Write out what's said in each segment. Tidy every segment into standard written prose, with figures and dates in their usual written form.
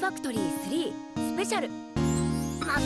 ファクトリー3スペシャルまた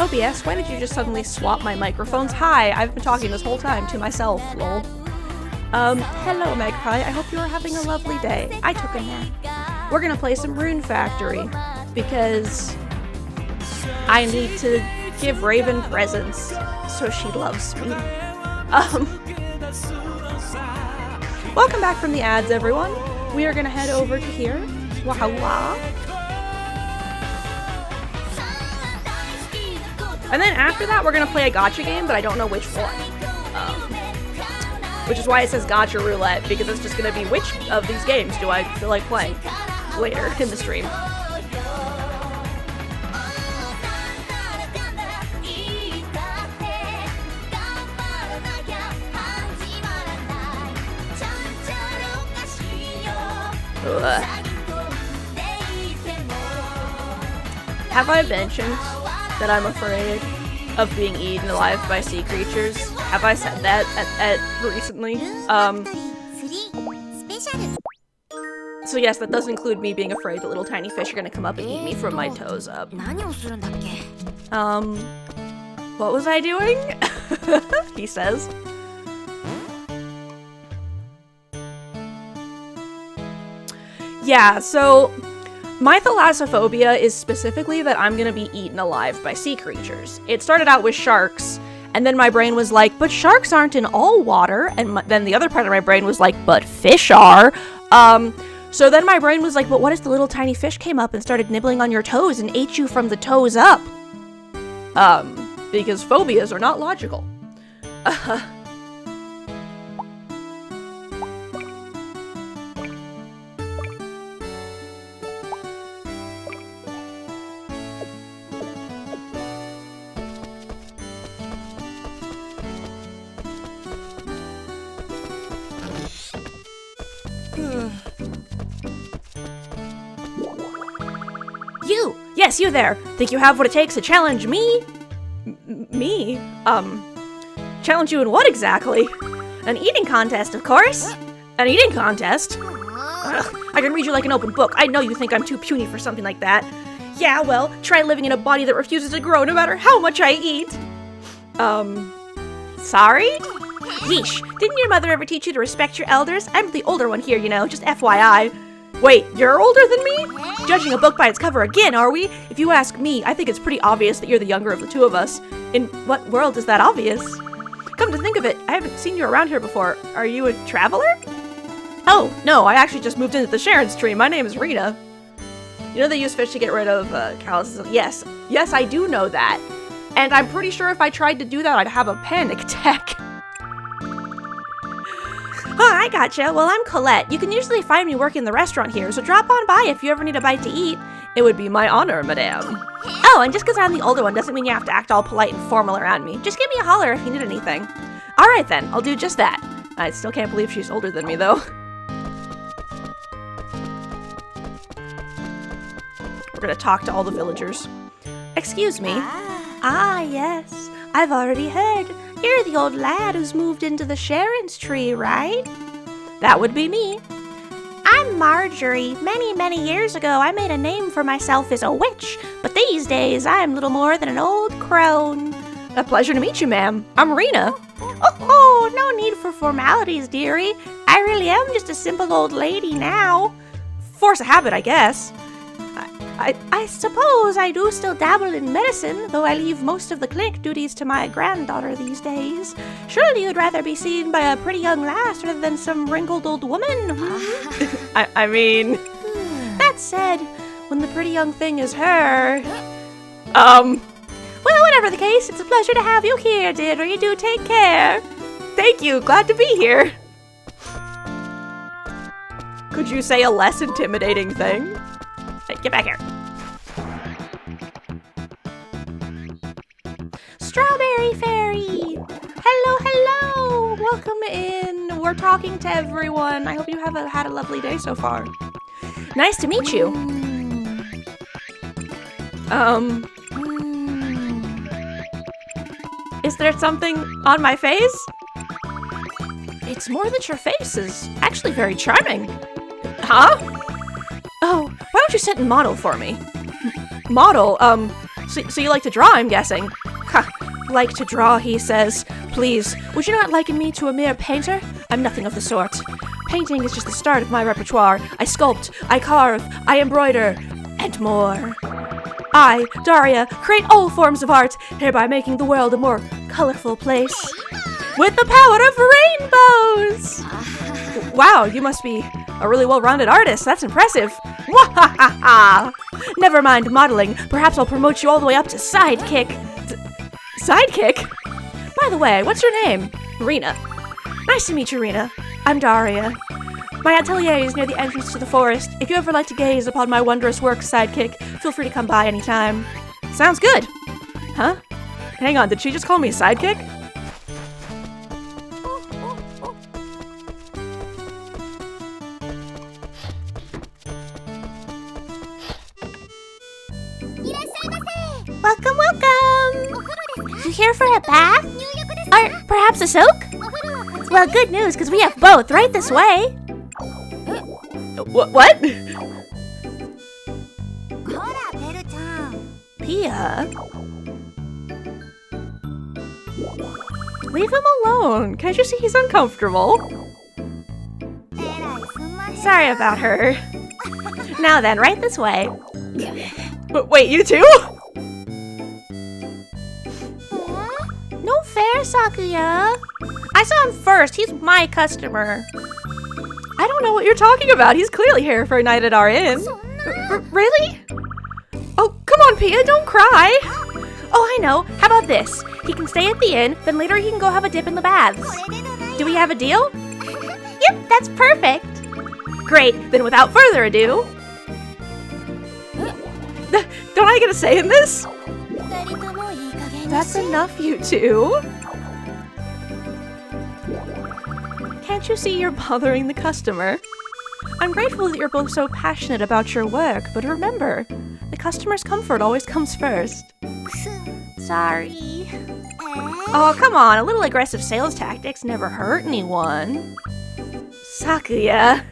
OBS, why did you just suddenly swap my microphones? Hi, I've been talking this whole time to myself, lol. Hello Magpie, I hope you are having a lovely day. I took a nap. We're gonna play some Rune Factory, because I need to give Raven presents, so she loves me. Welcome back from the ads, everyone. We are gonna head over to here. Wahala. And then after that, we're gonna play a gacha game, but I don't know which one. Which is why it says Gacha Roulette, because it's just gonna be which of these games do I feel like playing later in the stream. Ugh. Have I mentioned that I'm afraid of being eaten alive by sea creatures? Have I said that at recently? So yes, that does include me being afraid that little tiny fish are gonna come up and eat me from my toes up. What was I doing? He says. Yeah, so my thalassophobia is specifically that I'm gonna be eaten alive by sea creatures. It started out with sharks, and then my brain was like, but sharks aren't in all water, and then the other part of my brain was like, but fish are. So then my brain was like, but what if the little tiny fish came up and started nibbling on your toes and ate you from the toes up? Because phobias are not logical. You! Yes, you there! Think you have what it takes to challenge me? Me? Challenge you in what exactly? An eating contest, of course! An eating contest? Ugh, I can read you like an open book. I know you think I'm too puny for something like that. Yeah, well, try living in a body that refuses to grow no matter how much I eat. Sorry? Yeesh, didn't your mother ever teach you to respect your elders? I'm the older one here, you know, just FYI. Wait, you're older than me? Judging a book by its cover again, are we? If you ask me, I think it's pretty obvious that you're the younger of the two of us. In what world is that obvious? Come to think of it, I haven't seen you around here before. Are you a traveler? Oh, no, I actually just moved into the Sharon's tree. My name is Rena. You know they use fish to get rid of calluses? Yes. Yes, I do know that. And I'm pretty sure if I tried to do that, I'd have a panic attack. Oh, I gotcha. Well, I'm Colette. You can usually find me working the restaurant here, so drop on by if you ever need a bite to eat. It would be my honor, madame. Oh, and just because I'm the older one doesn't mean you have to act all polite and formal around me. Just give me a holler if you need anything. Alright then, I'll do just that. I still can't believe she's older than me, though. We're gonna talk to all the villagers. Excuse me. Ah, yes. I've already heard. You're the old lad who's moved into the Sharon's tree, right? That would be me. I'm Marjorie. Many, many years ago, I made a name for myself as a witch, but these days, I'm little more than an old crone. A pleasure to meet you, ma'am. I'm Rena. Oh, no need for formalities, dearie. I really am just a simple old lady now. Force of habit, I guess. I suppose I do still dabble in medicine, though I leave most of the clinic duties to my granddaughter these days. Surely you'd rather be seen by a pretty young lass rather than some wrinkled old woman. I mean... That said, when the pretty young thing is her... Well, whatever the case, it's a pleasure to have you here, dear. You do take care. Thank you. Glad to be here. Could you say a less intimidating thing? Hey, get back here. Strawberry Fairy! Hello, hello! Welcome in. We're talking to everyone. I hope you have had a lovely day so far. Nice to meet you. Is there something on my face? It's more that your face is actually very charming. Huh? Oh, why don't you sit and model for me? Model? So you like to draw, I'm guessing. Ha, like to draw, he says. Please, would you not liken me to a mere painter? I'm nothing of the sort. Painting is just the start of my repertoire. I sculpt, I carve, I embroider, and more. I, Daria, create all forms of art, hereby making the world a more colorful place. With the power of rainbows! Wow, you must be a really well-rounded artist. That's impressive. Wahahaha! Never mind modeling. Perhaps I'll promote you all the way up to sidekick. Sidekick? By the way, what's your name? Rena. Nice to meet you, Rena. I'm Daria. My atelier is near the entrance to the forest. If you ever like to gaze upon my wondrous work, sidekick, feel free to come by anytime. Sounds good. Huh? Hang on, did she just call me sidekick? Welcome, welcome! You here for a bath? Or perhaps a soak? Well, good news, because we have both right this way. What? Pia? Leave him alone. Can't you see he's uncomfortable? Sorry about her. Now then, right this way. Wait, you too? No fair, Sakuya. I saw him first. He's my customer. I don't know what you're talking about. He's clearly here for a night at our inn. Really? Oh, come on, Pia. Don't cry. Oh, I know. How about this? He can stay at the inn, then later he can go have a dip in the baths. Do we have a deal? Yep, that's perfect. Great. Then without further ado... Don't I get a say in this? That's enough, you two. Can't you see you're bothering the customer? I'm grateful that you're both so passionate about your work, but remember, the customer's comfort always comes first. Sorry. Oh, come on, a little aggressive sales tactics never hurt anyone. Sakuya.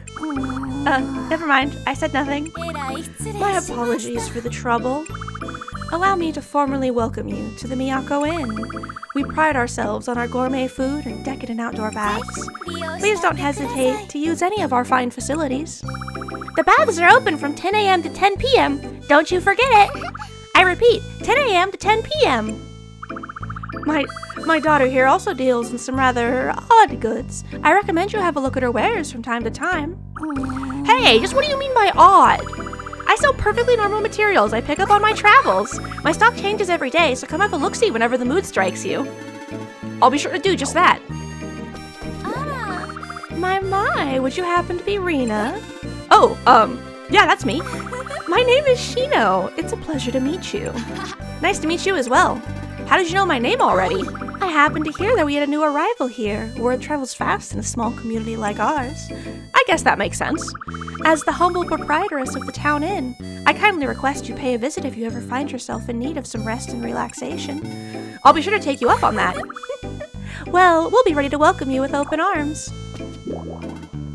Never mind, I said nothing. My apologies for the trouble. Allow me to formally welcome you to the Miyako Inn. We pride ourselves on our gourmet food and decadent outdoor baths. Please don't hesitate to use any of our fine facilities. The baths are open from 10 a.m. to 10 p.m. Don't you forget it. I repeat, 10 a.m. to 10 p.m. My daughter here also deals in some rather odd goods. I recommend you have a look at her wares from time to time. Hey, just what do you mean by odd? I sell perfectly normal materials I pick up on my travels. My stock changes every day, so come have a look-see whenever the mood strikes you. I'll be sure to do just that. My, would you happen to be Rina? Oh, yeah, that's me. My name is Shino. It's a pleasure to meet you. Nice to meet you as well. How did you know my name already? I happened to hear that we had a new arrival here. Word travels fast in a small community like ours. I guess that makes sense. As the humble proprietress of the town inn, I kindly request you pay a visit if you ever find yourself in need of some rest and relaxation. I'll be sure to take you up on that. Well, we'll be ready to welcome you with open arms.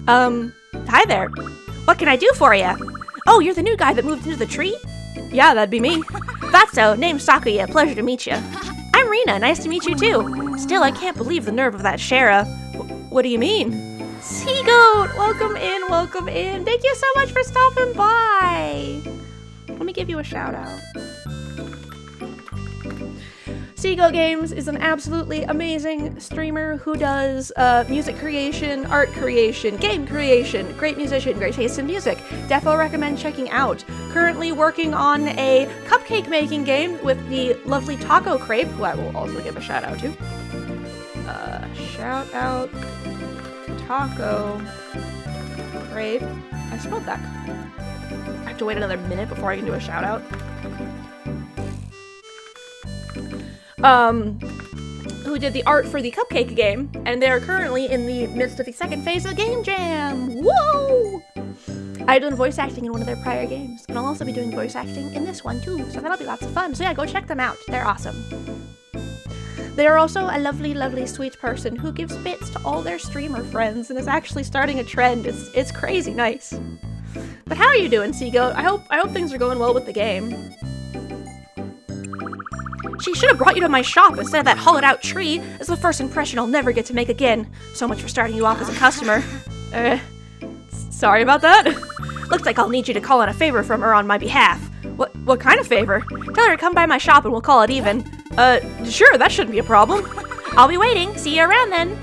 Hi there. What can I do for you? Oh, you're the new guy that moved into the tree? Yeah, that'd be me. That's so. Name's Sakuya. Pleasure to meet you. I'm Rina. Nice to meet you, too. Still, I can't believe the nerve of that Shara. What do you mean? Seagoat! Welcome in, welcome in. Thank you so much for stopping by. Let me give you a shout out. Seagoat Games is an absolutely amazing streamer who does music creation, art creation, game creation, great musician, great taste in music. Definitely recommend checking out. Currently working on a cupcake making game with the lovely Taco Crepe, who I will also give a shout out to. Shout out Taco Crepe. I spelled that. I have to wait another minute before I can do a shout out. Who did the art for the cupcake game, and they're currently in the midst of the second phase of Game Jam! Whoa! I've done voice acting in one of their prior games, and I'll also be doing voice acting in this one too, so that'll be lots of fun. So yeah, go check them out. They're awesome. They are also a lovely, lovely, sweet person who gives bits to all their streamer friends and is actually starting a trend. It's crazy nice. But how are you doing, Seagoat? I hope things are going well with the game. She should have brought you to my shop instead of that hollowed-out tree. It's the first impression I'll never get to make again. So much for starting you off as a customer. Sorry about that. Looks like I'll need you to call in a favor from her on my behalf. What kind of favor? Tell her to come by my shop and we'll call it even. Sure, that shouldn't be a problem. I'll be waiting. See you around then.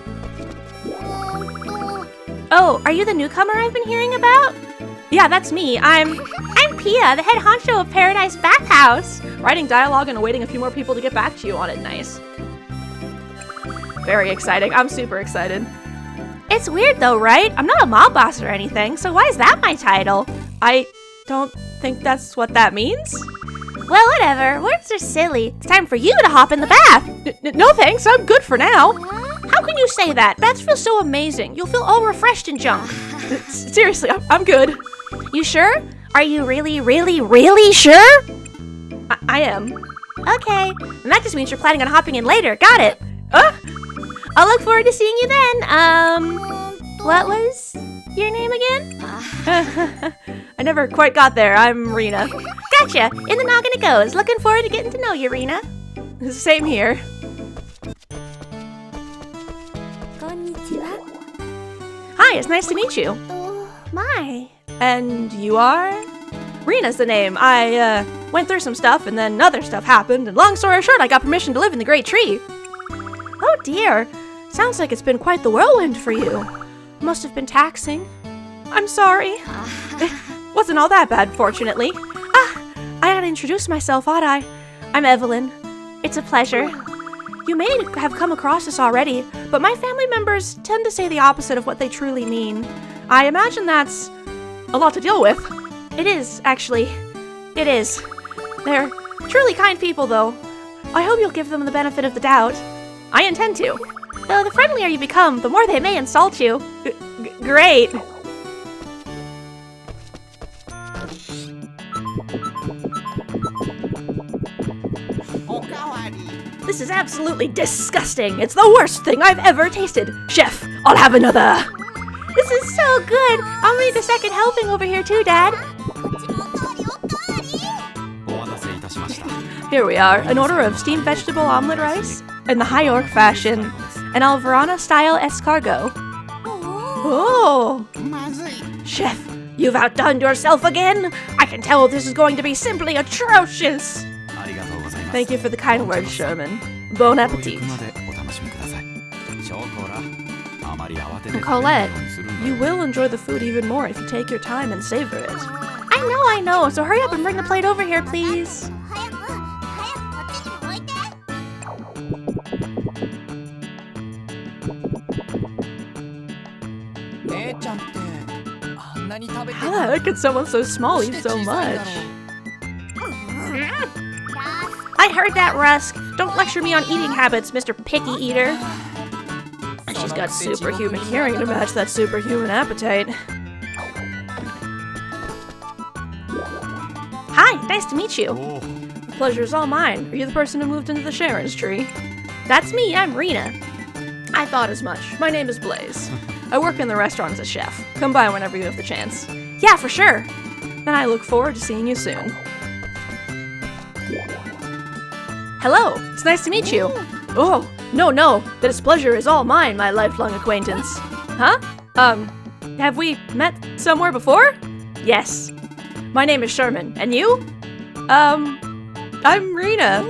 Oh, are you the newcomer I've been hearing about? Yeah, that's me. I'm Pia, the head honcho of Paradise Bathhouse. Writing dialogue and awaiting a few more people to get back to you on it. Nice. Very exciting. I'm super excited. It's weird though, right? I'm not a mob boss or anything, so why is that my title? I don't think that's what that means. Well, whatever. Words are silly. It's time for you to hop in the bath. No thanks. I'm good for now. How can you say that? Baths feel so amazing. You'll feel all refreshed and junk. Seriously, I'm good. You sure? Are you really, really, really sure? I am. Okay, and that just means you're planning on hopping in later. Got it. I'll look forward to seeing you then. What was your name again? I never quite got there. I'm Rina. Gotcha. In the noggin it goes. Looking forward to getting to know you, Rina. Same here. Hi, it's nice to meet you. My. And you are? Rina's the name. I went through some stuff and then other stuff happened, and long story short, I got permission to live in the Great Tree. Oh dear. Sounds like it's been quite the whirlwind for you. Must have been taxing. I'm sorry. It wasn't all that bad, fortunately. I had to introduce myself, ought I? I'm Evelyn. It's a pleasure. You may have come across this already, but my family members tend to say the opposite of what they truly mean. I imagine that's a lot to deal with. It is, actually. It is. They're truly kind people, though. I hope you'll give them the benefit of the doubt. I intend to. Though the friendlier you become, the more they may insult you. Great. This is absolutely disgusting. It's the worst thing I've ever tasted. Chef, I'll have another. This is so good. I'll make the second helping over here too, Dad. Here we are, an order of steamed vegetable omelet rice in the High York fashion, an Alvarana-style escargot. Oh! Chef, you've outdone yourself again! I can tell this is going to be simply atrocious! Thank you for the kind words, Sherman. Bon appetit. Colette, you will enjoy the food even more if you take your time and savor it. I know, so hurry up and bring the plate over here, please. How the heck could someone so small eat so much? I heard that, Rusk. Don't lecture me on eating habits, Mr. Picky Eater. She's got superhuman hearing to match that superhuman appetite. Hi, nice to meet you. The pleasure's all mine. Are you the person who moved into the Sharon's tree? That's me, I'm Rena. I thought as much. My name is Blaze. I work in the restaurant as a chef. Come by whenever you have the chance. Yeah, for sure. Then I look forward to seeing you soon. Hello, it's nice to meet you. Oh, no, the displeasure is all mine, my lifelong acquaintance. Huh? Have we met somewhere before? Yes. My name is Sherman, and you? I'm Rena.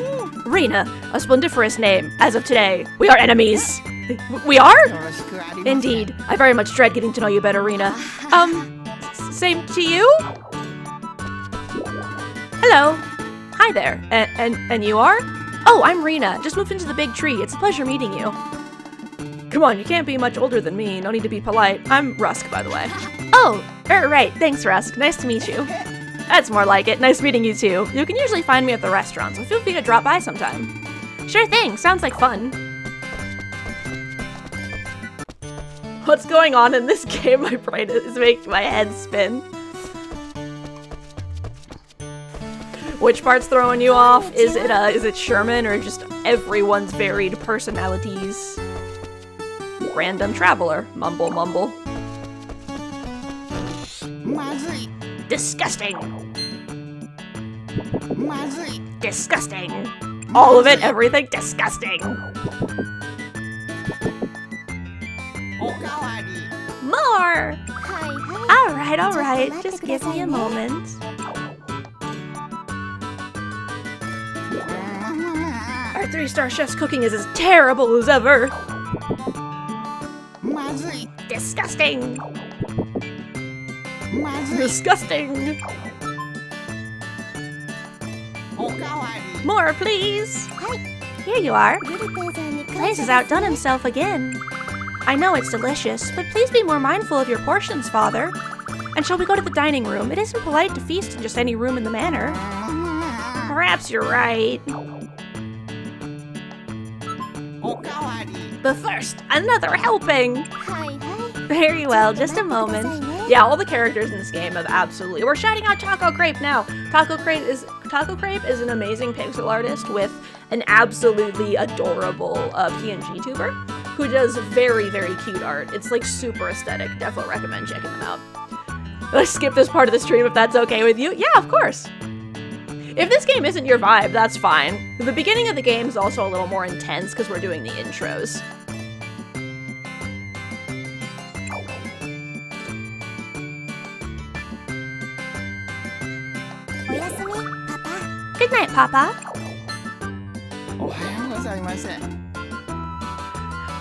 Rena, a splendiferous name. As of today, we are enemies. We are? Indeed. I very much dread getting to know you better, Rena. Same to you? Hello. Hi there. And you are? Oh, I'm Rena. Just moved into the big tree. It's a pleasure meeting you. Come on, you can't be much older than me. No need to be polite. I'm Rusk, by the way. Oh, right. Thanks, Rusk. Nice to meet you. That's more like it. Nice meeting you, too. You can usually find me at the restaurant, so feel free to drop by sometime. Sure thing. Sounds like fun. What's going on in this game? My brain is making my head spin. Which part's throwing you off? Is it Sherman or just everyone's varied personalities? Random traveler. Mumble, mumble. Disgusting. Disgusting. All of it, everything, disgusting. More! Alright, just give me a moment. Our 3-star chef's cooking is as terrible as ever. Disgusting! Disgusting! More, please! Here you are. Blaze has outdone himself again. I know it's delicious, but please be more mindful of your portions, Father. And shall we go to the dining room? It isn't polite to feast in just any room in the manor. Perhaps you're right. But first, another helping! Very well, just a moment. Yeah, all the characters in this game have absolutely... We're shouting out Taco Crepe now! Taco Crepe is an amazing pixel artist with an absolutely adorable PNG tuber who does very, very cute art. It's like super aesthetic. Definitely recommend checking them out. Let's skip this part of the stream if that's okay with you. Yeah, of course! If this game isn't your vibe, that's fine. The beginning of the game is also a little more intense because we're doing the intros. Good night, Papa.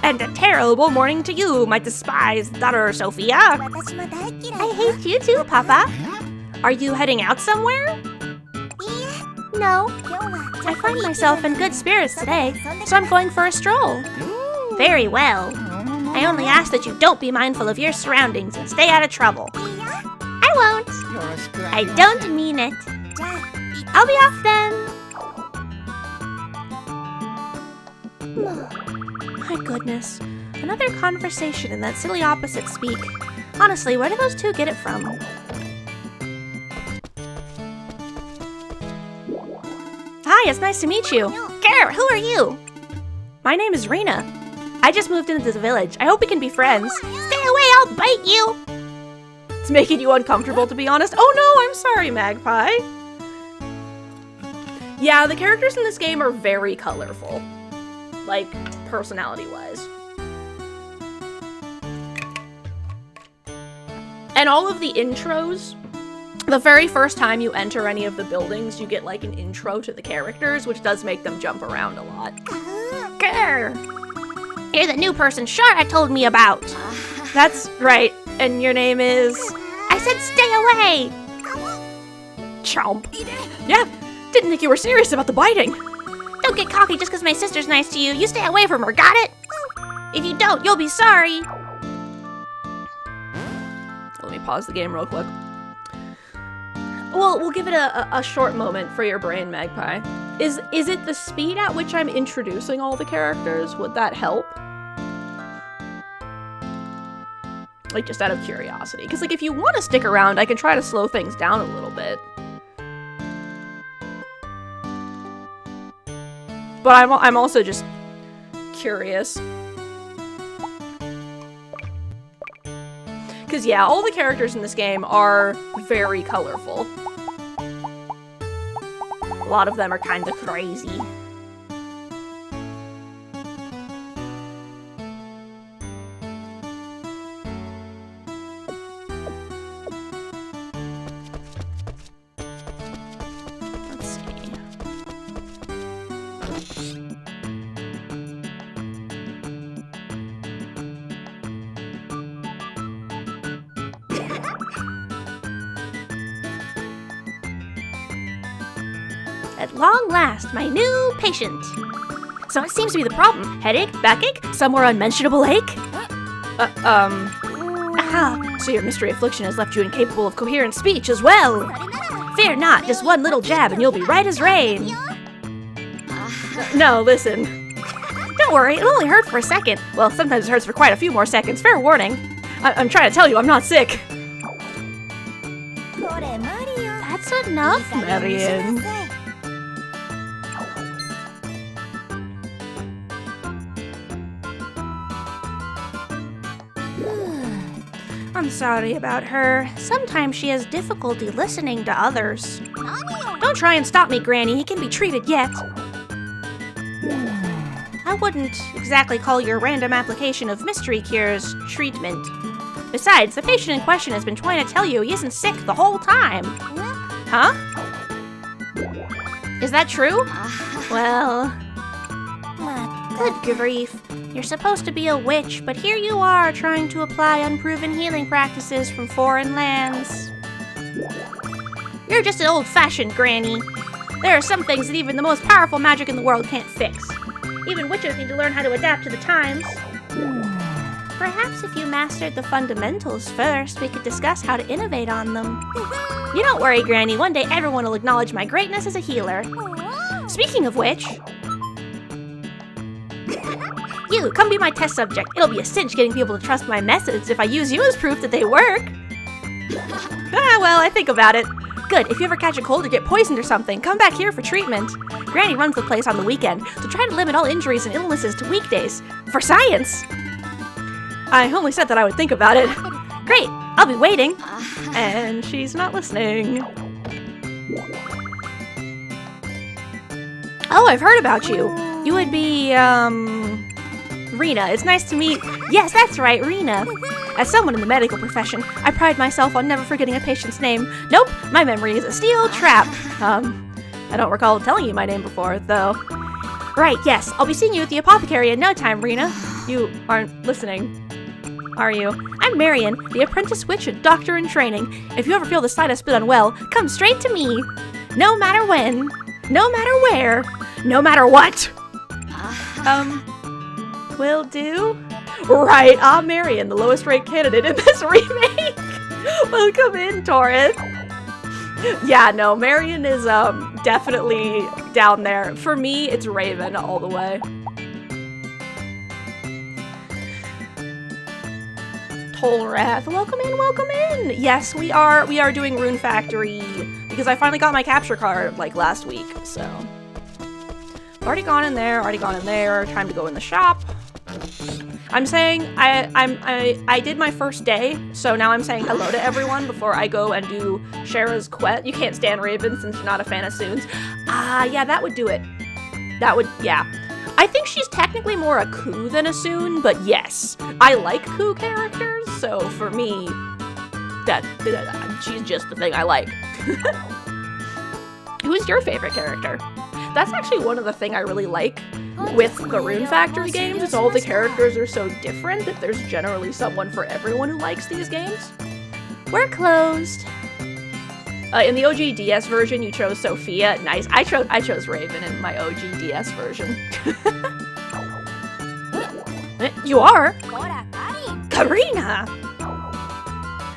And a terrible morning to you, my despised daughter, Sophia. I hate you too, Papa. Are you heading out somewhere? No. I find myself in good spirits today, so I'm going for a stroll. Very well. I only ask that you don't be mindful of your surroundings and stay out of trouble. I won't. I don't mean it. I'll be off then. My goodness. Another conversation in that silly opposite speak. Honestly, where do those two get it from? Hi, it's nice to meet you. Grr, who are you? My name is Rena. I just moved into the village. I hope we can be friends. Stay away, I'll bite you! It's making you uncomfortable, to be honest. Oh no, I'm sorry, Magpie. Yeah, the characters in this game are very colorful. Like, personality-wise. And all of the intros, the very first time you enter any of the buildings, you get like an intro to the characters, which does make them jump around a lot. Grr. You're the new person Shara told me about. That's right. And your name is... I said stay away! Chomp. Yeah, didn't think you were serious about the biting. Don't get cocky just because my sister's nice to you. You stay away from her, got it? If you don't, you'll be sorry. Let me pause the game real quick. Well, we'll give it a short moment for your brain, Magpie. Is it the speed at which I'm introducing all the characters? Would that help? Like, just out of curiosity. Because, like, if you want to stick around, I can try to slow things down a little bit. But I'm also just curious. Because, yeah, all the characters in this game are very colorful. A lot of them are kind of crazy. Let's see. At long last, my new patient. So what seems to be the problem? Headache? Backache? Some more unmentionable ache? Aha! So your mystery affliction has left you incapable of coherent speech as well. Fear not, just one little jab and you'll be right as rain. No, listen. Don't worry, it'll only hurt for a second. Well, sometimes it hurts for quite a few more seconds. Fair warning. I'm trying to tell you, I'm not sick. That's enough, Marion. I'm sorry about her. Sometimes she has difficulty listening to others. Don't try and stop me, Granny. He can be treated yet. I wouldn't exactly call your random application of mystery cures treatment. Besides, the patient in question has been trying to tell you he isn't sick the whole time. Huh? Is that true? Well... Good grief. You're supposed to be a witch, but here you are trying to apply unproven healing practices from foreign lands. You're just an old-fashioned granny. There are some things that even the most powerful magic in the world can't fix. Even witches need to learn how to adapt to the times. Perhaps if you mastered the fundamentals first, we could discuss how to innovate on them. You don't worry, Granny. One day everyone will acknowledge my greatness as a healer. Speaking of which... You, come be my test subject. It'll be a cinch getting people to trust my methods if I use you as proof that they work. Well, I think about it. Good, if you ever catch a cold or get poisoned or something, come back here for treatment. Granny runs the place on the weekend, so try to limit all injuries and illnesses to weekdays. For science! I only said that I would think about it. Great, I'll be waiting. And she's not listening. Oh, I've heard about you. You would be, Rena. It's nice to meet... Yes, that's right, Rena. As someone in the medical profession, I pride myself on never forgetting a patient's name. Nope, my memory is a steel trap. I don't recall telling you my name before, though. Right, yes, I'll be seeing you at the apothecary in no time, Rena. You aren't listening, are you? I'm Marion, the apprentice witch and doctor in training. If you ever feel the slightest bit unwell, come straight to me. No matter when, no matter where, no matter what. Will do? Right, I'm Marion, the lowest rate candidate in this remake. Welcome in, Taurus. Yeah, no, Marion is definitely down there. For me, it's Raven all the way. Tolrath, welcome in, welcome in. Yes, we are doing Rune Factory because I finally got my capture card like last week, so. Already gone in there, already gone in there. Time to go in the shop. I'm saying I did my first day, so now I'm saying hello to everyone before I go and do Shara's quest. You can't stand Raven since you're not a fan of Soons. Yeah, that would do it. That would, yeah. I think she's technically more a Ku than a Soon, but yes, I like Ku characters, so for me, she's just the thing I like. Who's your favorite character? That's actually one of the things I really like with the Rune Factory games, is all the characters are so different that there's generally someone for everyone who likes these games. We're closed. In the OG DS version, you chose Sophia. Nice. I chose Raven in my OG DS version. You are? Karina!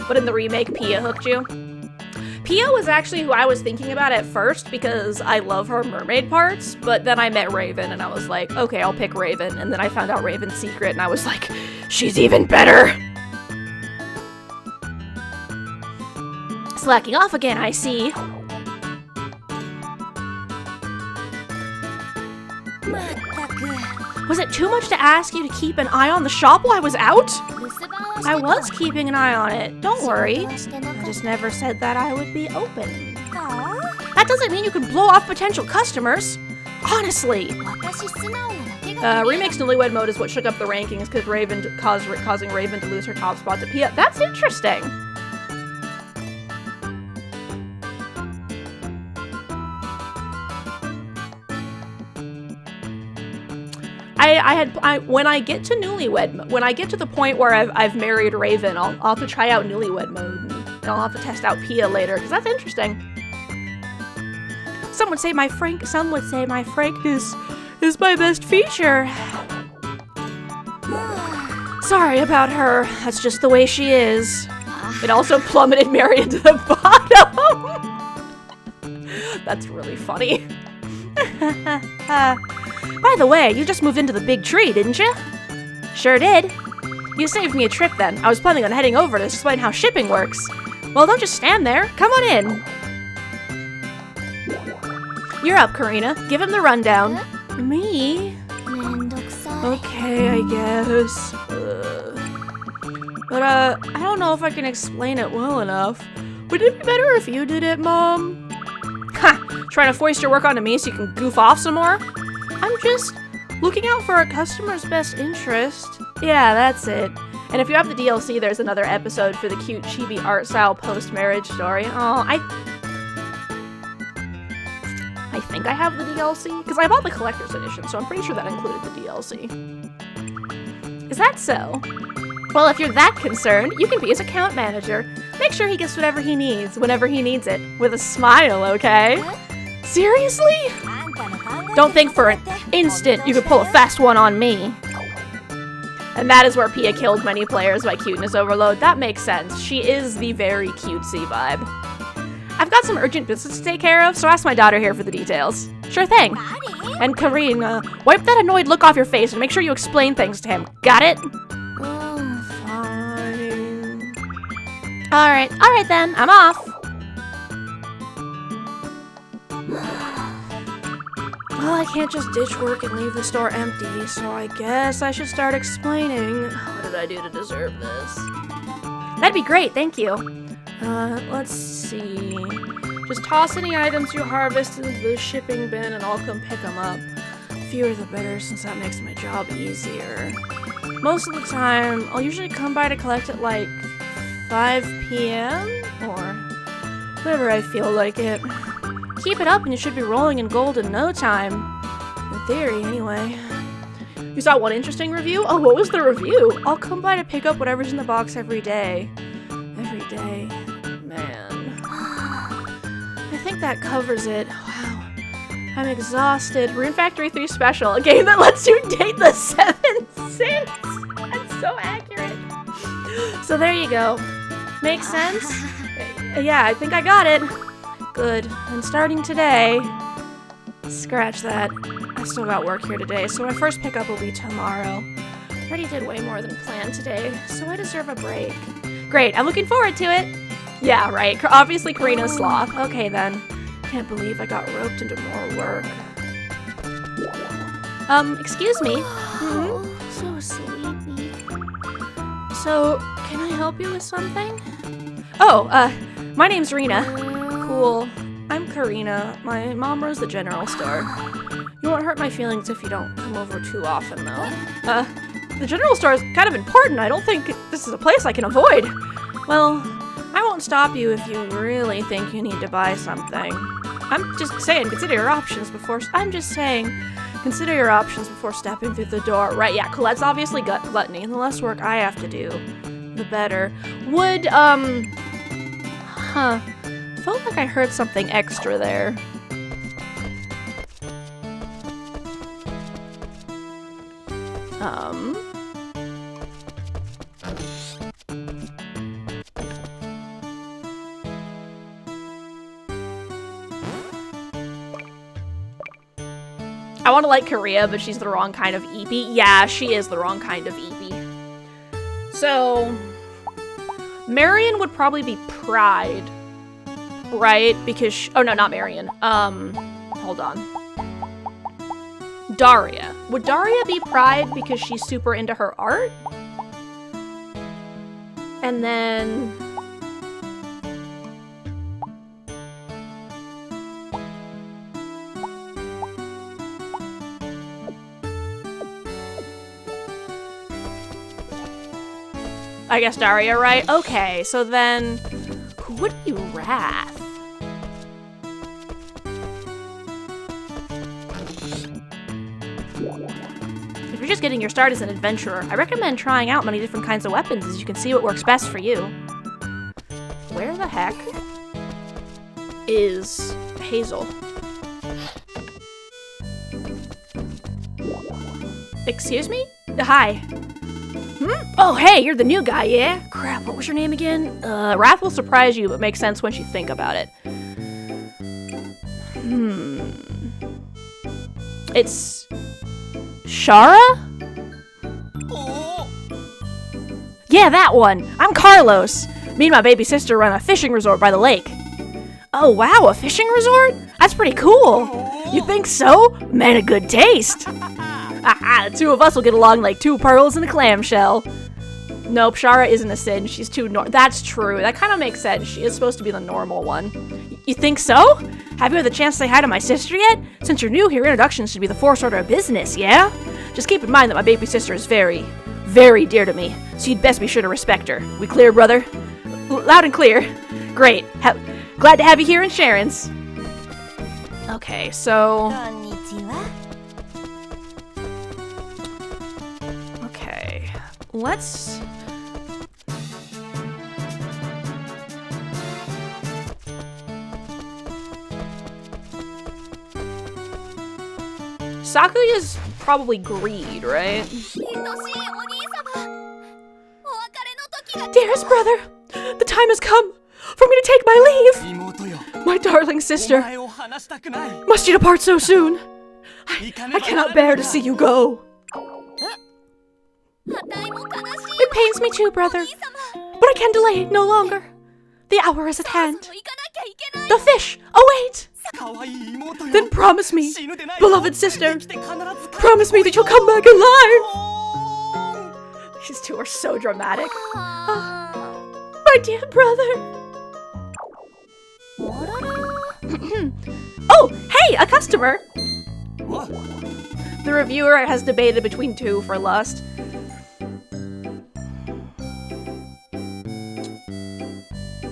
But in the remake, Pia hooked you? Pia was actually who I was thinking about at first because I love her mermaid parts, but then I met Raven and I was like, okay, I'll pick Raven, and then I found out Raven's secret and I was like, she's even better! Slacking off again, I see. Was it too much to ask you to keep an eye on the shop while I was out? I was keeping an eye on it. Don't worry. I just never said that I would be open. That doesn't mean you can blow off potential customers. Honestly. Remake's Newlywed Mode is what shook up the rankings because causing Raven to lose her top spot to Pia. That's interesting. When I get to the point where I've married Raven, I'll have to try out Newlywed Mode, and I'll have to test out Pia later, because that's interesting. Some would say my Frank is my best feature. Sorry about her, that's just the way she is. It also plummeted Marion to the bottom. That's really funny. By the way, you just moved into the big tree, didn't you? Sure did. You saved me a trip then. I was planning on heading over to explain how shipping works. Well, don't just stand there. Come on in. You're up, Karina. Give him the rundown. Me? Okay, I guess. But, I don't know if I can explain it well enough. Would it be better if you did it, Mom? Ha! Trying to foist your work onto me so you can goof off some more? I'm just looking out for a customer's best interest. Yeah, that's it. And if you have the DLC, there's another episode for the cute chibi art style post-marriage story. Oh, I think I have the DLC, because I bought the collector's edition, so I'm pretty sure that included the DLC. Is that so? Well, if you're that concerned, you can be his account manager. Make sure he gets whatever he needs, whenever he needs it. With a smile, okay? Seriously? Don't think for an instant you could pull a fast one on me. And that is where Pia killed many players by cuteness overload. That makes sense. She is the very cutesy vibe. I've got some urgent business to take care of, so ask my daughter here for the details. Sure thing. And Karina, wipe that annoyed look off your face and make sure you explain things to him. Got it? Fine. Alright then, I'm off. Well, I can't just ditch work and leave the store empty, so I guess I should start explaining. What did I do to deserve this? That'd be great, thank you. Let's see. Just toss any items you harvest into the shipping bin and I'll come pick them up. Fewer the better, since that makes my job easier. Most of the time, I'll usually come by to collect at like 5 p.m. or whenever I feel like it. Keep it up and you should be rolling in gold in no time. In theory, anyway. You saw one interesting review? Oh, what was the review? I'll come by to pick up whatever's in the box every day. Every day. Man. I think that covers it. Wow. I'm exhausted. Rune Factory 3 Special, a game that lets you date the 7th sense. That's so accurate. So there you go. Makes sense? Yeah, I think I got it. Good. And starting today, scratch that. I still got work here today, so my first pickup will be tomorrow. I already did way more than planned today, so I deserve a break. Great, I'm looking forward to it. Yeah, right. Obviously Karina's sloth. Okay then. Can't believe I got roped into more work. Excuse me. So sleepy. So, can I help you with something? Oh, my name's Rena. Cool. I'm Karina. My mom runs the general store. You won't hurt my feelings if you don't come over too often, though. The general store is kind of important. I don't think this is a place I can avoid. Well, I won't stop you if you really think you need to buy something. I'm just saying, consider your options before stepping through the door. Right, yeah, Colette's obviously gluttony. The less work I have to do, the better. Felt like I heard something extra there. I want to like Korea, but she's the wrong kind of eepy. Yeah, she is the wrong kind of eepy. So, Marion would probably be Pride, right? Because oh no, not Marion. Hold on. Daria. Would Daria be Pride because she's super into her art? And then I guess Daria, right? Okay, so then who would be Wrath? If you're just getting your start as an adventurer, I recommend trying out many different kinds of weapons as you can see what works best for you. Where the heck is Hazel? Excuse me? Hi. Oh, hey, you're the new guy, yeah? Crap, what was your name again? Wrath will surprise you, but makes sense once you think about it. It's Shara? Yeah, that one. I'm Carlos. Me and my baby sister run a fishing resort by the lake. Oh, wow, a fishing resort? That's pretty cool. You think so? Man of good taste. Aha, the two of us will get along like two pearls in a clamshell. Nope, Shara isn't a sin. She's too that's true. That kind of makes sense. She is supposed to be the normal one. You think so? Have you had the chance to say hi to my sister yet? Since you're new here, introductions should be the first order of business, yeah? Just keep in mind that my baby sister is very, very dear to me, so you'd best be sure to respect her. We clear, brother? Loud and clear. Great. Glad to have you here in Sharon's. Okay, so okay, let's Sakuya's probably greed, right? Dearest brother, the time has come for me to take my leave. My darling sister, must you depart so soon? I cannot bear to see you go. It pains me too, brother, but I can delay no longer. The hour is at hand. The fish await. Then promise me, beloved sister, promise me that you'll come back alive. These two are so dramatic. My dear brother. Oh, hey, a customer. The reviewer has debated between two for lust.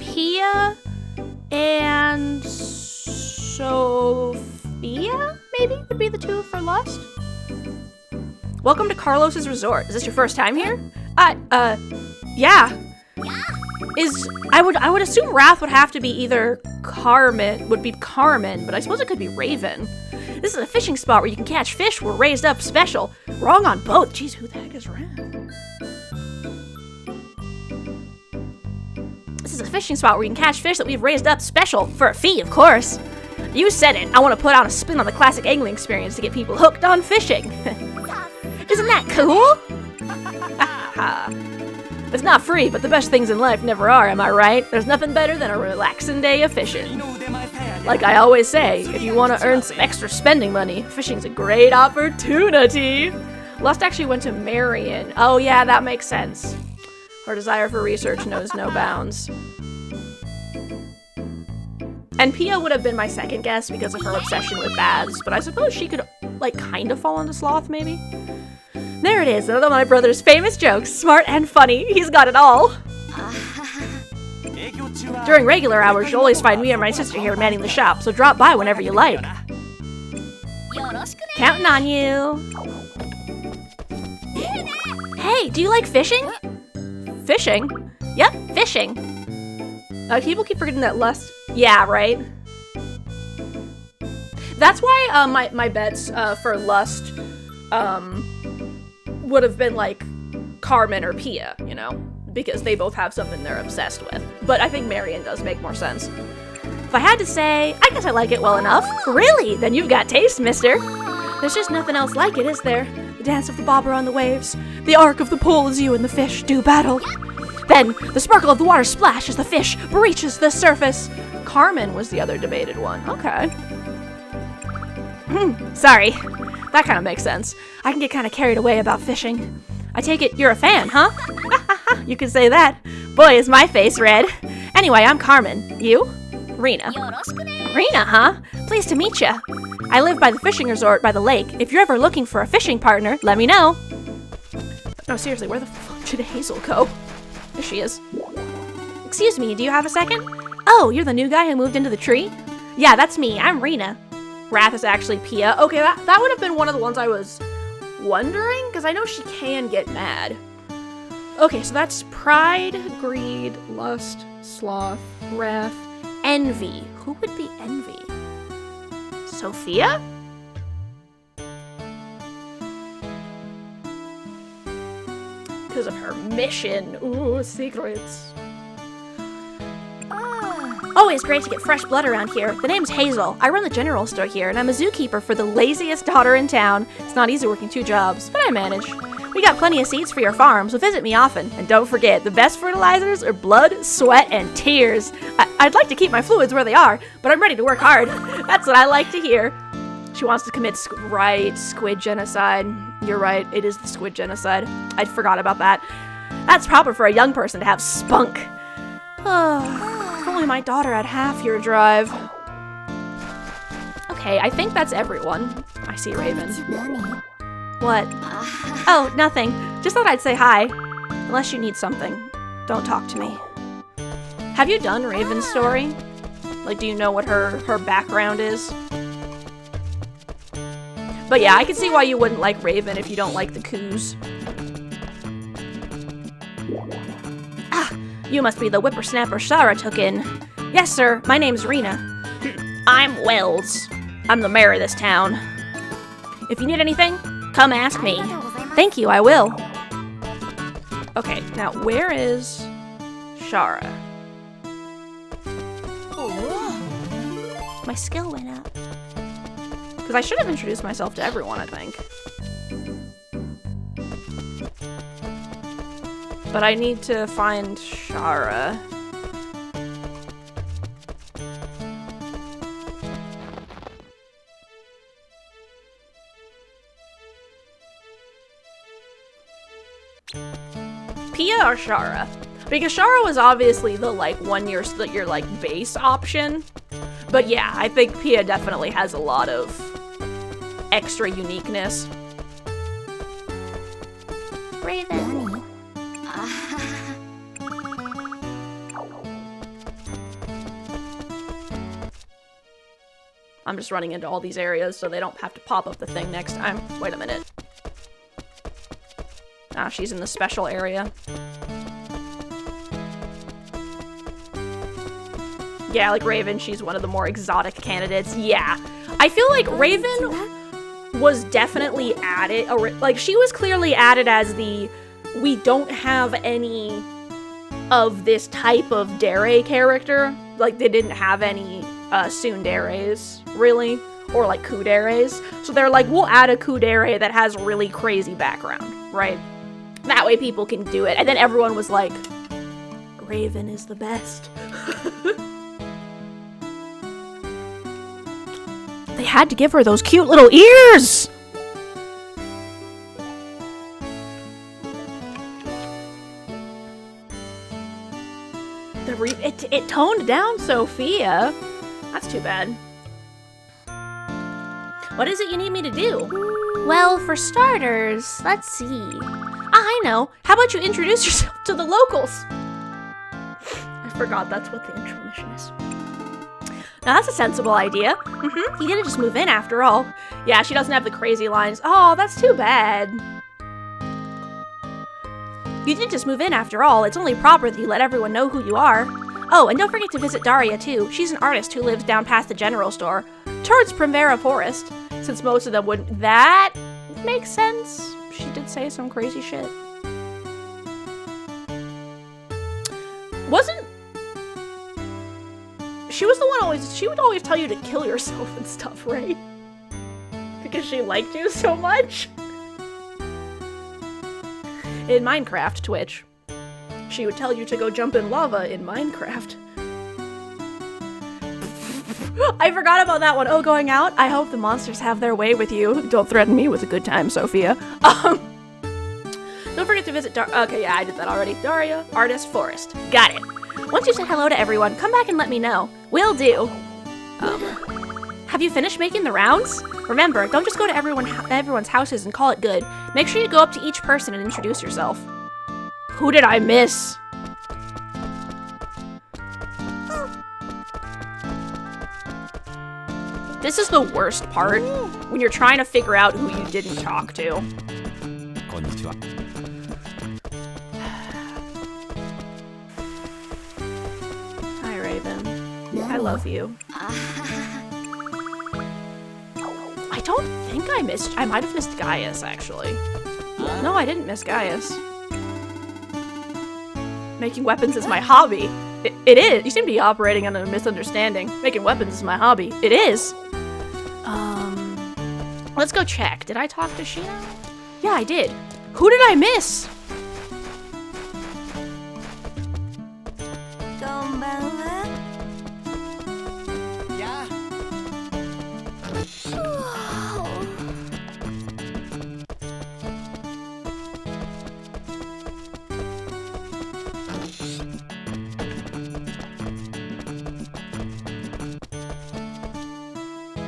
Pia and Sophia, maybe, would be the two for lust. Welcome to Carlos's resort. Is this your first time here? Yeah. I would assume Wrath would have to be either Carmen, but I suppose it could be Raven. This is a fishing spot where you can catch fish. We're raised up special. Wrong on both. Jeez, who the heck is Wrath? This is a fishing spot where you can catch fish that we've raised up special, for a fee, of course. You said it. I want to put out a spin on the classic angling experience to get people hooked on fishing. Isn't that cool? It's not free, but the best things in life never are, am I right? There's nothing better than a relaxing day of fishing. Like I always say, if you want to earn some extra spending money, fishing's a great opportunity. Lust actually went to Marion. Oh yeah, that makes sense. Her desire for research knows no bounds. And Pia would have been my second guess because of her obsession with baths, but I suppose she could, like, kind of fall into sloth, maybe? There it is, another one of my brother's famous jokes. Smart and funny. He's got it all. During regular hours, you'll always find me and my sister here manning the shop, so drop by whenever you like. Counting on you. Hey, do you like fishing? Fishing? Yep, fishing. People keep forgetting that Lust... Yeah, right? That's why my bets for Lust would have been like Carmen or Pia, you know? Because they both have something they're obsessed with. But I think Marion does make more sense. If I had to say, I guess I like it well enough. Really? Then you've got taste, mister. There's just nothing else like it, is there? The dance of the bobber on the waves. The arc of the pole as you and the fish do battle. Then, the sparkle of the water splash as the fish breaches the surface. Carmen was the other debated one. Okay. Sorry. That kind of makes sense. I can get kind of carried away about fishing. I take it you're a fan, huh? You can say that. Boy, is my face red. Anyway, I'm Carmen. You? Rena. Rena, huh? Pleased to meet ya. I live by the fishing resort by the lake. If you're ever looking for a fishing partner, let me know. No, seriously, where the fuck did Hazel go? There she is. Excuse me, do you have a second? Oh, you're the new guy who moved into the tree? Yeah, that's me. I'm Rena. Wrath is actually Pia. Okay, that would have been one of the ones I was wondering, because I know she can get mad. Okay, so that's pride, greed, lust, sloth, wrath, envy. Who would be envy? Sophia? Because of her mission. Ooh, secrets. Always great to get fresh blood around here. The name's Hazel. I run the general store here, and I'm a zookeeper for the laziest daughter in town. It's not easy working 2 jobs, but I manage. We got plenty of seeds for your farm, so visit me often. And don't forget, the best fertilizers are blood, sweat, and tears. I'd like to keep my fluids where they are, but I'm ready to work hard. That's what I like to hear. She wants to commit squid genocide. You're right, it is the squid genocide. I forgot about that. That's proper for a young person to have spunk. If only my daughter had half your drive. Okay, I think that's everyone. I see Raven. What? Oh, nothing. Just thought I'd say hi. Unless you need something. Don't talk to me. Have you done Raven's story? Like, do you know what her background is? But yeah, I can see why you wouldn't like Raven if you don't like the coos. Ah, you must be the whippersnapper Sarah took in. Yes, sir. My name's Rena. I'm Wells. I'm the mayor of this town. If you need anything, come ask me. Thank you, I will. Okay, now where is Shara? My skill went up. Because I should have introduced myself to everyone, I think. But I need to find Shara. Pia or Shara? Because Shara was obviously the, like, your like, base option. But yeah, I think Pia definitely has a lot of extra uniqueness. Raven. I'm just running into all these areas so they don't have to pop up the thing next time. Wait a minute. Ah, she's in the special area. Yeah, like Raven, she's one of the more exotic candidates. Yeah. I feel like Raven was definitely added, like, she was clearly added as the, we don't have any of this type of dere character. Like, they didn't have any tsunderes, really, or like kuderes. So they're like, we'll add a kudere that has really crazy background, right? That way people can do it. And then everyone was like, Raven is the best. They had to give her those cute little ears! It toned down Sophia. That's too bad. What is it you need me to do? Well, for starters, let's see. I know. How about you introduce yourself to the locals? I forgot that's what the intro mission is. Now that's a sensible idea. You didn't just move in after all. Yeah, she doesn't have the crazy lines. Oh, that's too bad. You didn't just move in after all. It's only proper that you let everyone know who you are. Oh, and don't forget to visit Daria too. She's an artist who lives down past the general store, towards Primavera Forest. Since most of them wouldn't. That makes sense. She did say some crazy shit. She was the one she would always tell you to kill yourself and stuff, right? Because she liked you so much. In Minecraft, Twitch. She would tell you to go jump in lava in Minecraft. I forgot about that one. Oh, going out? I hope the monsters have their way with you. Don't threaten me with a good time, Sophia. Don't forget to visit okay, yeah, I did that already. Daria, Artist, Forest. Got it. Once you say hello to everyone, come back and let me know. Will do. Have you finished making the rounds? Remember, don't just go to everyone's houses and call it good. Make sure you go up to each person and introduce yourself. Who did I miss? This is the worst part, when you're trying to figure out who you didn't talk to. Konnichiwa. Hi, Raven. I love you. I don't think I might have missed Gaius, actually. No, I didn't miss Gaius. Making weapons is my hobby. It is. You seem to be operating on a misunderstanding. Making weapons is my hobby. It is. Let's go check. Did I talk to Shino? Yeah, I did. Who did I miss? Yeah.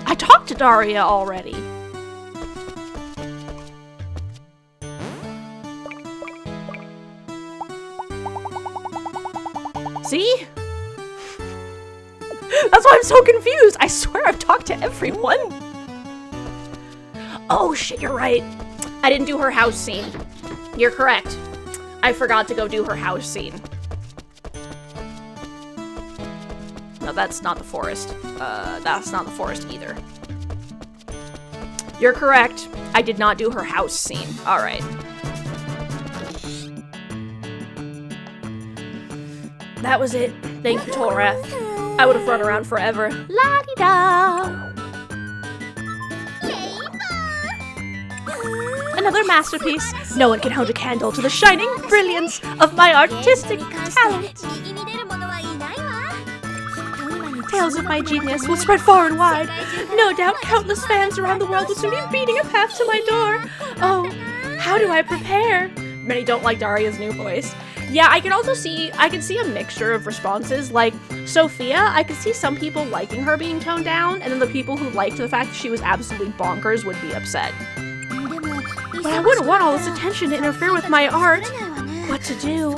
I talked to Daria already. See? That's why I'm so confused. I swear I've talked to everyone. Oh shit, you're right. I didn't do her house scene. You're correct. I forgot to go do her house scene. No, that's not the forest. That's not the forest either. You're correct. I did not do her house scene. All right. That was it. Thank you, Tolrath. I would have run around forever. La-di-da! Another masterpiece. No one can hold a candle to the shining brilliance of my artistic talent. Tales of my genius will spread far and wide. No doubt countless fans around the world will soon be beating a path to my door. Oh, how do I prepare? Many don't like Daria's new voice. Yeah, I can see a mixture of responses. Like, Sophia, I could see some people liking her being toned down, and then the people who liked the fact that she was absolutely bonkers would be upset. But I wouldn't want all this attention to interfere with my art. What to do?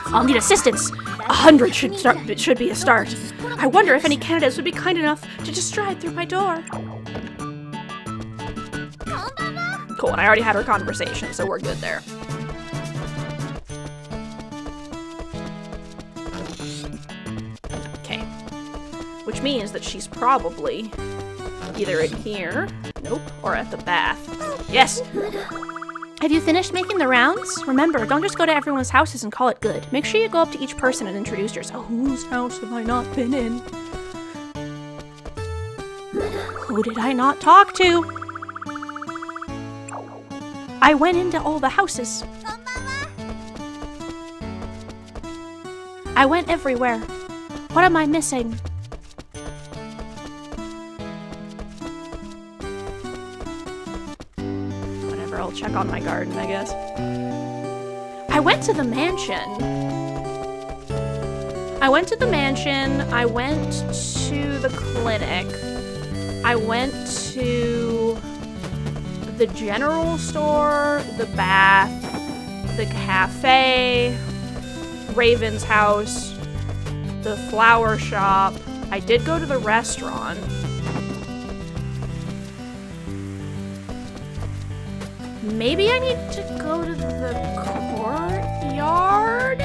I'll need assistance. 100 should be a start. I wonder if any candidates would be kind enough to just stride through my door. Cool, and I already had her conversation, so we're good there. Okay. Which means that she's probably either in here, nope, or at the bath. Yes! Have you finished making the rounds? Remember, don't just go to everyone's houses and call it good. Make sure you go up to each person and introduce yourself. Whose house have I not been in? Who did I not talk to? I went into all the houses. I went everywhere. What am I missing? I'll check on my garden, I guess. I went to the mansion. I went to the clinic. I went to the general store, the bath, the cafe, Raven's house, the flower shop. I did go to the restaurant. Maybe I need to go to the courtyard?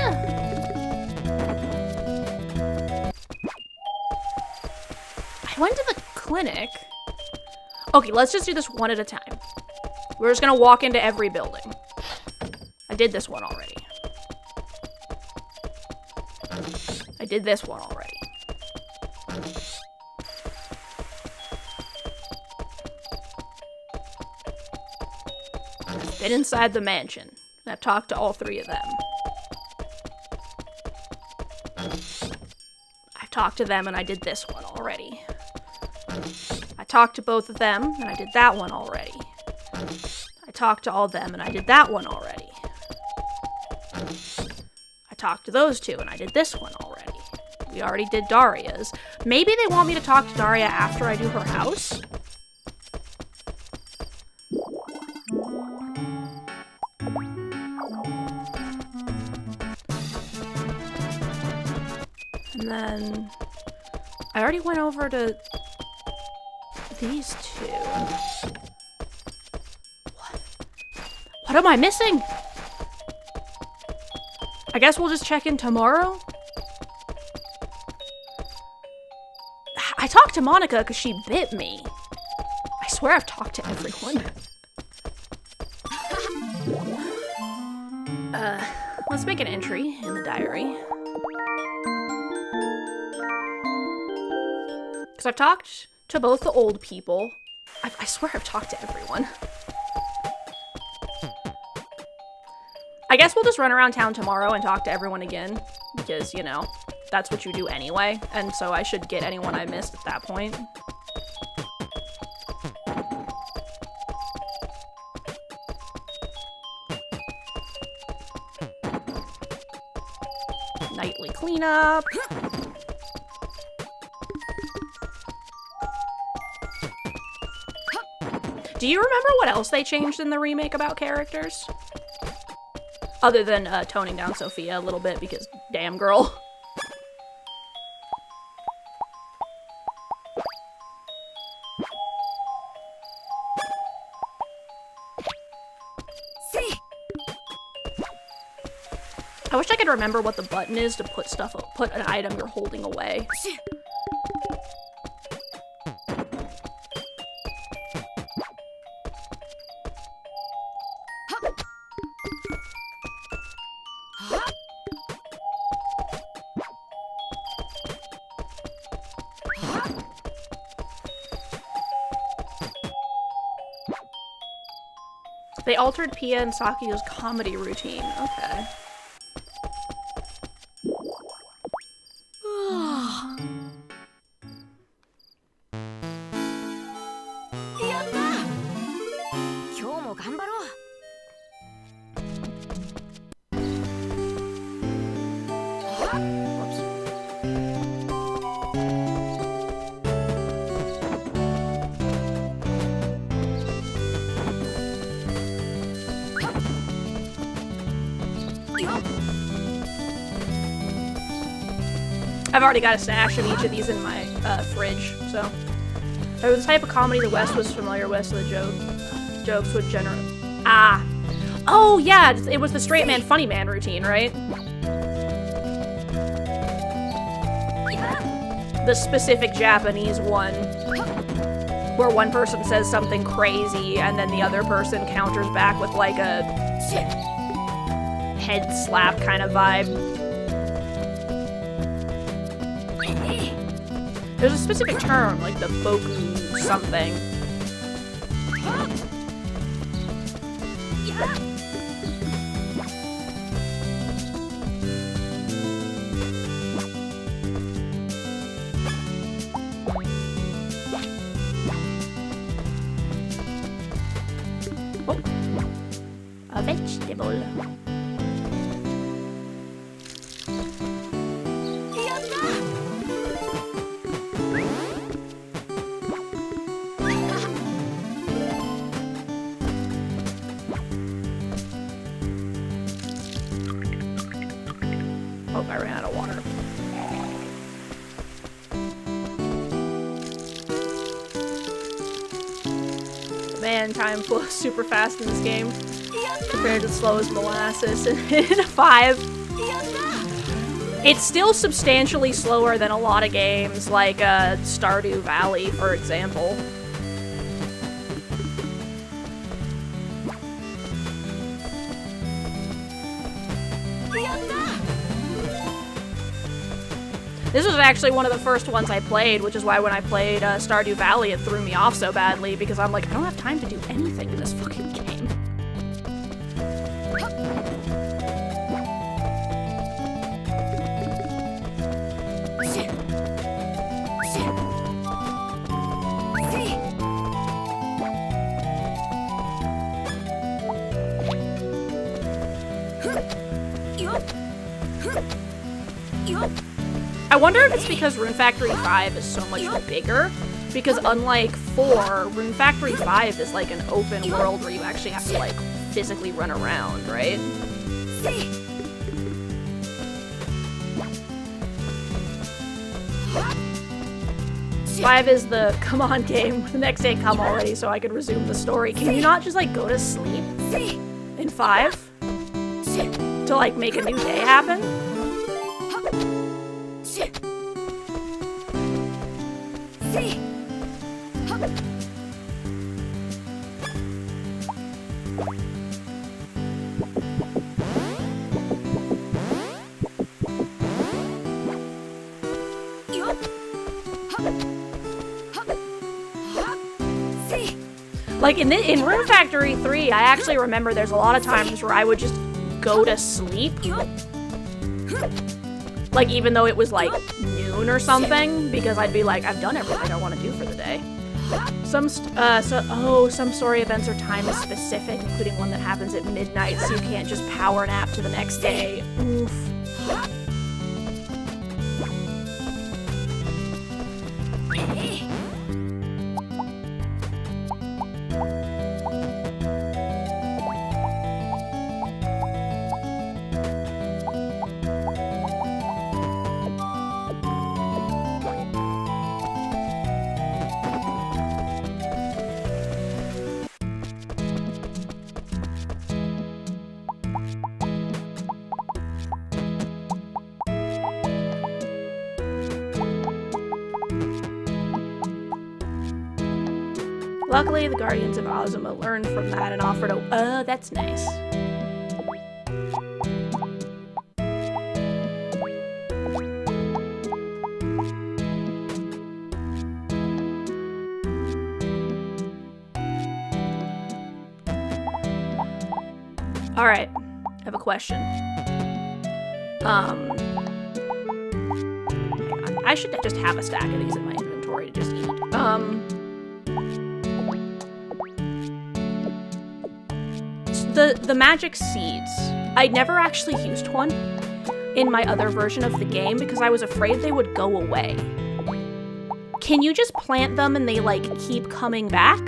I went to the clinic. Okay, let's just do this one at a time. We're just gonna walk into every building. I did this one already. I did this one already. Been inside the mansion. I've talked to all three of them. I've talked to them and I did this one already. I talked to both of them and I did that one already. I talked to all of them and I did that one already. I talked to those two and I did this one already. We already did Daria's. Maybe they want me to talk to Daria after I do her house? And then I already went over to these two. What am I missing? I guess we'll just check in tomorrow? I talked to Monica because she bit me. I swear I've talked to everyone. Let's make an entry in the diary. Because I've talked to both the old people. I swear I've talked to everyone. I guess we'll just run around town tomorrow and talk to everyone again. Because, you know, that's what you do anyway. And so I should get anyone I missed at that point. Nightly cleanup. Do you remember what else they changed in the remake about characters? Other than toning down Sophia a little bit because damn girl. I wish I could remember what the button is to put an item you're holding away. They altered Pia and Sakuyo's comedy routine. Okay. I've already got a stash of each of these in my fridge, so. It was the type of comedy the West was familiar with, so the jokes would generate. Ah! Oh, yeah! It was the straight man, funny man routine, right? The specific Japanese one, where one person says something crazy, and then the other person counters back with like a head slap kind of vibe. There's a specific term, like the boku something. Oh. Incredible. Oh, I ran out of water. Man, time flows super fast in this game compared to slow as molasses in a 5. It's still substantially slower than a lot of games, like Stardew Valley, for example. This was actually one of the first ones I played, which is why when I played Stardew Valley, it threw me off so badly, because I'm like, I don't have time to do anything in this fucking game. I wonder if it's because Rune Factory 5 is so much bigger, because unlike 4, Rune Factory 5 is like an open world where you actually have to like physically run around, right? Five is the come on game, the next day come already so I can resume the story. Can you not just like go to sleep in 5 to like make a new day happen? Like in Rune Factory 3, I actually remember there's a lot of times where I would just go to sleep. Like even though it was like noon or something, because I'd be like, I've done everything I want to do for the day. Some story events are time specific, including one that happens at midnight, so you can't just power nap to the next day. Oof. Luckily, the Guardians of Ozuma learned from that and offered a- that's nice. Alright, I have a question. I should just have a stack of these in my inventory to just eat. The magic seeds. I never actually used one in my other version of the game because I was afraid they would go away. Can you just plant them and they, like, keep coming back?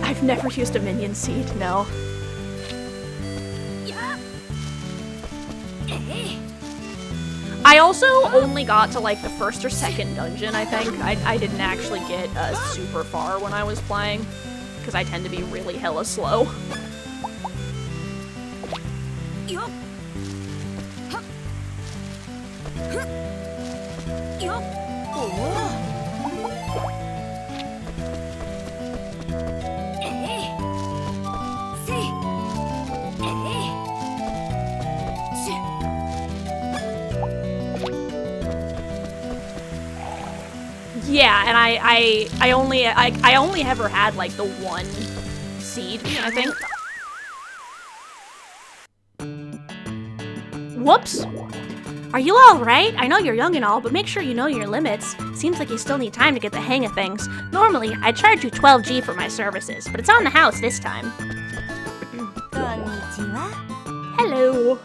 I've never used a minion seed, no. I also only got to like the first or second dungeon, I think. I didn't actually get super far when I was playing, because I tend to be really hella slow. Yeah, and I only ever had like the one seed, I think. Whoops. Are you alright? I know you're young and all, but make sure you know your limits. Seems like you still need time to get the hang of things. Normally, I'd charge you 12G for my services, but it's on the house this time. Konnichiwa. Hello.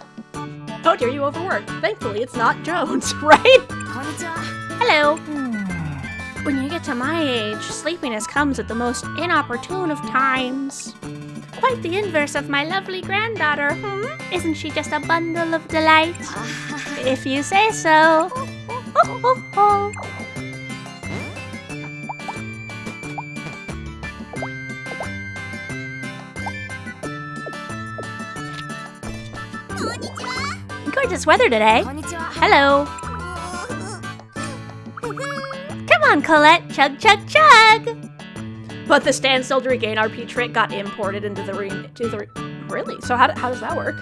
Oh dear, you overworked. Thankfully, it's not Jones, right? Konnichiwa. Hello. When you get to my age, sleepiness comes at the most inopportune of times. Quite the inverse of my lovely granddaughter, Isn't she just a bundle of delight? If you say so. Gorgeous weather today. Konnichiwa. Hello. Come on, Colette. Chug, chug, chug. But the stand still to regain RP trick got imported into the Really? So how does that work?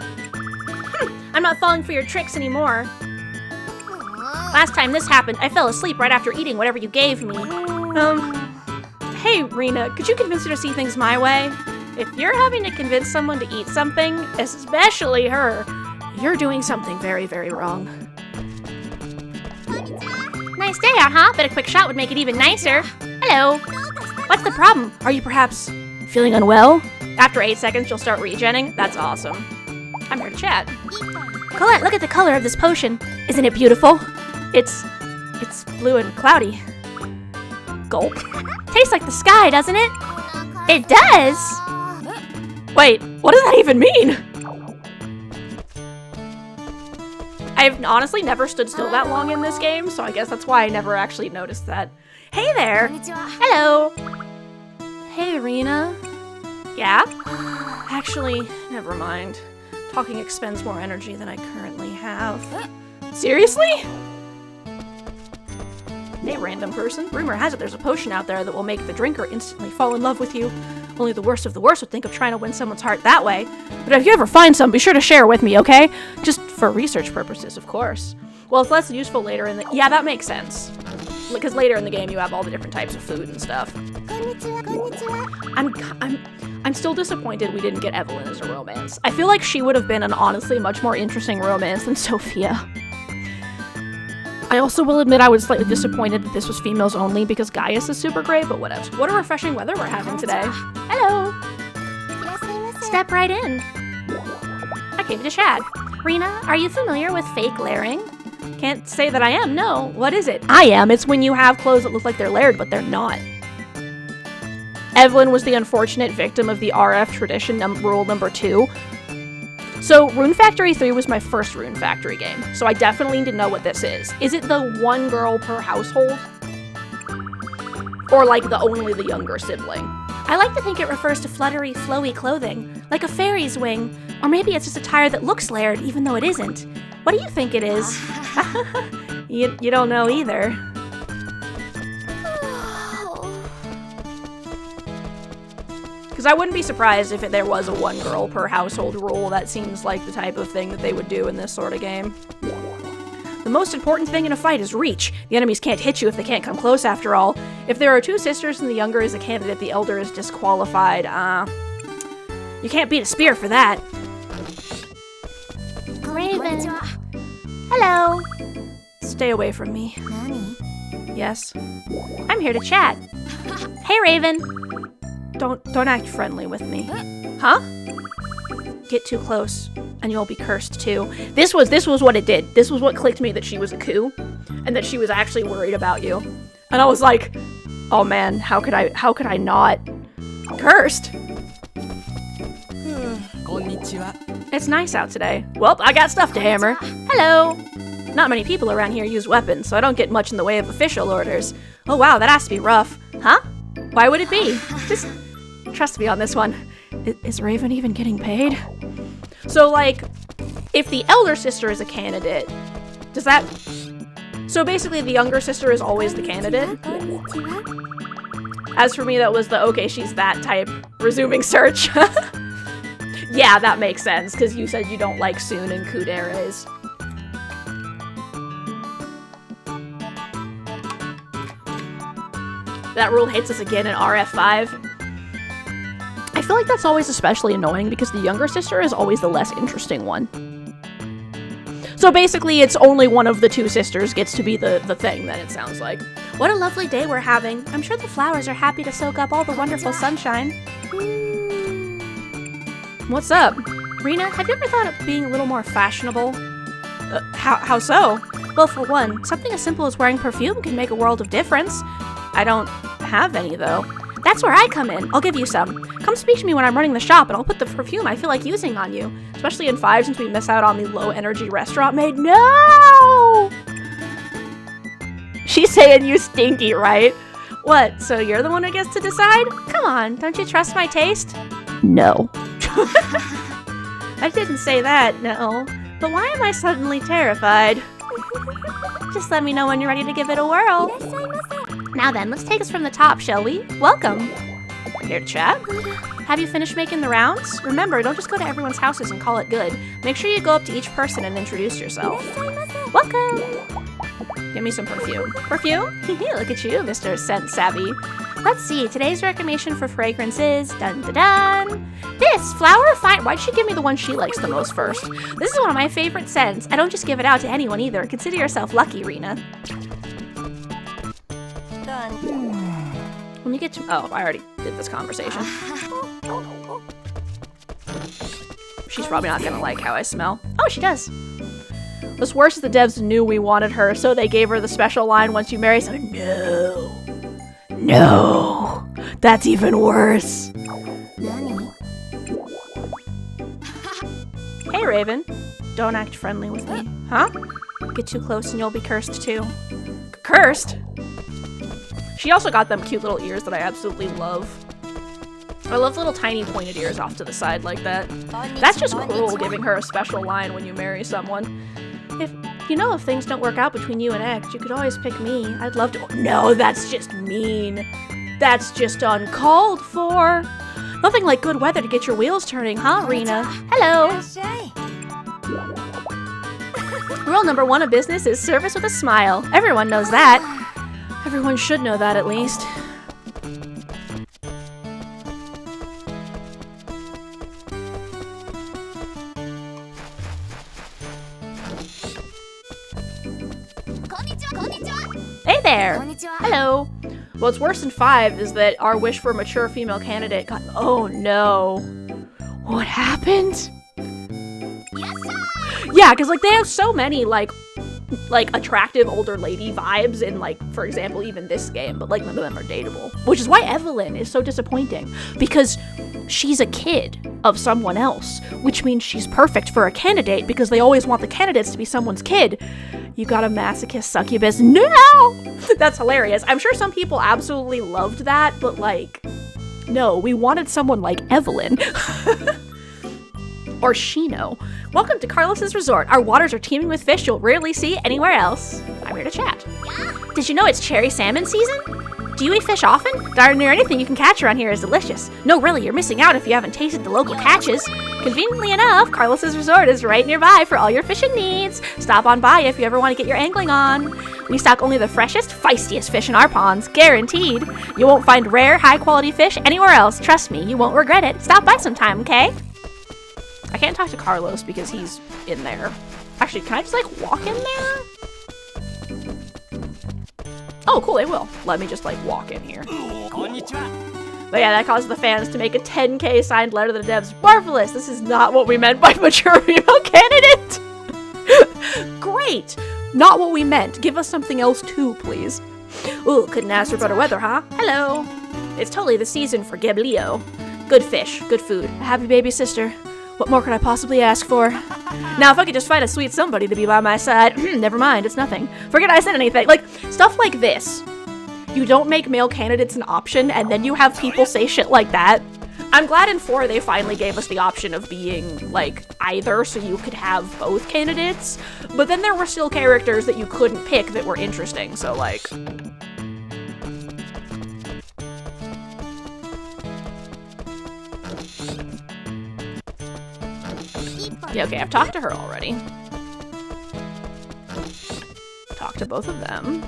I'm not falling for your tricks anymore. Last time this happened, I fell asleep right after eating whatever you gave me. Hey, Rena, could you convince her to see things my way? If you're having to convince someone to eat something, especially her, you're doing something very, very wrong. Nice day out, huh? Bet a quick shot would make it even nicer. Hello. What's the problem? Are you perhaps feeling unwell? After 8 seconds, you'll start regenning. That's awesome. I'm here to chat. Colette, look at the color of this potion. Isn't it beautiful? It's blue and cloudy. Gulp. Tastes like the sky, doesn't it? It does! Wait, what does that even mean? I've honestly never stood still that long in this game, so I guess that's why I never actually noticed that. Hey there! Konnichiwa. Hello! Hey, Rena. Yeah? Actually, never mind. Talking expends more energy than I currently have. Seriously? Hey, random person. Rumor has it there's a potion out there that will make the drinker instantly fall in love with you. Only the worst of the worst would think of trying to win someone's heart that way. But if you ever find some, be sure to share with me, okay? Just for research purposes, of course. Well, it's less useful later in the... Yeah, that makes sense. Because later in the game, you have all the different types of food and stuff. Konnichiwa. Konnichiwa. I'm still disappointed we didn't get Evelyn as a romance. I feel like she would have been an honestly much more interesting romance than Sophia. I also will admit I was slightly disappointed that this was females only because Gaius is super great, but whatever. What a refreshing weather we're having today. Hello. Step right in. I came to chat. Rena, are you familiar with fake layering? Can't say that I am, no. What is it? I am. It's when you have clothes that look like they're layered, but they're not. Evelyn was the unfortunate victim of the RF tradition rule number 2. So, Rune Factory 3 was my first Rune Factory game, so I definitely need to know what this is. Is it the one girl per household? Or like only the younger sibling? I like to think it refers to fluttery, flowy clothing, like a fairy's wing. Or maybe it's just attire that looks layered, even though it isn't. What do you think it is? You don't know either. Because I wouldn't be surprised if there was a one girl per household rule. That seems like the type of thing that they would do in this sort of game. The most important thing in a fight is reach. The enemies can't hit you if they can't come close after all. If there are 2 sisters and the younger is a candidate, the elder is disqualified. You can't beat a spear for that. Raven. Hello. Stay away from me. Nani? Yes. I'm here to chat. Hey, Raven. Don't act friendly with me. Huh? Get too close, and you'll be cursed too. This was what it did. This was what clicked me that she was a coup, and that she was actually worried about you. And I was like, oh man, how could I not? Cursed. Konnichiwa. It's nice out today. Well, I got stuff to hammer. Hello. Not many people around here use weapons, so I don't get much in the way of official orders. Oh wow, that has to be rough. Huh? Why would it be? Just trust me on this one. Is Raven even getting paid? So, like, if the elder sister is a candidate, does that... So basically the younger sister is always the candidate? As for me, that was the, okay, she's that type. Resuming search. Yeah, that makes sense, because you said you don't like Soon and Kuderes. That rule hits us again in RF5. I feel like that's always especially annoying because the younger sister is always the less interesting one. So basically, it's only one of the two sisters gets to be the thing, then it sounds like. What a lovely day we're having. I'm sure the flowers are happy to soak up all the wonderful sunshine. What's up? Rena, have you ever thought of being a little more fashionable? How so? Well, for one, something as simple as wearing perfume can make a world of difference. I don't have any, though. That's where I come in. I'll give you some. Come speak to me when I'm running the shop, and I'll put the perfume I feel like using on you. Especially in 5, since we miss out on the low-energy restaurant maid. No! She's saying you stinky, right? What, so you're the one who gets to decide? Come on, don't you trust my taste? No. I didn't say that, no. But why am I suddenly terrified? Just let me know when you're ready to give it a whirl. Now then, let's take us from the top, shall we? Welcome. Here to chat? Have you finished making the rounds? Remember, don't just go to everyone's houses and call it good. Make sure you go up to each person and introduce yourself. Welcome. Give me some perfume. Perfume? Look at you, Mr. Scent Savvy. Let's see, today's recommendation for fragrance is dun dun dun. This flower fine. Why'd she give me the one she likes the most first? This is one of my favorite scents. I don't just give it out to anyone either. Consider yourself lucky, Rena. When you get to— oh, I already did this conversation. She's probably not gonna like how I smell. Oh, she does. What's worse is the devs knew we wanted her, so they gave her the special line once you marry someone. No. No. That's even worse. Hey, Raven. Don't act friendly with me. Huh? Get too close and you'll be cursed too. Cursed? She also got them cute little ears that I absolutely love. I love little tiny pointed ears off to the side like that. That's just cruel, giving her a special line when you marry someone. If things don't work out between you and X, you could always pick me. I'd love to— no, that's just mean. That's just uncalled for. Nothing like good weather to get your wheels turning, huh, Rena? Hello. Rule number 1 of business is service with a smile. Everyone knows that. Everyone should know that, at least. Hey there! Hello! What's worse than 5 is that our wish for a mature female candidate got— oh no. What happened? Yeah, because they have so many like attractive older lady vibes in for example, even this game, but none of them are dateable. Which is why Evelyn is so disappointing, because she's a kid of someone else, which means she's perfect for a candidate because they always want the candidates to be someone's kid. You got a masochist succubus. No! That's hilarious. I'm sure some people absolutely loved that, but no, we wanted someone like Evelyn. Or Shino. Welcome to Carlos's Resort. Our waters are teeming with fish you'll rarely see anywhere else. I'm here to chat. Did you know it's cherry salmon season? Do you eat fish often? Darn near anything you can catch around here is delicious. No, really, you're missing out if you haven't tasted the local catches. Conveniently enough, Carlos's Resort is right nearby for all your fishing needs. Stop on by if you ever want to get your angling on. We stock only the freshest, feistiest fish in our ponds, guaranteed. You won't find rare, high-quality fish anywhere else. Trust me, you won't regret it. Stop by sometime, okay? I can't talk to Carlos because he's in there. Actually, can I just walk in there? Oh, cool, they will. Let me just walk in here. But yeah, that caused the fans to make a 10K signed letter to the devs. Marvelous! This is not what we meant by mature female candidate! Great! Not what we meant. Give us something else too, please. Ooh, couldn't ask for better weather, huh? Hello! It's totally the season for Giblio. Good fish, good food, a happy baby sister. What more could I possibly ask for? Now, if I could just find a sweet somebody to be by my side, never mind, it's nothing. Forget I said anything. Stuff like this. You don't make male candidates an option, and then you have people say shit like that. I'm glad in 4 they finally gave us the option of being, either, so you could have both candidates. But then there were still characters that you couldn't pick that were interesting, so, yeah, okay, I've talked to her already. Talked to both of them.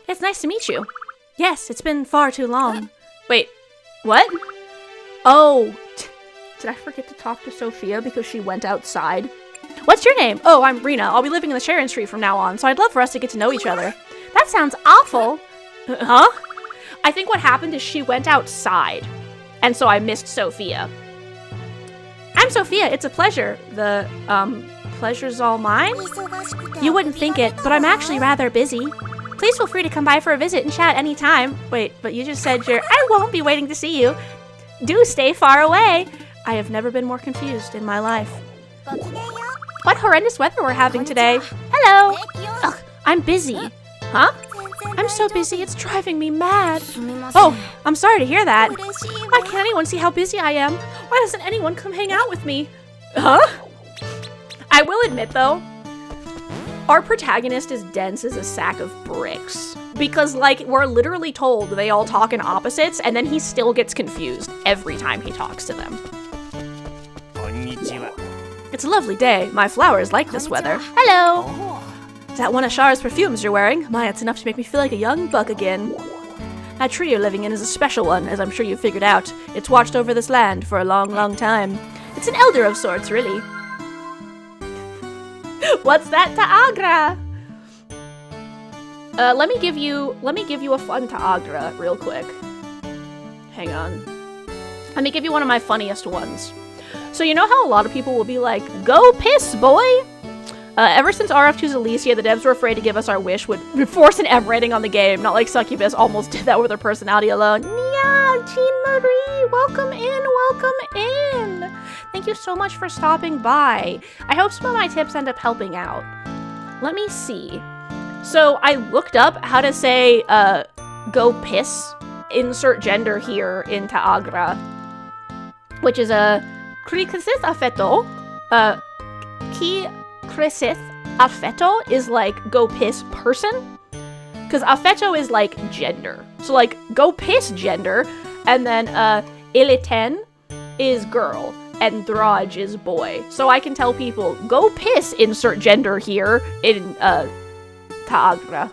It's nice to meet you. Yes, it's been far too long. Wait, what? Oh, did I forget to talk to Sophia because she went outside? What's your name? Oh, I'm Rena. I'll be living in the Sharon Street from now on, so I'd love for us to get to know each other. That sounds awful. Huh? I think what happened is she went outside, and so I missed Sophia. I'm Sophia. It's a pleasure. The, pleasure's all mine? You wouldn't think it, but I'm actually rather busy. Please feel free to come by for a visit and chat anytime. Wait, but you just said I won't be waiting to see you. Do stay far away. I have never been more confused in my life. What horrendous weather we're having today. Hello. Ugh, I'm busy. Huh? I'm so busy, it's driving me mad. Oh, I'm sorry to hear that. Why can't anyone see how busy I am? Why doesn't anyone come hang out with me? Huh? I will admit, though, our protagonist is dense as a sack of bricks. Because, like, we're literally told they all talk in opposites, and then he still gets confused every time he talks to them. It's a lovely day. My flowers like this weather. Hello! Is that one of Char's perfumes you're wearing? My, it's enough to make me feel like a young buck again. That tree you're living in is a special one, as I'm sure you've figured out. It's watched over this land for a long, long time. It's an elder of sorts, really. What's that, Ta'agra? Let me give you a fun Ta'agra real quick. Hang on. Let me give you one of my funniest ones. So you know how a lot of people will be like, "Go piss, boy"? Ever since RF2's Alicia, the devs were afraid to give us our wish would force an M rating on the game, not like Succubus almost did that with her personality alone. Yeah, Jean Marie, welcome in. Thank you so much for stopping by. I hope some of my tips end up helping out. Let me see. So I looked up how to say, go piss, insert gender here in Ta'agra, which is a Krikasith Affeto, Ki Krisith affetto is like go piss person, because affetto is like gender. So like go piss gender, and then iliten is girl, and draj is boy. So I can tell people go piss, insert gender here in Ta'agra.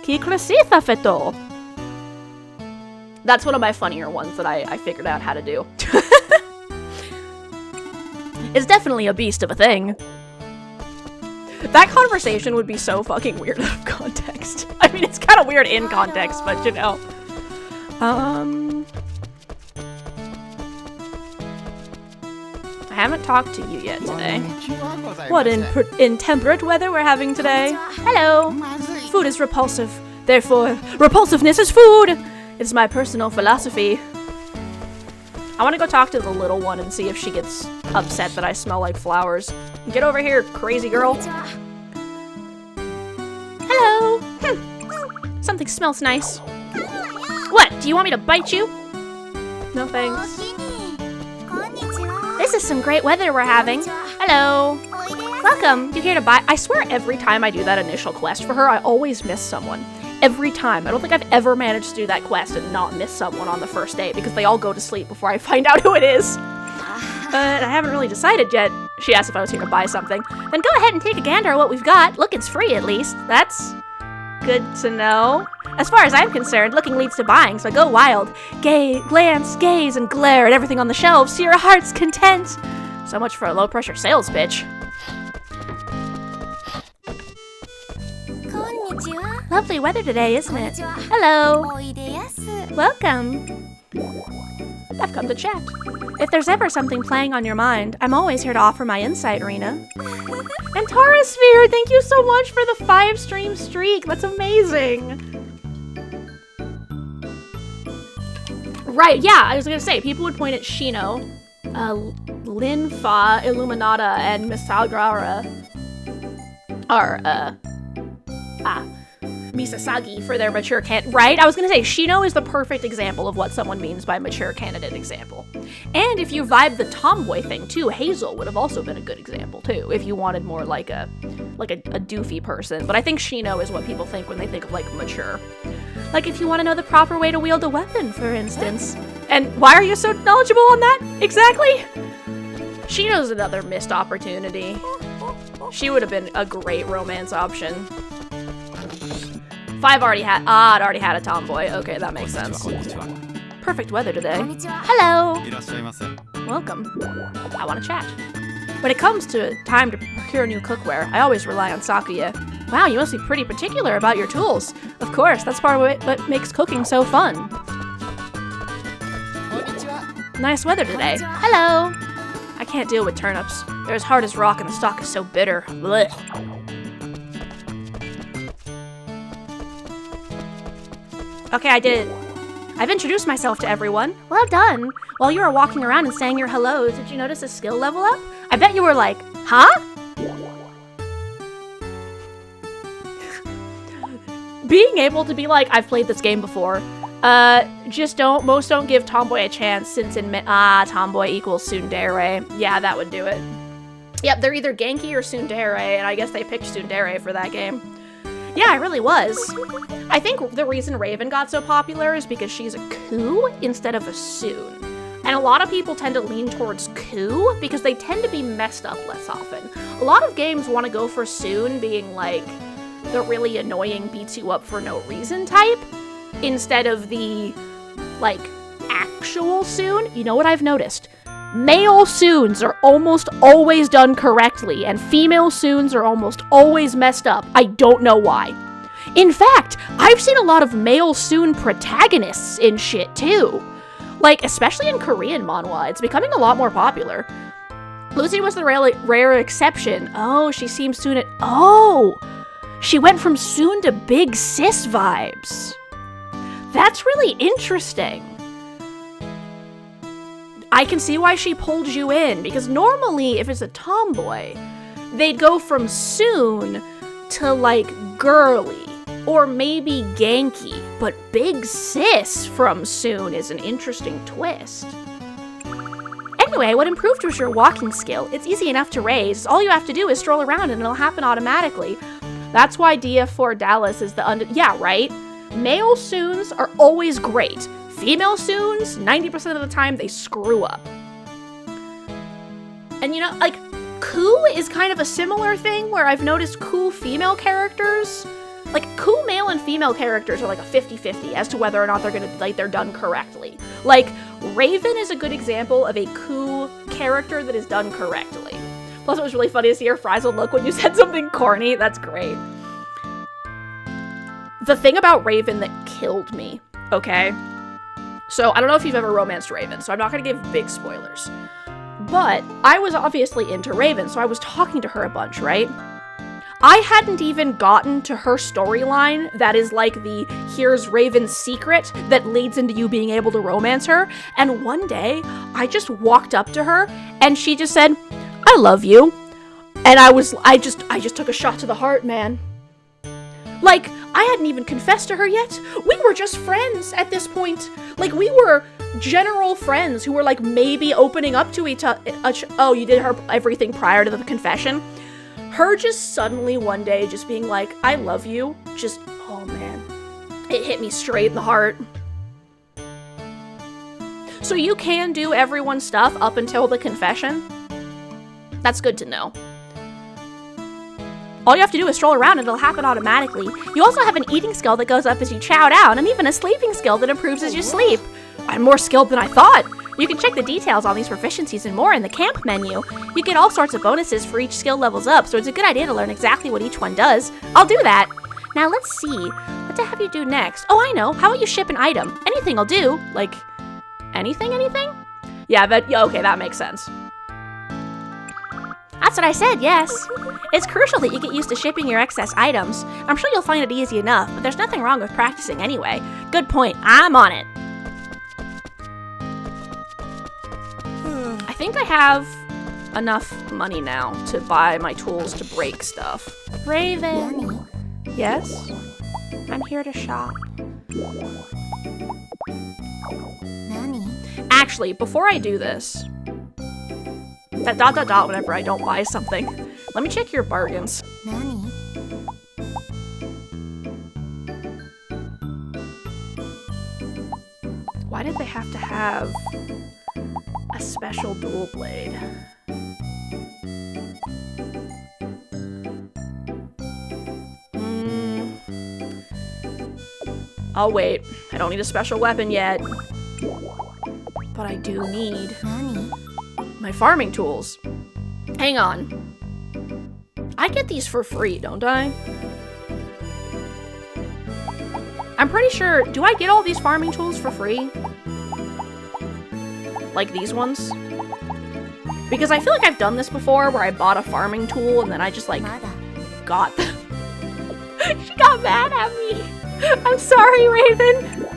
Ki krisith affetto. That's one of my funnier ones that I figured out how to do. It's definitely a beast of a thing. That conversation would be so fucking weird out of context. I mean, it's kind of weird in context, but you know. I haven't talked to you yet today. What intemperate weather we're having today. Hello. Food is repulsive. Therefore, repulsiveness is food. It's my personal philosophy. I want to go talk to the little one and see if she gets upset that I smell like flowers. Get over here, crazy girl. Hello. Something smells nice. What? Do you want me to bite you? No thanks. This is some great weather we're having. Hello. Welcome. You here to buy? I swear every time I do that initial quest for her, I always miss someone. Every time. I don't think I've ever managed to do that quest and not miss someone on the first day because they all go to sleep before I find out who it is. I haven't really decided yet. She asked if I was here to buy something. Then go ahead and take a gander at what we've got. Look, it's free at least. That's good to know. As far as I'm concerned, looking leads to buying, so go wild. Glance, gaze, and glare at everything on the shelves to your heart's content. So much for a low-pressure sales pitch. Lovely weather today, isn't it? Hello. Welcome. I've come to chat. If there's ever something playing on your mind, I'm always here to offer my insight, Rena. And Tarasphere, thank you so much for the 5-stream streak. That's amazing. Right, yeah, I was gonna say, people would point at Shino, Linfa, Illuminata, and Misagrara are, Misasagi for their mature candidate. Right? I was gonna say, Shino is the perfect example of what someone means by mature candidate example. And if you vibe the tomboy thing too, Hazel would have also been a good example too, if you wanted more like a doofy person. But I think Shino is what people think when they think of like mature. Like if you want to know the proper way to wield a weapon, for instance. And why are you so knowledgeable on that? Exactly? Shino's another missed opportunity. She would have been a great romance option. 5 already had, it already had a tomboy. Okay, that makes sense. こんにちは。 Perfect weather today. こんにちは。 Hello! いらっしゃいませ。 Welcome. I want to chat. When it comes to time to procure new cookware, I always rely on Sakuya. Wow, you must be pretty particular about your tools. Of course, that's part of what makes cooking so fun. こんにちは。 Nice weather today. Hello! I can't deal with turnips. They're as hard as rock and the stalk is so bitter. Blech. Okay, I did it. I've introduced myself to everyone. Well done. While you were walking around and saying your hellos, did you notice a skill level up? I bet you were like, huh? Being able to be like, I've played this game before. Most don't give Tomboy a chance since Tomboy equals Tsundere. Yeah, that would do it. Yep, they're either Genki or Tsundere, and I guess they picked Tsundere for that game. Yeah, it really was. I think the reason Raven got so popular is because she's a Ku instead of a Soon. And a lot of people tend to lean towards Ku because they tend to be messed up less often. A lot of games want to go for Soon being like the really annoying beats you up for no reason type instead of the like actual Soon. You know what I've noticed? Male Soons are almost always done correctly, and female Soons are almost always messed up. I don't know why. In fact, I've seen a lot of male Soon protagonists in shit too. Like, especially in Korean manhwa, it's becoming a lot more popular. Lucy was the rare exception. Oh, she seems soon at- Oh! She went from Soon to big sis vibes. That's really interesting. I can see why she pulled you in, because normally, if it's a tomboy, they'd go from Soon to, like, girly, or maybe Genki, but big sis from Soon is an interesting twist. Anyway, what improved was your walking skill. It's easy enough to raise. All you have to do is stroll around and it'll happen automatically. That's why DF4 Dallas is the yeah, right? Male Soons are always great. Female Soons, 90% of the time, they screw up. And you know, like, Ku is kind of a similar thing where I've noticed Ku female characters, like, Ku male and female characters are like a 50-50 as to whether or not they're done correctly. Like, Raven is a good example of a Ku character that is done correctly. Plus, it was really funny to see her frazzled look when you said something corny. That's great. The thing about Raven that killed me, okay? So, I don't know if you've ever romanced Raven, so I'm not gonna give big spoilers. But, I was obviously into Raven, so I was talking to her a bunch, right? I hadn't even gotten to her storyline that is like the here's Raven's secret that leads into you being able to romance her, and one day, I just walked up to her, and she just said, I love you. And I just took a shot to the heart, man. Like, I hadn't even confessed to her yet. We were just friends at this point. Like, we were general friends who were, like, maybe opening up to each other. Oh, you did her everything prior to the confession? Her just suddenly one day just being like, I love you. Just, oh, man. It hit me straight in the heart. So you can do everyone's stuff up until the confession? That's good to know. All you have to do is stroll around and it'll happen automatically. You also have an eating skill that goes up as you chow down, and even a sleeping skill that improves as you sleep. I'm more skilled than I thought. You can check the details on these proficiencies and more in the camp menu. You get all sorts of bonuses for each skill levels up, so it's a good idea to learn exactly what each one does. I'll do that. Now let's see. What to have you do next? Oh, I know. How about you ship an item? Anything will do. Like, anything? Yeah, okay, that makes sense. That's what I said, yes. It's crucial that you get used to shipping your excess items. I'm sure you'll find it easy enough, but there's nothing wrong with practicing anyway. Good point. I'm on it. I think I have enough money now to buy my tools to break stuff. Raven. Yes? I'm here to shop. Actually, before I do this, that ... whenever I don't buy something. Let me check your bargains. Why did they have to have a special dual blade? I'll wait. I don't need a special weapon yet. But I do need my farming tools. Hang on. I get these for free, don't I? I'm pretty sure, do I get all these farming tools for free? Like these ones? Because I feel like I've done this before where I bought a farming tool and then I just like got them. She got mad at me. I'm sorry, Raven.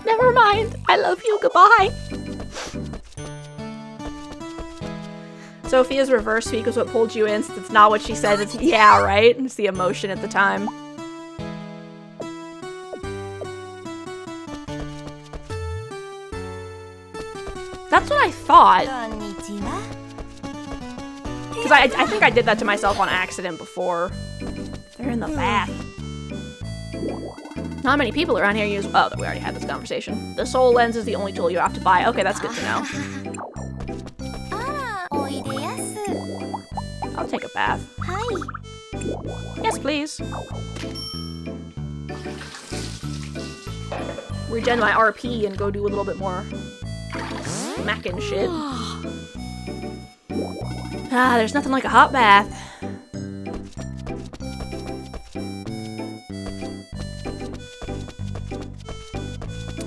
Never mind. I love you. Goodbye. Sophia's reverse speak was what pulled you in. It's not what she said. It's yeah, right? It's the emotion at the time. That's what I thought. Because I think I did that to myself on accident before. They're in the bath. Not many people around here use... Oh, we already had this conversation. The soul lens is the only tool you have to buy. Okay, that's good to know. I'll take a bath. Yes, please. Regen my RP and go do a little bit more smacking shit. Ah, there's nothing like a hot bath.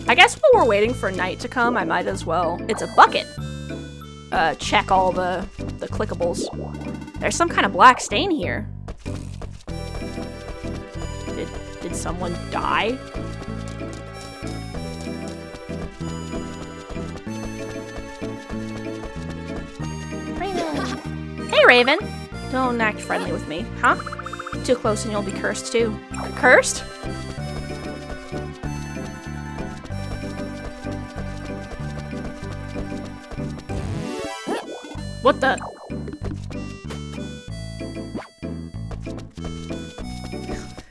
I guess while we're waiting for night to come, I might as well. It's a bucket. Check all the clickables. There's some kind of black stain here. Did someone die? Hey, Raven. Don't act friendly with me, huh? Too close and you'll be cursed too. Cursed? What the?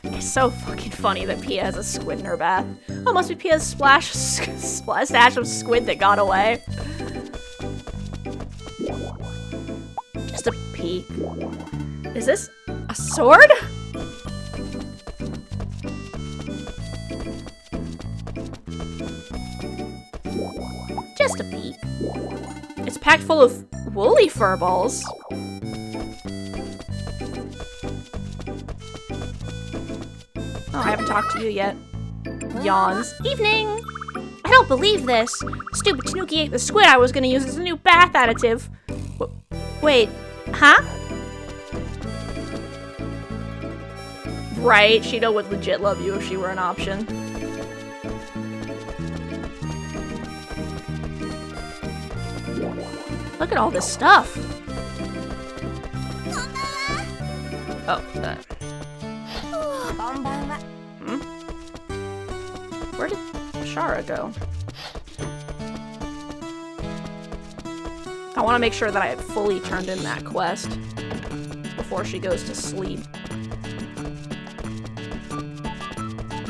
It's so fucking funny that Pia has a squid in her bath. Oh, must be Pia's stash of squid that got away. Just a peek. Is this a sword? Just a peek. It's packed full of woolly fur balls. Oh, I haven't talked to you yet. Yawns. Evening! I don't believe this. Stupid Tanuki ate the squid I was gonna use as a new bath additive. Wait, huh? Right, Shido would legit love you if she were an option. Look at all this stuff. Oh, Where did Shara go? I want to make sure that I had fully turned in that quest before she goes to sleep.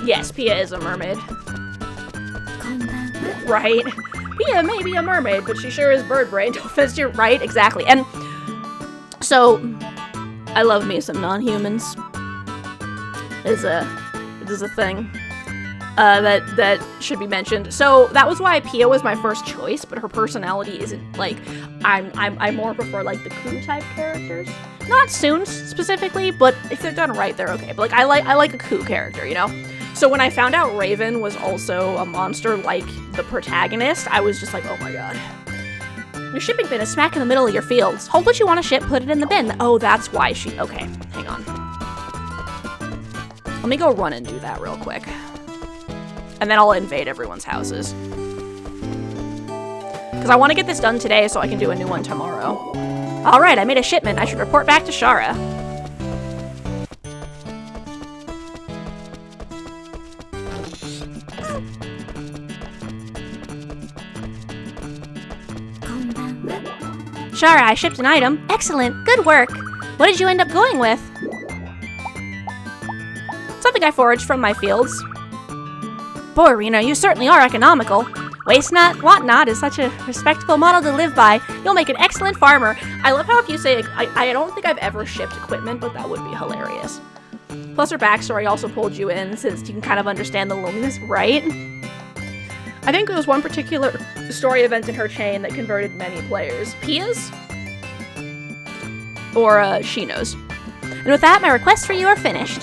Yes, Pia is a mermaid. Right? Pia may be a mermaid, but she sure is bird brain. Don't fist your right, exactly. And so, I love me some non-humans. It is a thing that should be mentioned. So that was why Pia was my first choice, but her personality isn't like I more prefer like the Ku type characters. Not Soon specifically, but if they're done right, they're okay. But like I like a Ku character, you know? So when I found out Raven was also a monster like the protagonist, I was just like, oh my god. Your shipping bin is smack in the middle of your fields. Hold what you want to ship, put it in the bin. Oh, that's why she... Okay, hang on. Let me go run and do that real quick. And then I'll invade everyone's houses. Because I want to get this done today so I can do a new one tomorrow. Alright, I made a shipment. I should report back to Shara. Shara, I shipped an item. Excellent. Good work. What did you end up going with? Something I foraged from my fields. Boy, Rena, you certainly are economical. Waste not, want not is such a respectable model to live by. You'll make an excellent farmer. I love how if you say, I don't think I've ever shipped equipment, but that would be hilarious. Plus, Plus her backstory also pulled you in since you can kind of understand the loneliness, right? I think there was one particular story event in her chain that converted many players. Pia's? Or, Shino's. And with that, my requests for you are finished.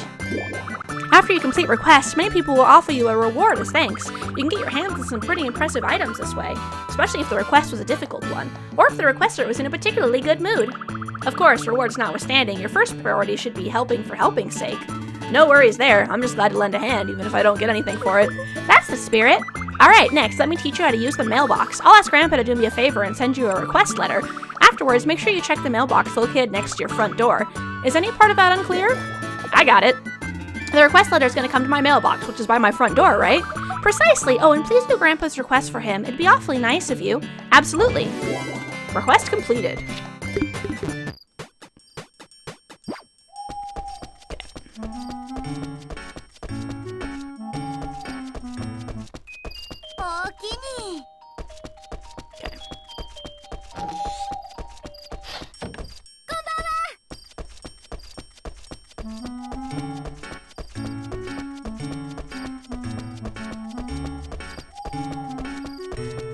After you complete requests, many people will offer you a reward as thanks. You can get your hands on some pretty impressive items this way, especially if the request was a difficult one, or if the requester was in a particularly good mood. Of course, rewards notwithstanding, your first priority should be helping for helping's sake. No worries there, I'm just glad to lend a hand, even if I don't get anything for it. That's the spirit! Alright, next, let me teach you how to use the mailbox. I'll ask Grandpa to do me a favor and send you a request letter. Afterwards, make sure you check the mailbox located next to your front door. Is any part of that unclear? I got it. The request letter is going to come to my mailbox, which is by my front door, right? Precisely. Oh, and please do Grandpa's request for him. It'd be awfully nice of you. Absolutely. Request completed.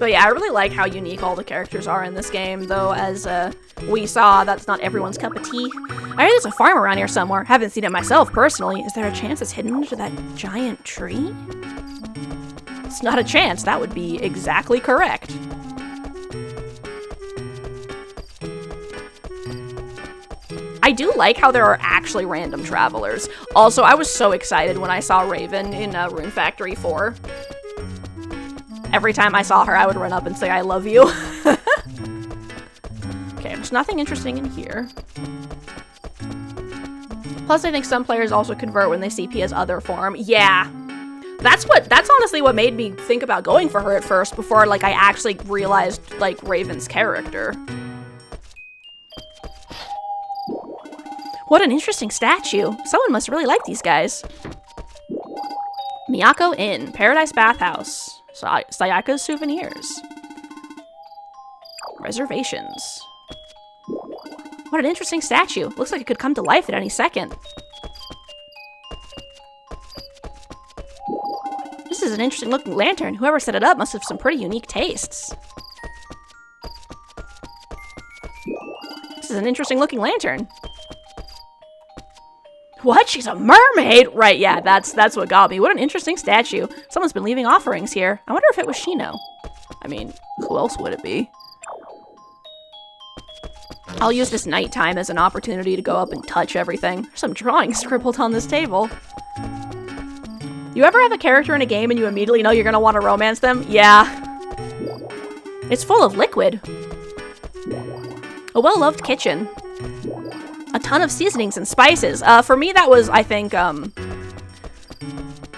But yeah, I really like how unique all the characters are in this game, though, as we saw, that's not everyone's cup of tea. I heard there's a farm around here somewhere. Haven't seen it myself, personally. Is there a chance it's hidden under that giant tree? It's not a chance. That would be exactly correct. I do like how there are actually random travelers. Also, I was so excited when I saw Raven in Rune Factory 4. Every time I saw her, I would run up and say, I love you. Okay, there's nothing interesting in here. Plus, I think some players also convert when they see Pia's other form. Yeah. That's honestly what made me think about going for her at first, before, like, I actually realized, like, Raven's character. What an interesting statue. Someone must really like these guys. Miyako Inn, Paradise Bathhouse. Sayaka's Souvenirs. Reservations. What an interesting statue. Looks like it could come to life at any second. This is an interesting looking lantern. Whoever set it up must have some pretty unique tastes. This is an interesting looking lantern. What? She's a mermaid? Right, yeah, that's what got me. What an interesting statue. Someone's been leaving offerings here. I wonder if it was Shino. I mean, who else would it be? I'll use this nighttime as an opportunity to go up and touch everything. There's some drawings scribbled on this table. You ever have a character in a game and you immediately know you're gonna want to romance them? Yeah. It's full of liquid. A well-loved kitchen. A ton of seasonings and spices. For me, that was, I think,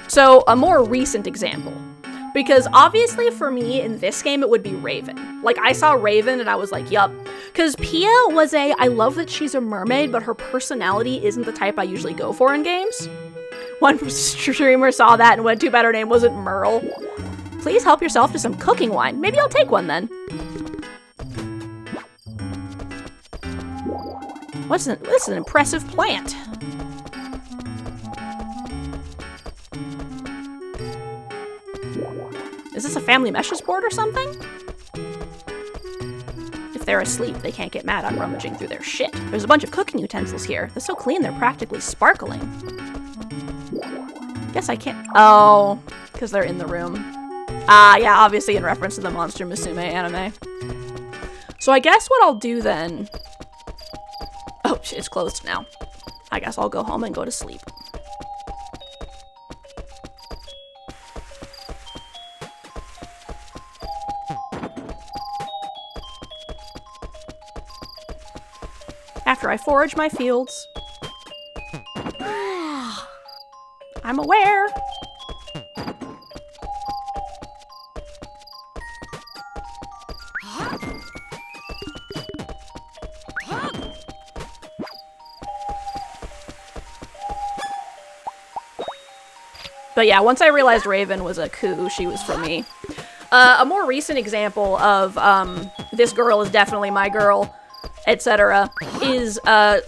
so a more recent example. Because obviously for me, in this game, it would be Raven. Like, I saw Raven and I was like, yup. Because Pia was I love that she's a mermaid, but her personality isn't the type I usually go for in games. One streamer saw that and went, too bad her name wasn't Merle. Please help yourself to some cooking wine. Maybe I'll take one then. This is an impressive plant. Is this a family meshes board or something? If they're asleep, they can't get mad at rummaging through their shit. There's a bunch of cooking utensils here. They're so clean, they're practically sparkling. Guess I can't. Oh, because they're in the room. Yeah, obviously in reference to the Monster Musume anime. So I guess what I'll do then... Oh, it's closed now. I guess I'll go home and go to sleep. After I forage my fields. I'm aware. But yeah, once I realized Raven was a coup, she was for me. A more recent example of this girl is definitely my girl etc. is,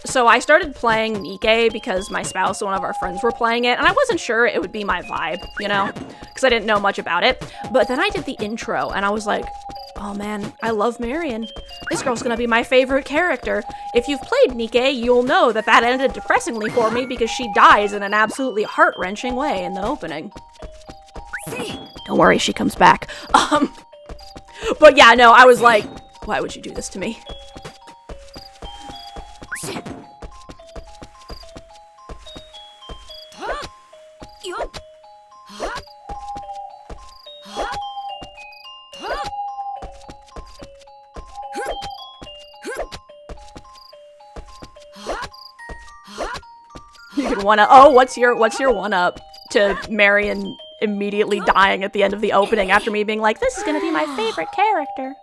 so I started playing Nikke because my spouse and one of our friends were playing it, and I wasn't sure it would be my vibe, you know, because I didn't know much about it. But then I did the intro, and I was like, oh man, I love Marion. This girl's gonna be my favorite character. If you've played Nikke, you'll know that that ended depressingly for me because she dies in an absolutely heart-wrenching way in the opening. Don't worry, she comes back. But yeah, no, I was like, why would you do this to me? You can one-up. Oh, what's your one-up to Marion immediately dying at the end of the opening after me being like, this is gonna be my favorite character.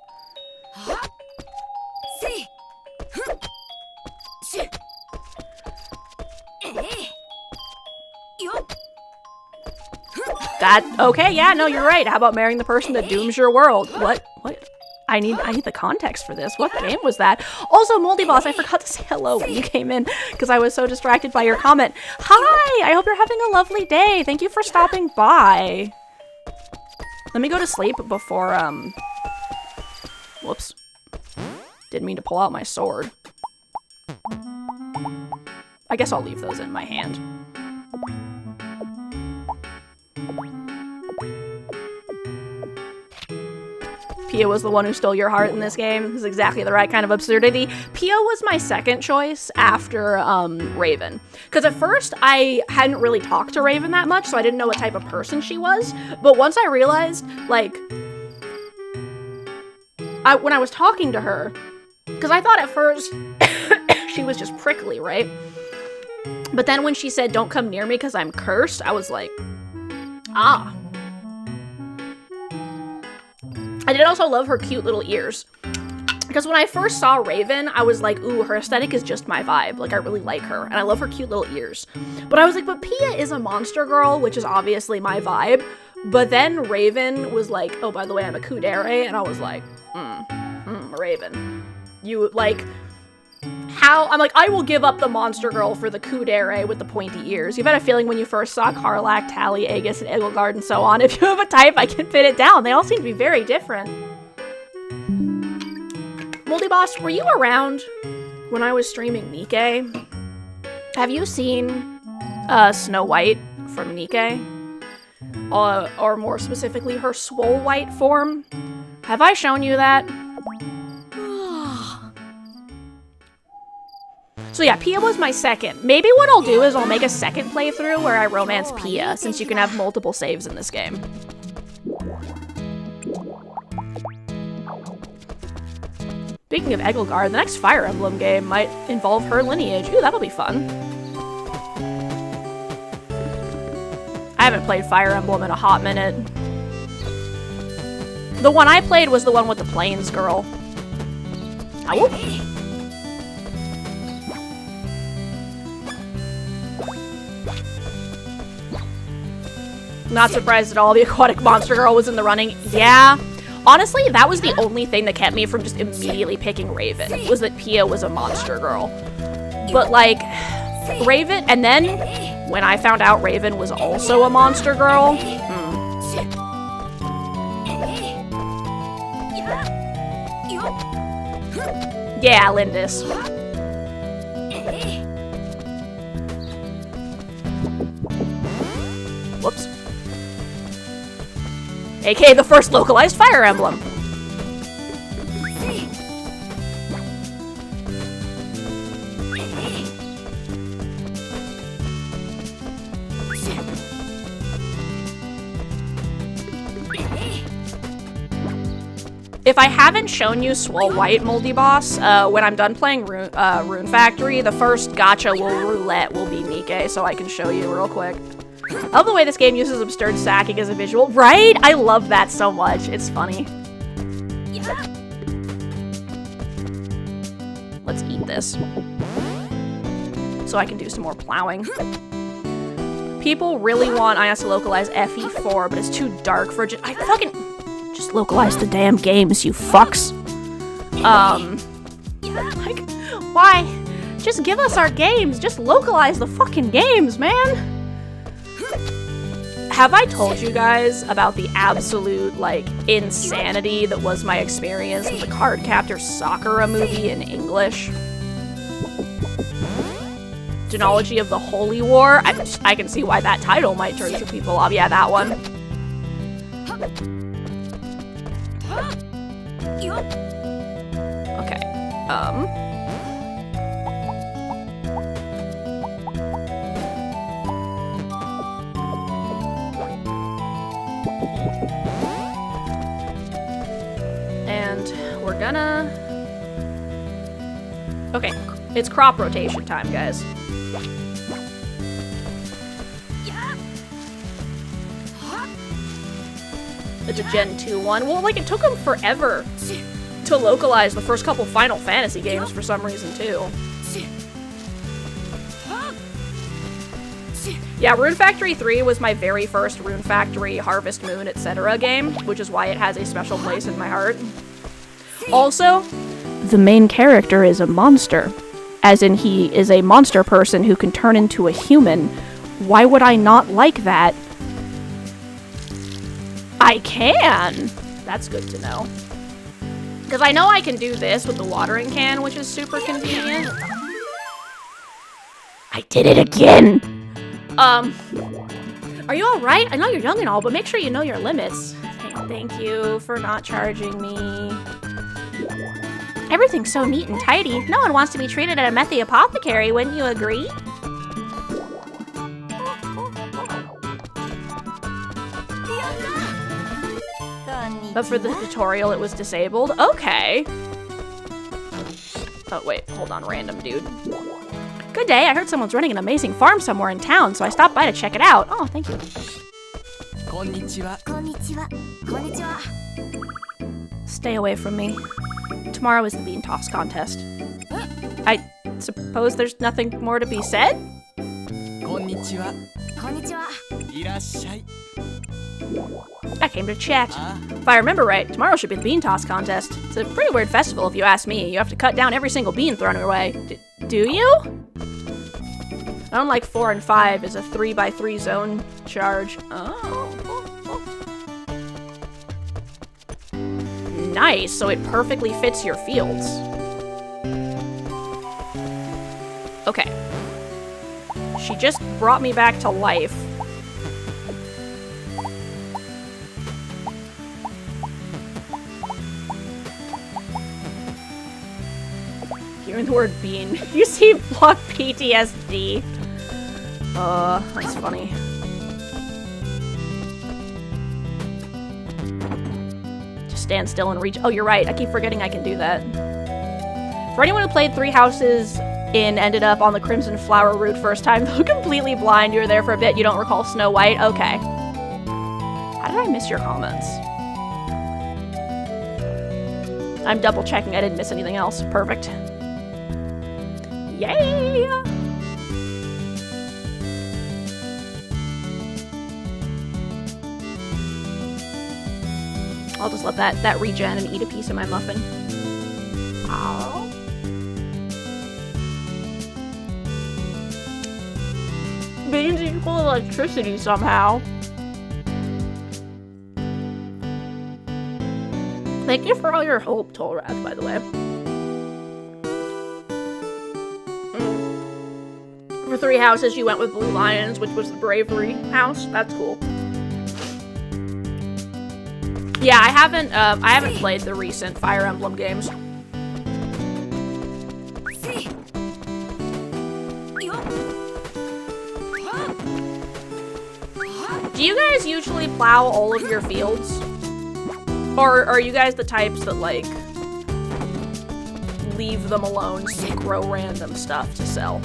Okay, yeah, no, you're right. How about marrying the person that dooms your world? What? I need the context for this. What game was that? Also, Moldy Boss, I forgot to say hello when you came in because I was so distracted by your comment. Hi, I hope you're having a lovely day. Thank you for stopping by. Let me go to sleep before, whoops. Didn't mean to pull out my sword. I guess I'll leave those in my hand. Pia was the one who stole your heart in this game. This is exactly the right kind of absurdity. Pia was my second choice after Raven. Because at first I hadn't really talked to Raven that much, so I didn't know what type of person she was. But once I realized, like, when I was talking to her, because I thought at first she was just prickly, right? But then when she said, don't come near me because I'm cursed, I was like, ah. I did also love her cute little ears. Because when I first saw Raven, I was like, ooh, her aesthetic is just my vibe. Like, I really like her. And I love her cute little ears. But I was like, but Pia is a monster girl, which is obviously my vibe. But then Raven was like, oh, by the way, I'm a kudere. And I was like, Raven. You, like, how? I'm like, I will give up the monster girl for the kudere with the pointy ears. You've had a feeling when you first saw Karlach, Tali, Aegis, and Egelgard, and so on. If you have a type, I can fit it down. They all seem to be very different. Moldy Boss, were you around when I was streaming Nikke? Have you seen Snow White from Nikke? Or more specifically, her Swole White form? Have I shown you that? So yeah, Pia was my second. Maybe what I'll do is I'll make a second playthrough where I romance Pia, since you can have multiple saves in this game. Speaking of Egelgard, the next Fire Emblem game might involve her lineage. Ooh, that'll be fun. I haven't played Fire Emblem in a hot minute. The one I played was the one with the Plains girl. Ow. Not surprised at all the aquatic monster girl was in the running. Yeah. Honestly, that was the only thing that kept me from just immediately picking Raven, was that Pia was a monster girl. But, like, Raven, and then when I found out Raven was also a monster girl, yeah, Lindis. Whoops. AKA the first localized Fire Emblem. If I haven't shown you Swole White, Moldy Boss, when I'm done playing Rune Factory, the first Gacha Roulette will be Nikke, so I can show you real quick. I love the way this game uses absurd sacking as a visual. Right? I love that so much. It's funny. Let's eat this. So I can do some more plowing. People really want IS to localize FE4, but it's too dark for I fucking... Just localize the damn games, you fucks. Like, why? Just give us our games. Just localize the fucking games, man. Have I told you guys about the absolute, like, insanity that was my experience with the Cardcaptor Sakura movie in English? Genealogy of the Holy War? I can see why that title might turn some people off. Yeah, that one. Okay. And we're gonna... Okay, it's crop rotation time, guys. It's a Gen 2 one. Well, like, it took them forever to localize the first couple Final Fantasy games for some reason, too. Yeah, Rune Factory 3 was my very first Rune Factory, Harvest Moon, etc. game, which is why it has a special place in my heart. Also, the main character is a monster. As in, he is a monster person who can turn into a human. Why would I not like that? I can! That's good to know. Because I know I can do this with the watering can, which is super convenient. I did it again! Are you alright? I know you're young and all, but make sure you know your limits. Thank you for not charging me. Everything's so neat and tidy. No one wants to be treated at a methy apothecary, wouldn't you agree? But for the tutorial, it was disabled. Okay. Oh, wait. Hold on, random dude. Good day. I heard someone's running an amazing farm somewhere in town, so I stopped by to check it out. Oh, thank you. Konnichiwa. Konnichiwa. Konnichiwa. Stay away from me. Tomorrow is the bean toss contest. I suppose there's nothing more to be said? Konnichiwa. Konnichiwa. Irashai. I came to check. If I remember right, tomorrow should be the bean toss contest. It's a pretty weird festival if you ask me. You have to cut down every single bean thrown your way. Do you? Unlike 4 and 5 is a 3x3 zone charge. Oh. Nice, so it perfectly fits your fields. Okay. She just brought me back to life. Hearing the word bean. You see block PTSD. That's funny. Just stand still and reach. Oh, you're right. I keep forgetting I can do that. For anyone who played Three Houses and ended up on the Crimson Flower route first time, though completely blind, you were there for a bit, you don't recall Snow White? Okay. How did I miss your comments? I'm double checking I didn't miss anything else. Perfect. Yay! I'll just let that regen and eat a piece of my muffin. Aww. Beans equal electricity somehow. Thank you for all your help, Tolrath, by the way. For Three Houses, you went with Blue Lions, which was the Bravery house. That's cool. Yeah, I haven't played the recent Fire Emblem games. Do you guys usually plow all of your fields? Or are you guys the types that, like, leave them alone so you grow random stuff to sell?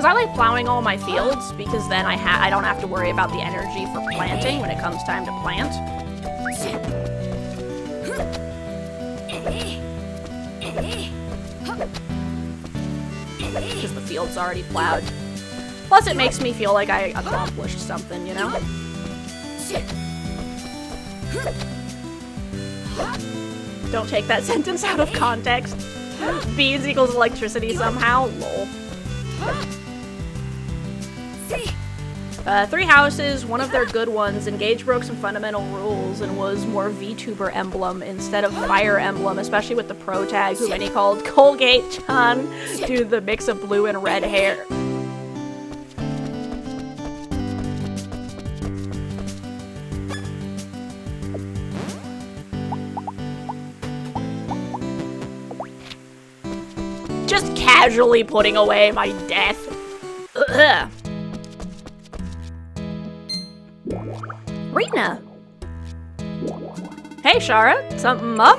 Because I like plowing all my fields, because then I don't have to worry about the energy for planting when it comes time to plant. Because the field's already plowed. Plus it makes me feel like I accomplished something, you know? Don't take that sentence out of context. Beans equals electricity somehow. Lol. 3 houses, one of their good ones. Engage broke some fundamental rules and was more VTuber emblem instead of Fire Emblem, especially with the pro tag, who many called Colgate-chan due to the mix of blue and red hair. Just casually putting away my death. Ugh. Rena. Hey, Shara. Something up?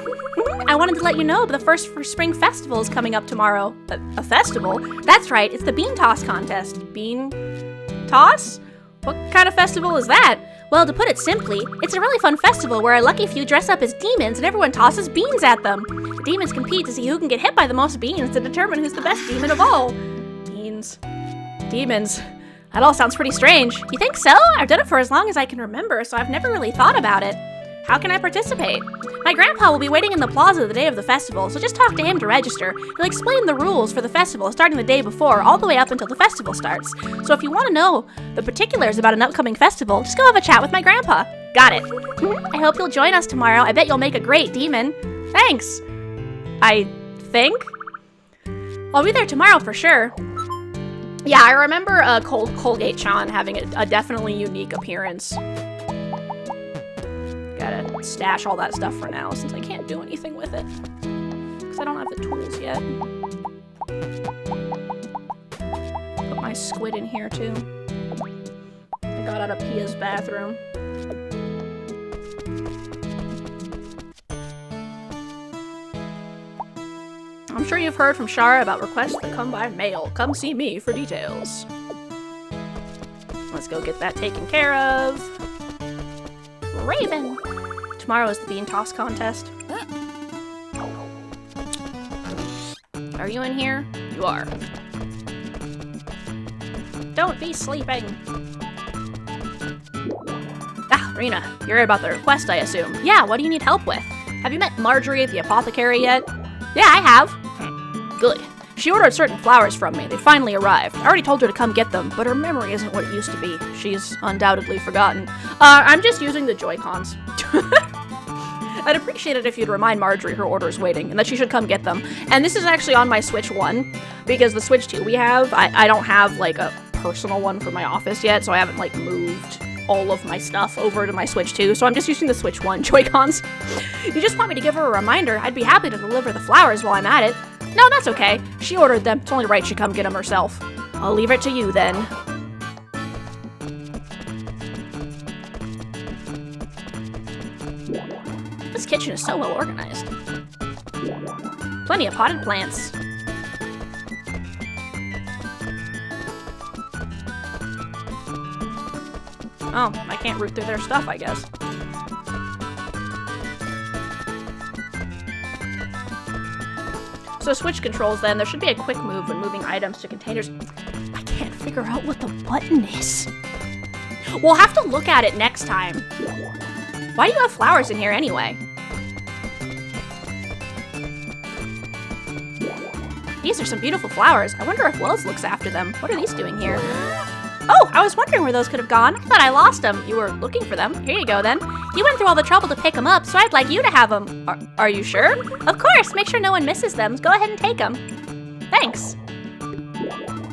I wanted to let you know, but the first spring festival is coming up tomorrow. A festival? That's right. It's the bean toss contest. Bean toss? What kind of festival is that? Well, to put it simply, it's a really fun festival where a lucky few dress up as demons and everyone tosses beans at them. The demons compete to see who can get hit by the most beans to determine who's the best demon of all. Beans. Demons. That all sounds pretty strange. You think so? I've done it for as long as I can remember, so I've never really thought about it. How can I participate? My grandpa will be waiting in the plaza the day of the festival, so just talk to him to register. He'll explain the rules for the festival starting the day before, all the way up until the festival starts. So if you want to know the particulars about an upcoming festival, just go have a chat with my grandpa. Got it. I hope you'll join us tomorrow. I bet you'll make a great demon. Thanks. I think? I'll be there tomorrow for sure. Yeah, I remember Colgate-chan having a definitely unique appearance. Gotta stash all that stuff for now, since I can't do anything with it. Because I don't have the tools yet. Put my squid in here, too. I got out of Pia's bathroom. I'm sure you've heard from Shara about requests that come by mail. Come see me for details. Let's go get that taken care of. Raven! Tomorrow is the bean toss contest. Are you in here? You are. Don't be sleeping. Ah, Rena, you're about the request, I assume. Yeah, what do you need help with? Have you met Marjorie at the apothecary yet? Yeah, I have. Good. She ordered certain flowers from me. They finally arrived. I already told her to come get them, but her memory isn't what it used to be. She's undoubtedly forgotten. I'm just using the Joy-Cons. I'd appreciate it if you'd remind Marjorie her order is waiting, and that she should come get them. And this is actually on my Switch 1, because the Switch 2 we have, I don't have, like, a personal one for my office yet, so I haven't, like, moved all of my stuff over to my Switch 2, so I'm just using the Switch 1 Joy-Cons. You just want me to give her a reminder? I'd be happy to deliver the flowers while I'm at it. No, that's okay. She ordered them. It's only right she come get them herself. I'll leave it to you, then. This kitchen is so well organized. Plenty of potted plants. Oh, I can't root through their stuff, I guess. So switch controls then, there should be a quick move when moving items to containers. I can't figure out what the button is. We'll have to look at it next time. Why do you have flowers in here anyway? These are some beautiful flowers. I wonder if Wells looks after them. What are these doing here? Oh, I was wondering where those could have gone. I thought I lost them. You were looking for them. Here you go, then. You went through all the trouble to pick them up, so I'd like you to have them. Are you sure? Of course. Make sure no one misses them. Go ahead and take them. Thanks.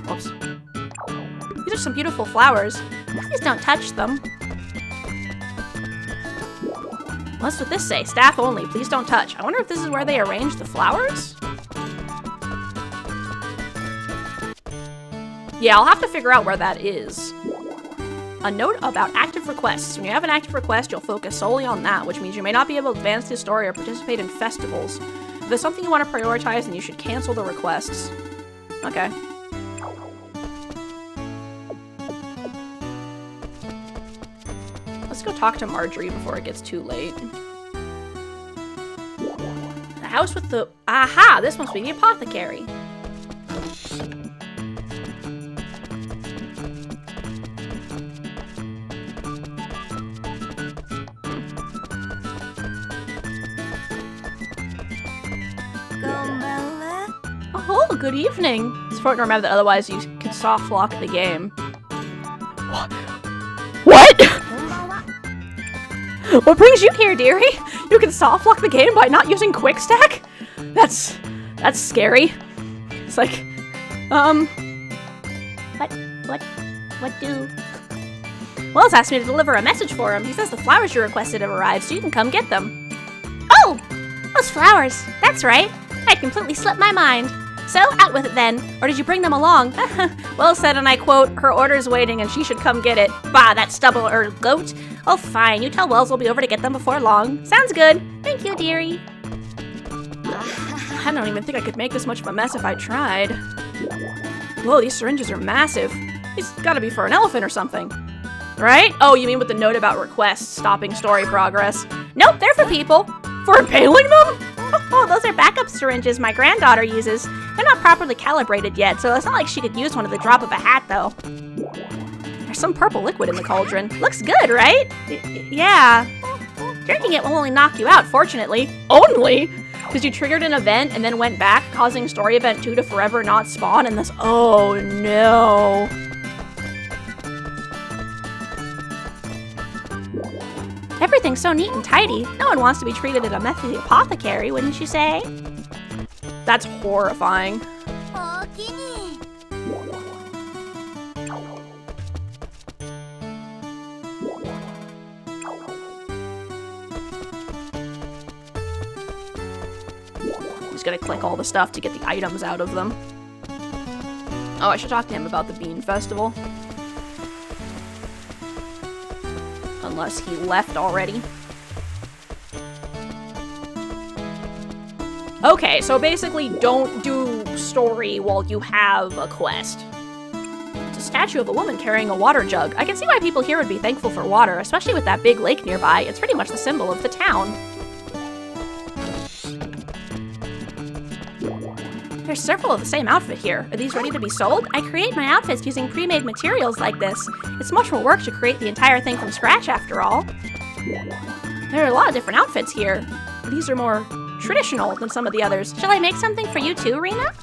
Whoops. These are some beautiful flowers. Please don't touch them. What's with this say? Staff only. Please don't touch. I wonder if this is where they arrange the flowers? Yeah, I'll have to figure out where that is. A note about active requests. When you have an active request, you'll focus solely on that, which means you may not be able to advance the story or participate in festivals. If there's something you want to prioritize, then you should cancel the requests. Okay. Let's go talk to Marjorie before it gets too late. The house with the... Aha! This must be the apothecary. Oh, good evening. It's important to remember that otherwise you can soft lock the game. What? What brings you here, dearie? You can soft lock the game by not using quick stack? That's scary. It's like, what do? Wells asked me to deliver a message for him. He says the flowers you requested have arrived, so you can come get them. Oh, those flowers. That's right. I'd completely slipped my mind. So, out with it then. Or did you bring them along? Wells said, and I quote, her order's waiting and she should come get it. Bah, that stubble or goat. Oh, fine. You tell Wells we'll be over to get them before long. Sounds good. Thank you, dearie. I don't even think I could make this much of a mess if I tried. Whoa, these syringes are massive. These gotta be for an elephant or something. Right? Oh, you mean with the note about requests stopping story progress? Nope, they're for people. For impaling them? Oh, those are backup syringes my granddaughter uses. They're not properly calibrated yet, so it's not like she could use one at the drop of a hat, though. There's some purple liquid in the cauldron. Looks good, right? Yeah. Drinking it will only knock you out, fortunately. Only? Because you triggered an event and then went back, causing story event 2 to forever not spawn, and this... Oh, no. Everything's so neat and tidy. No one wants to be treated at a messy apothecary, wouldn't you say? That's horrifying. Just gotta click all the stuff to get the items out of them. Oh, I should talk to him about the Bean Festival. Unless he left already. Okay, so basically don't do story while you have a quest. It's a statue of a woman carrying a water jug. I can see why people here would be thankful for water, especially with that big lake nearby. It's pretty much the symbol of the town. There's several of the same outfit here. Are these ready to be sold? I create my outfits using pre-made materials like this. It's much more work to create the entire thing from scratch after all. There are a lot of different outfits here. These are more traditional than some of the others. Shall I make something for you too, Rena?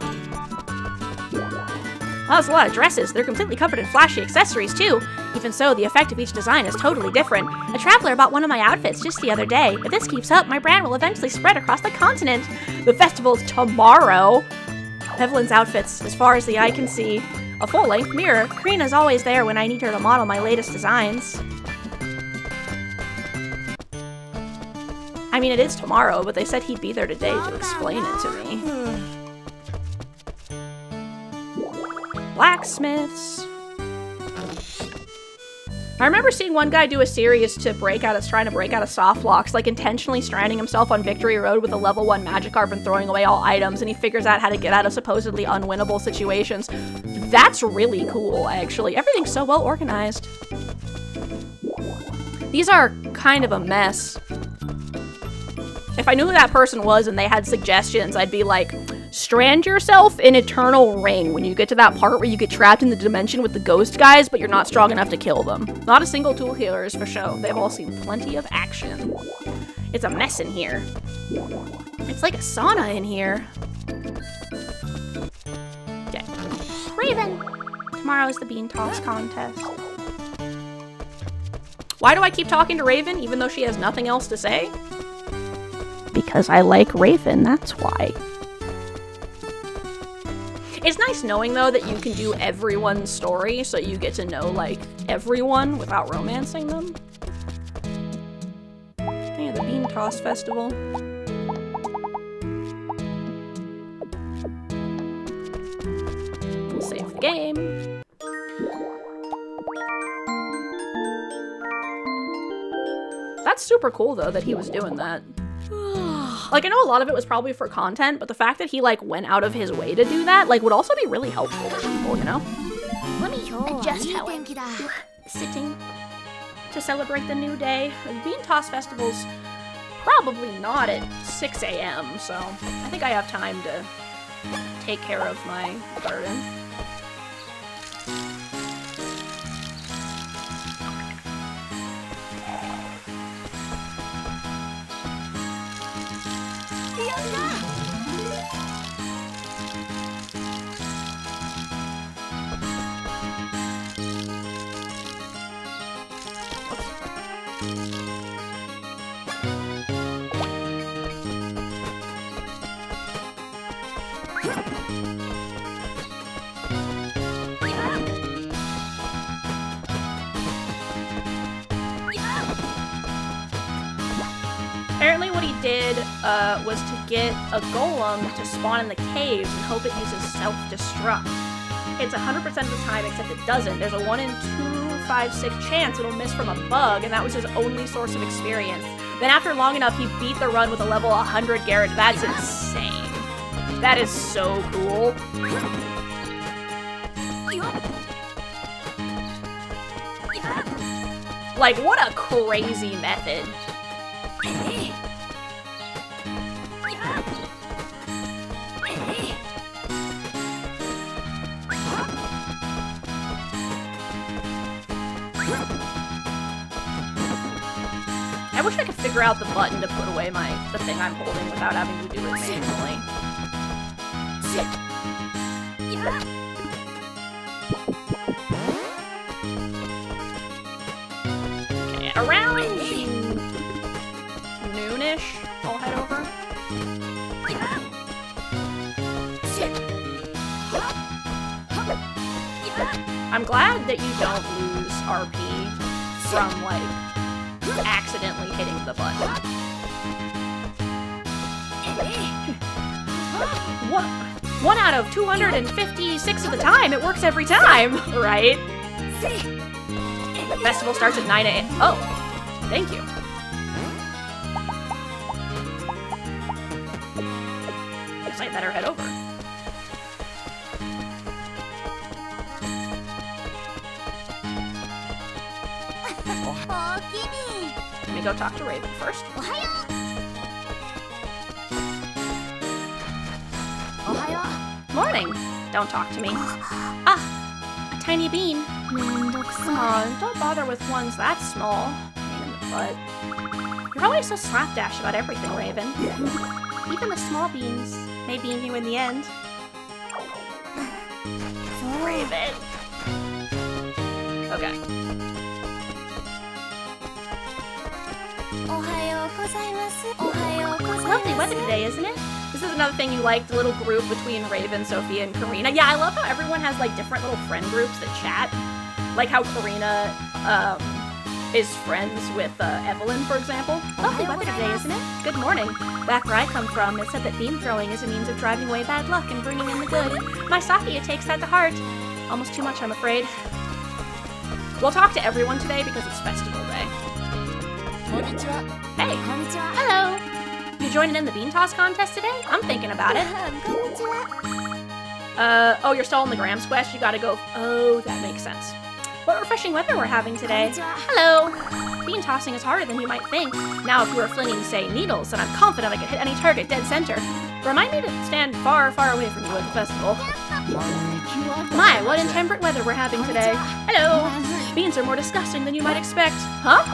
Well, that's a lot of dresses. They're completely covered in flashy accessories too. Even so, the effect of each design is totally different. A traveler bought one of my outfits just the other day. If this keeps up, my brand will eventually spread across the continent. The festival's tomorrow. Evelyn's outfits, as far as the eye can see. A full-length mirror. Karina's always there when I need her to model my latest designs. I mean, it is tomorrow, but they said he'd be there today to explain it to me. Blacksmiths. I remember seeing one guy do a series to trying to break out of soft locks, like intentionally stranding himself on Victory Road with a level 1 Magikarp and throwing away all items, and he figures out how to get out of supposedly unwinnable situations. That's really cool, actually. Everything's so well organized. These are kind of a mess. If I knew who that person was and they had suggestions, I'd be like, strand yourself in Eternal Ring when you get to that part where you get trapped in the dimension with the ghost guys, but you're not strong enough to kill them. Not a single tool healer is for show. They've all seen plenty of action. It's a mess in here. It's like a sauna in here. Okay. Raven! Tomorrow's the bean toss contest. Why do I keep talking to Raven even though she has nothing else to say? Because I like Raven, that's why. It's nice knowing, though, that you can do everyone's story, so you get to know, like, everyone without romancing them. Yeah, the Bean Toss Festival. We'll save the game. That's super cool, though, that he was doing that. Like, I know a lot of it was probably for content, but the fact that he, like, went out of his way to do that, like, would also be really helpful to people, you know? Let me adjust how I'm sitting. to celebrate the new day. The Bean Toss Festival's probably not at 6 a.m., so I think I have time to take care of my garden. Apparently what he did was to get a golem to spawn in the caves and hope it uses self-destruct. It's 100% of the time, except it doesn't. There's a 1 in 256 chance it'll miss from a bug, and that was his only source of experience. Then after long enough, he beat the run with a level 100 Garrett. That's insane. That is so cool. Like, what a crazy method. I wish I could figure out the button to put away the thing I'm holding without having to do it manually. Okay, around noonish, I'll head over. I'm glad that you don't lose RP from, like, accidentally hitting the button. One out of 256 of the time, it works every time, right? The festival starts at 9 a.m. Oh, thank you. Guess I better head over. Let me go talk to Raven first. Morning. Don't talk to me. Ah, a tiny bean. Aw, don't bother with ones that small. Pain in the butt. You're always so slapdash about everything, Raven. Even the small beans may bean you in the end. Raven. Okay. Lovely weather today, isn't it? This is another thing you like, the little group between Raven, Sophia, and Karina. Yeah, I love how everyone has, like, different little friend groups that chat. Like how Karina is friends with Evelyn, for example. Lovely weather today, isn't it? Good morning. Back where I come from, it's said that bean throwing is a means of driving away bad luck and bringing in the good. My Sophia takes that to heart. Almost too much, I'm afraid. We'll talk to everyone today because it's festival day. Hey. Hello. You joining in the bean toss contest today? I'm thinking about it. Oh, you're still on the Grams quest? You gotta go. Oh, that makes sense. What refreshing weather we're having today. Hello. Bean tossing is harder than you might think. Now, if you were flinging, say, needles, then I'm confident I could hit any target dead center. Remind me to stand far, far away from you at the festival. My, what intemperate weather we're having today. Hello. Beans are more disgusting than you might expect. Huh?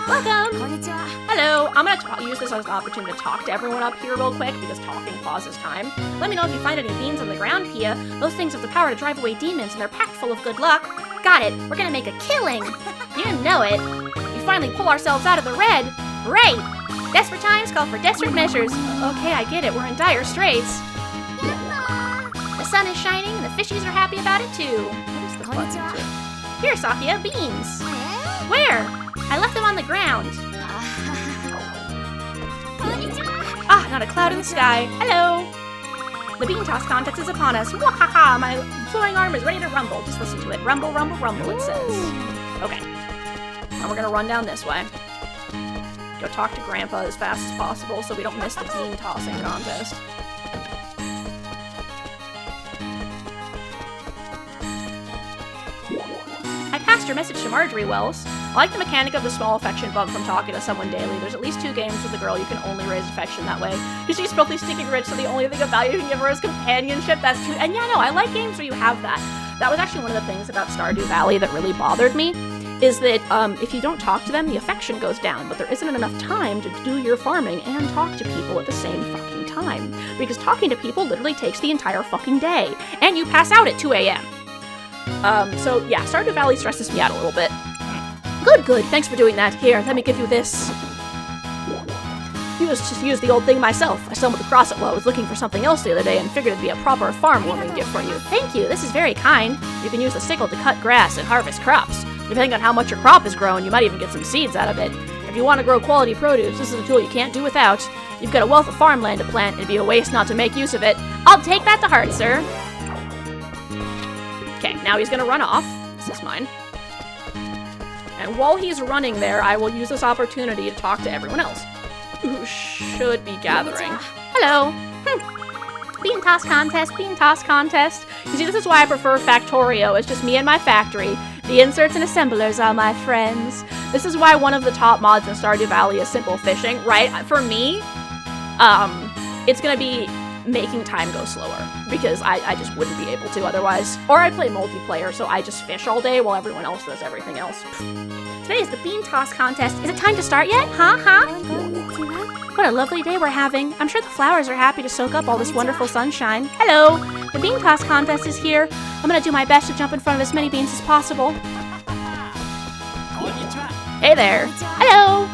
Welcome! Hello! I'm gonna use this as an opportunity to talk to everyone up here real quick because talking pauses time. Let me know if you find any beans on the ground, Pia. Those things have the power to drive away demons and they're packed full of good luck. Got it! We're gonna make a killing! You know it! We finally pull ourselves out of the red! Great! Desperate times call for desperate measures. Okay, I get it. We're in dire straits. The sun is shining and the fishies are happy about it too. What is the button to? Here, Sophia, beans! Where? I left them on the ground. Ah, not a cloud in the sky. Hello. The bean toss contest is upon us. Wahaha, my flowing arm is ready to rumble. Just listen to it. Rumble, rumble, rumble, it says. Okay. Now we're gonna run down this way. Go talk to Grandpa as fast as possible so we don't miss the bean tossing contest. I passed Mr. Message to Marjorie Wells. I like the mechanic of the small affection bump from talking to someone daily. There's at least 2 games with a girl you can only raise affection that way. Because she's filthy, stinking rich, so the only thing of value you can give her is companionship. That's true. And yeah, no, I like games where you have that. That was actually one of the things about Stardew Valley that really bothered me, is that if you don't talk to them, the affection goes down, but there isn't enough time to do your farming and talk to people at the same fucking time. Because talking to people literally takes the entire fucking day, and you pass out at 2 a.m. So yeah, Stardew Valley stresses me out a little bit. Good, thanks for doing that. Here, let me give you this. Use the old thing myself. I stumbled across it while I was looking for something else the other day and figured it'd be a proper farm warming gift for you. Thank you, this is very kind. You can use the sickle to cut grass and harvest crops. Depending on how much your crop is grown, you might even get some seeds out of it. If you want to grow quality produce, this is a tool you can't do without. You've got a wealth of farmland to plant, it'd be a waste not to make use of it. I'll take that to heart, sir. Okay, now he's gonna run off. This is mine. And while he's running there, I will use this opportunity to talk to everyone else who should be gathering. Hello. Bean toss contest, bean toss contest. You see, this is why I prefer Factorio. It's just me and my factory. The inserts and assemblers are my friends. This is why one of the top mods in Stardew Valley is simple fishing, right? For me, it's gonna be making time go slower because I just wouldn't be able to otherwise. Or I play multiplayer, so I just fish all day while everyone else does everything else. Today is the bean toss contest. Is it time to start yet? Huh? What a lovely day we're having. I'm sure the flowers are happy to soak up all this wonderful sunshine. Hello! The bean toss contest is here. I'm gonna do my best to jump in front of as many beans as possible. Hey there! Hello!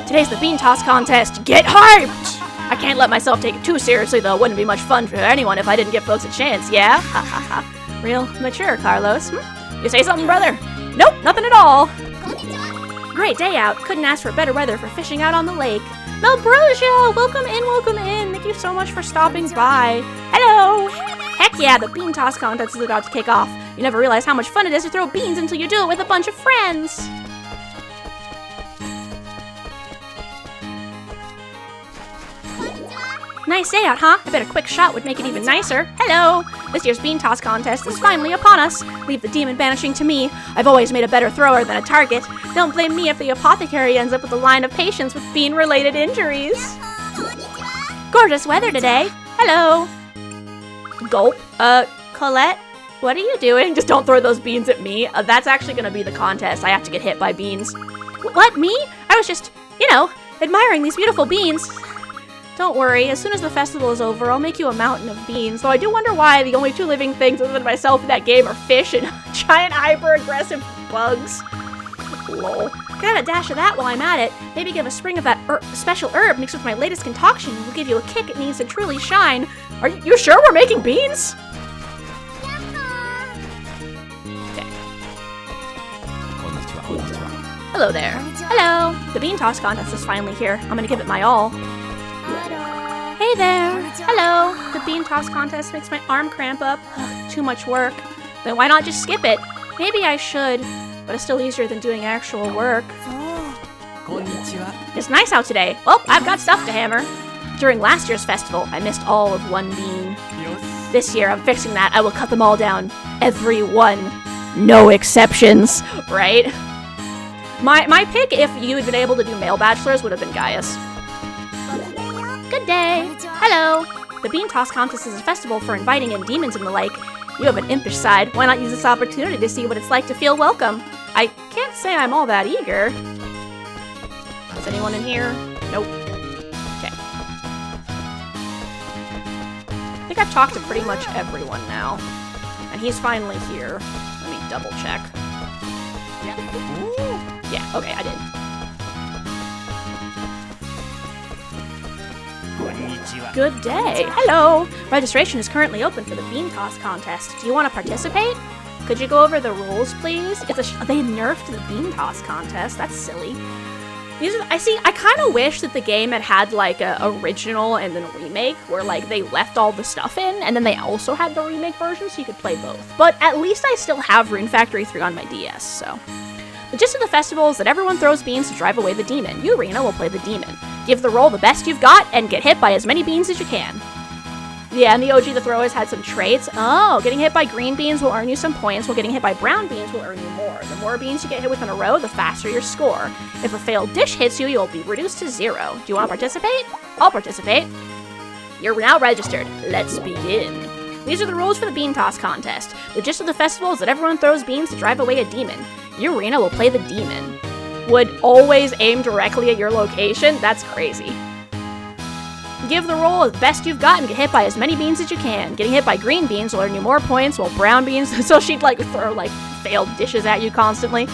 Today's the bean toss contest. Get hyped! I can't let myself take it too seriously, though. It wouldn't be much fun for anyone if I didn't give folks a chance, yeah? Ha ha ha. Real mature, Carlos. You say something, brother? Nope, nothing at all. Great day out. Couldn't ask for better weather for fishing out on the lake. Melbrosia, welcome in. Thank you so much for stopping by. Hello. Heck yeah, the bean toss contest is about to kick off. You never realize how much fun it is to throw beans until you do it with a bunch of friends. Nice day out, huh? I bet a quick shot would make it even nicer. Hello! This year's bean toss contest is finally upon us. Leave the demon banishing to me. I've always made a better thrower than a target. Don't blame me if the apothecary ends up with a line of patients with bean-related injuries. Gorgeous weather today. Hello! Gulp. Colette? What are you doing? Just don't throw those beans at me. That's actually gonna be the contest. I have to get hit by beans. What, me? I was just, admiring these beautiful beans. Don't worry, as soon as the festival is over, I'll make you a mountain of beans, though I do wonder why the only 2 living things other than myself in that game are fish and giant hyper-aggressive bugs. Lol. Grab a dash of that while I'm at it. Maybe give a spring of that special herb mixed with my latest concoction will give you a kick it needs to truly shine. Are you sure we're making beans? Okay. Hello there. Hello. The bean toss contest is finally here. I'm gonna give it my all. Hey there! Hello! The bean toss contest makes my arm cramp up. Ugh, too much work. Then why not just skip it? Maybe I should, but it's still easier than doing actual work. It's nice out today. Well, I've got stuff to hammer. During last year's festival, I missed all of 1 bean. This year, I'm fixing that. I will cut them all down. Every one. No exceptions. Right? My pick, if you had been able to do male bachelors, would have been Gaius. Good day! Hello! The bean toss contest is a festival for inviting in demons in the lake. You have an impish side. Why not use this opportunity to see what it's like to feel welcome? I can't say I'm all that eager. Is anyone in here? Nope. Okay. I think I've talked to pretty much everyone now. And he's finally here. Let me double check. Yeah, okay, I did. Good day. Hello. Registration is currently open for the bean toss contest. Do you want to participate? Could you go over the rules, please? They nerfed the bean toss contest. That's silly. I kind of wish that the game had like a original and then a remake where like they left all the stuff in and then they also had the remake version so you could play both. But at least I still have Rune Factory 3 on my DS, so. The gist of the festival is that everyone throws beans to drive away the demon. You, Rena, will play the demon. Give the roll the best you've got and get hit by as many beans as you can. Yeah, and the OG the throwers had some traits. Oh, getting hit by green beans will earn you some points, while getting hit by brown beans will earn you more. The more beans you get hit with in a row, the faster your score. If a failed dish hits you, you'll be reduced to 0. Do you want to participate? I'll participate. You're now registered. Let's begin. These are the rules for the bean toss contest. The gist of the festival is that everyone throws beans to drive away a demon. Your arena will play the demon. Would always aim directly at your location? That's crazy. Give the roll as best you've got and get hit by as many beans as you can. Getting hit by green beans will earn you more points, while brown beans, so she'd like throw like failed dishes at you constantly.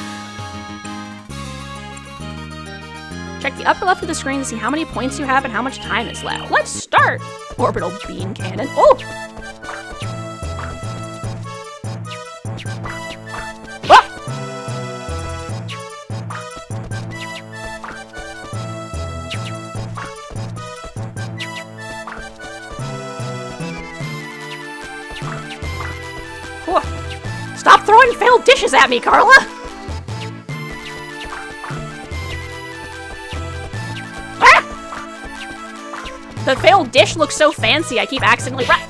Check the upper left of the screen to see how many points you have and how much time is left. Let's start! Orbital bean cannon. Oh! Stop throwing failed dishes at me, Carla! Ah! The failed dish looks so fancy, I keep accidentally I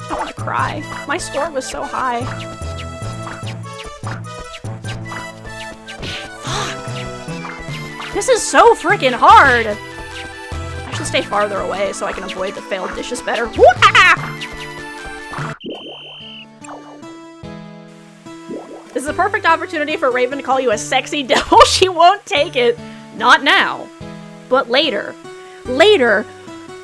want to cry. My score was so high. Fuck! This is so freaking hard! I should stay farther away so I can avoid the failed dishes better. This is a perfect opportunity for Raven to call you a sexy devil. She won't take it. Not now. But later. Later,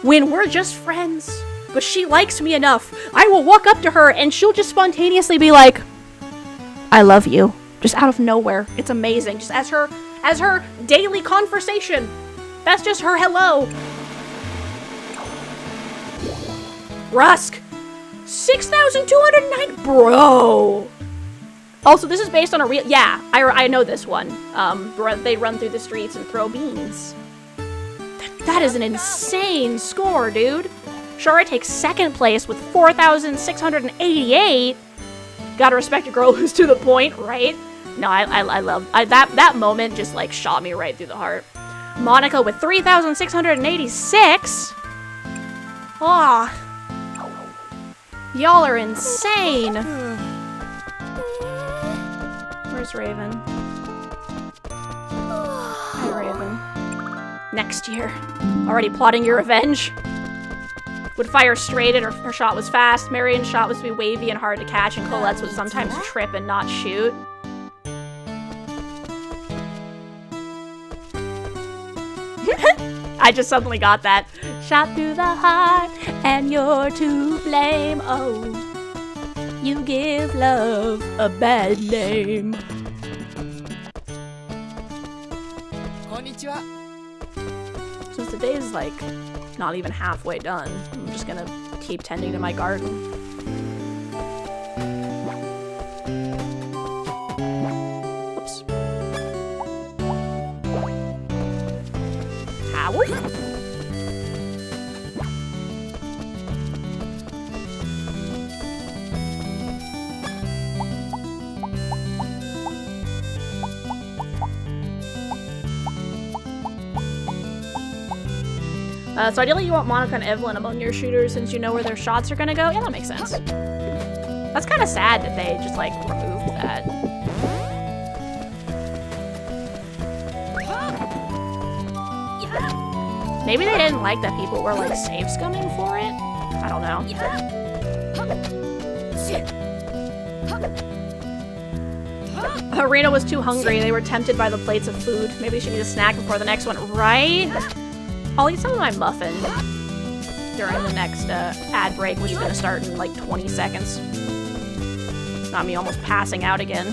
when we're just friends, but she likes me enough, I will walk up to her and she'll just spontaneously be like, I love you. Just out of nowhere. It's amazing. Just as her daily conversation. That's just her hello. Rusk! 6,209, bro! Also, this is based on a real- yeah, I know this one. They run through the streets and throw beans. That is an insane score, dude. Shara takes second place with 4,688. Gotta respect a girl who's to the point, right? No, I love- that moment just, like, shot me right through the heart. Monica with 3,686. Ah. Y'all are insane. Where's Raven? Hi, Raven. Next year. Already plotting your revenge? Would fire straight and her shot was fast. Marion's shot was to be wavy and hard to catch, and Colette's would sometimes trip and not shoot. I just suddenly got that. Shot through the heart, and you're to blame. Oh, you give love a bad name. Konnichiwa. Since the day is like not even halfway done, I'm just gonna keep tending to my garden. Oops. Howard? So ideally you want Monica and Evelyn among your shooters since you know where their shots are gonna go. Yeah, that makes sense. That's kind of sad that they just, like, removed that. Maybe they didn't like that people were, like, save scumming for it? I don't know. Arena was too hungry. They were tempted by the plates of food. Maybe she needs a snack before the next one, right? I'll eat some of my muffin during the next ad break, which is going to start in like 20 seconds. Not me almost passing out again.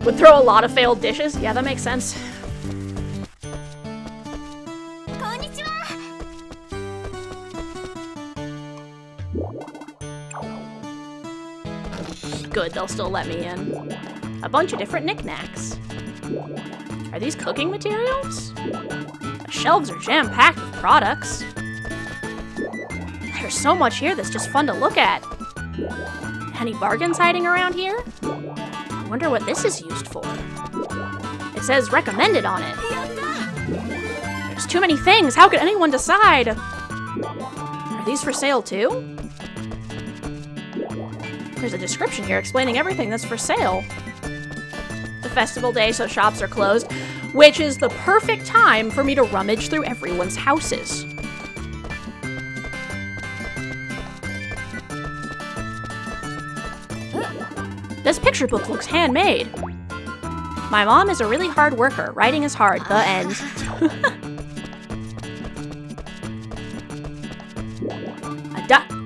Would throw a lot of failed dishes? Yeah, that makes sense. Good, they'll still let me in. A bunch of different knickknacks. Are these cooking materials? The shelves are jam-packed with products. There's so much here that's just fun to look at. Any bargains hiding around here? I wonder what this is used for. It says recommended on it. There's too many things. How could anyone decide? Are these for sale too? There's a description here explaining everything that's for sale. The festival day, so shops are closed, which is the perfect time for me to rummage through everyone's houses. This picture book looks handmade. My mom is a really hard worker. Writing is hard. The end.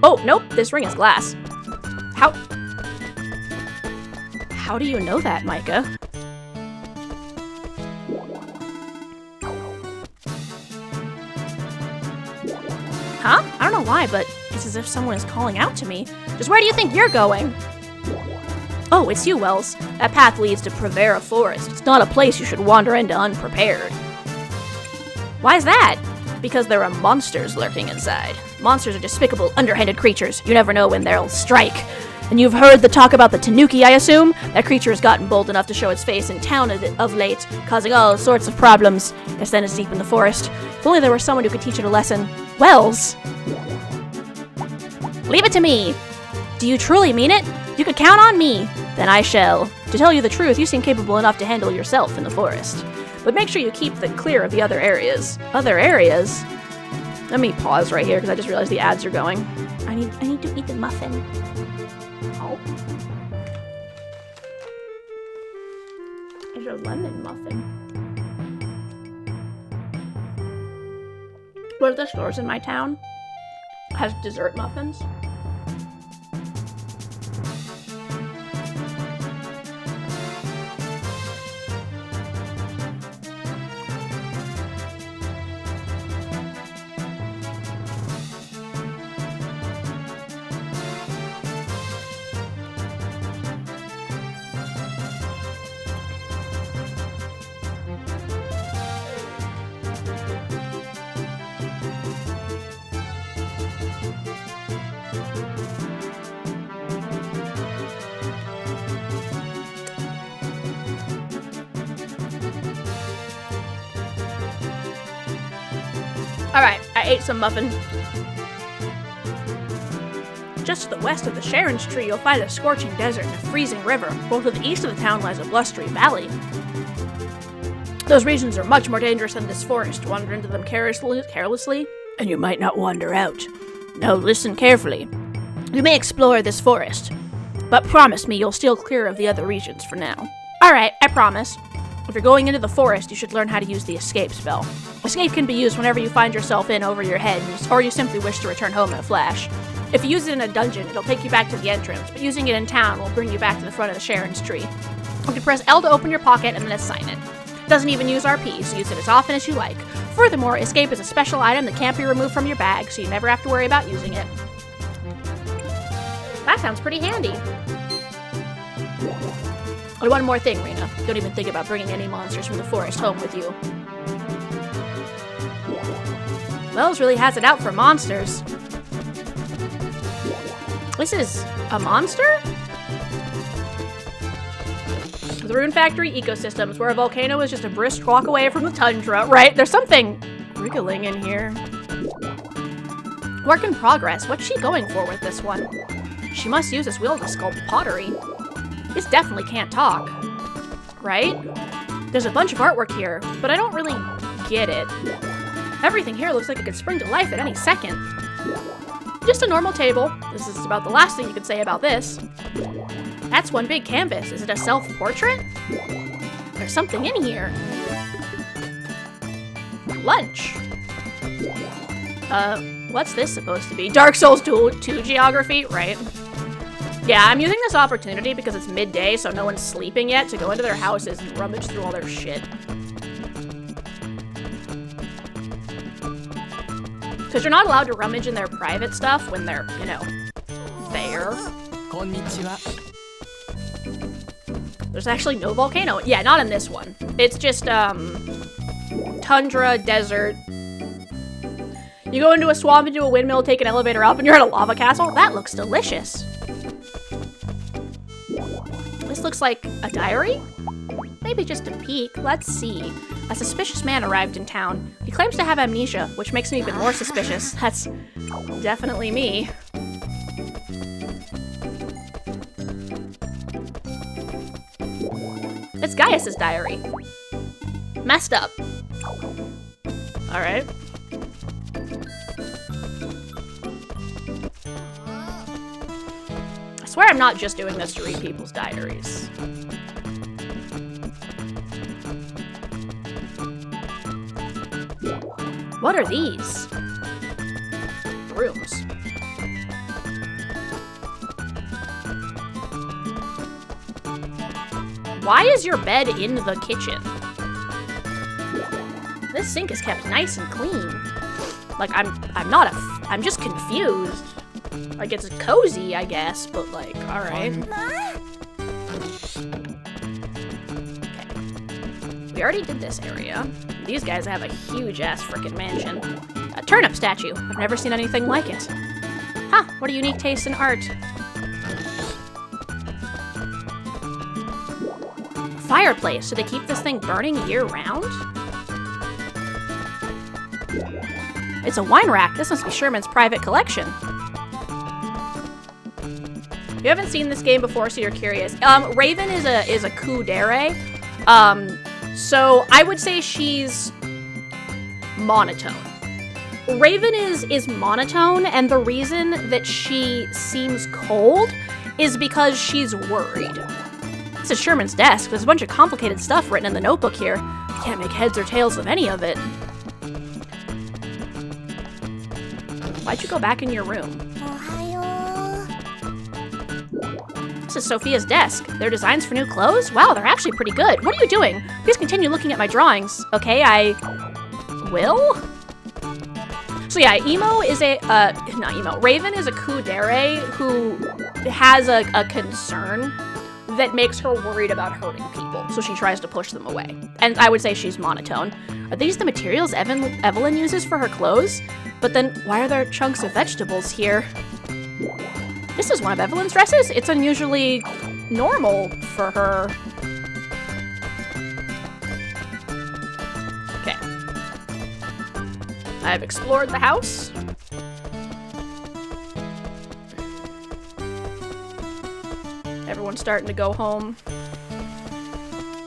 Oh, nope. This ring is glass. How do you know that, Micah? Huh? I don't know why, but it's as if someone is calling out to me. Just where do you think you're going? Oh, it's you, Wells. That path leads to Prevera Forest. It's not a place you should wander into unprepared. Why is that? Because there are monsters lurking inside. Monsters are despicable, underhanded creatures. You never know when they'll strike. And you've heard the talk about the Tanuki, I assume? That creature has gotten bold enough to show its face in town of late, causing all sorts of problems. Its den is deep in the forest. If only there were someone who could teach it a lesson. Wells! Leave it to me! Do you truly mean it? You could count on me. Then I shall. To tell you the truth, you seem capable enough to handle yourself in the forest. But make sure you keep clear of the other areas. Other areas? Let me pause right here because I just realized the ads are going. I need to eat the muffin. Oh. It's a lemon muffin. One of the stores in my town has dessert muffins. Alright, I ate some muffin. Just to the west of the Sharon's Tree, you'll find a scorching desert and a freezing river. While to the east of the town lies a blustery valley. Those regions are much more dangerous than this forest. Wander into them carelessly, and you might not wander out. Now listen carefully. You may explore this forest, but promise me you'll steer clear of the other regions for now. Alright, I promise. If you're going into the forest, you should learn how to use the escape spell. Escape can be used whenever you find yourself in over your head, or you simply wish to return home in a flash. If you use it in a dungeon, it'll take you back to the entrance, but using it in town will bring you back to the front of the Sharon's Tree. You can press L to open your pocket and then assign it. It doesn't even use RP, so use it as often as you like. Furthermore, escape is a special item that can't be removed from your bag, so you never have to worry about using it. That sounds pretty handy. And one more thing, Rena. Don't even think about bringing any monsters from the forest home with you. Wells really has it out for monsters. This is a monster? The Rune Factory ecosystems, where a volcano is just a brisk walk away from the tundra, right? There's something wriggling in here. Work in progress. What's she going for with this one? She must use this wheel to sculpt pottery. This definitely can't talk, right? There's a bunch of artwork here, but I don't really get it. Everything here looks like it could spring to life at any second. Just a normal table. This is about the last thing you could say about this. That's one big canvas. Is it a self-portrait? There's something in here. Lunch. What's this supposed to be? Dark Souls 2 geography, right? Yeah, I'm using this opportunity because it's midday, so no one's sleeping yet, to go into their houses and rummage through all their shit. Because you're not allowed to rummage in their private stuff when they're, you know, there. Konnichiwa. There's actually no volcano. Yeah, not in this one. It's just, tundra, desert. You go into a swamp, into a windmill, take an elevator up, and you're at a lava castle? That looks delicious. This looks like a diary? Maybe just a peek. Let's see. A suspicious man arrived in town. He claims to have amnesia, which makes me even more suspicious. That's definitely me. It's Gaius's diary. Messed up. Alright. I swear I'm not just doing this to read people's diaries. What are these? Rooms. Why is your bed in the kitchen? This sink is kept nice and clean. Like, I'm just confused. Like, it's cozy, I guess, but like, alright. Okay. We already did this area. These guys have a huge-ass frickin' mansion. A turnip statue. I've never seen anything like it. Huh, what a unique taste in art. Fireplace. So they keep this thing burning year-round? It's a wine rack. This must be Sherman's private collection. You haven't seen this game before, so you're curious. Raven is a kudere. So I would say she's monotone. Raven is monotone, and the reason that she seems cold is because she's worried. This is Sherman's desk. There's a bunch of complicated stuff written in the notebook here. I can't make heads or tails of any of it. Why'd you go back in your room? This is Sophia's desk. Their designs for new clothes? Wow, they're actually pretty good. What are you doing? Please continue looking at my drawings. Okay, I will? So yeah, Raven is a kudere who has a concern that makes her worried about hurting people, so she tries to push them away. And I would say she's monotone. Are these the materials Evelyn uses for her clothes? But then, why are there chunks of vegetables here? This is one of Evelyn's dresses? It's unusually normal for her. Okay. I have explored the house. Everyone's starting to go home.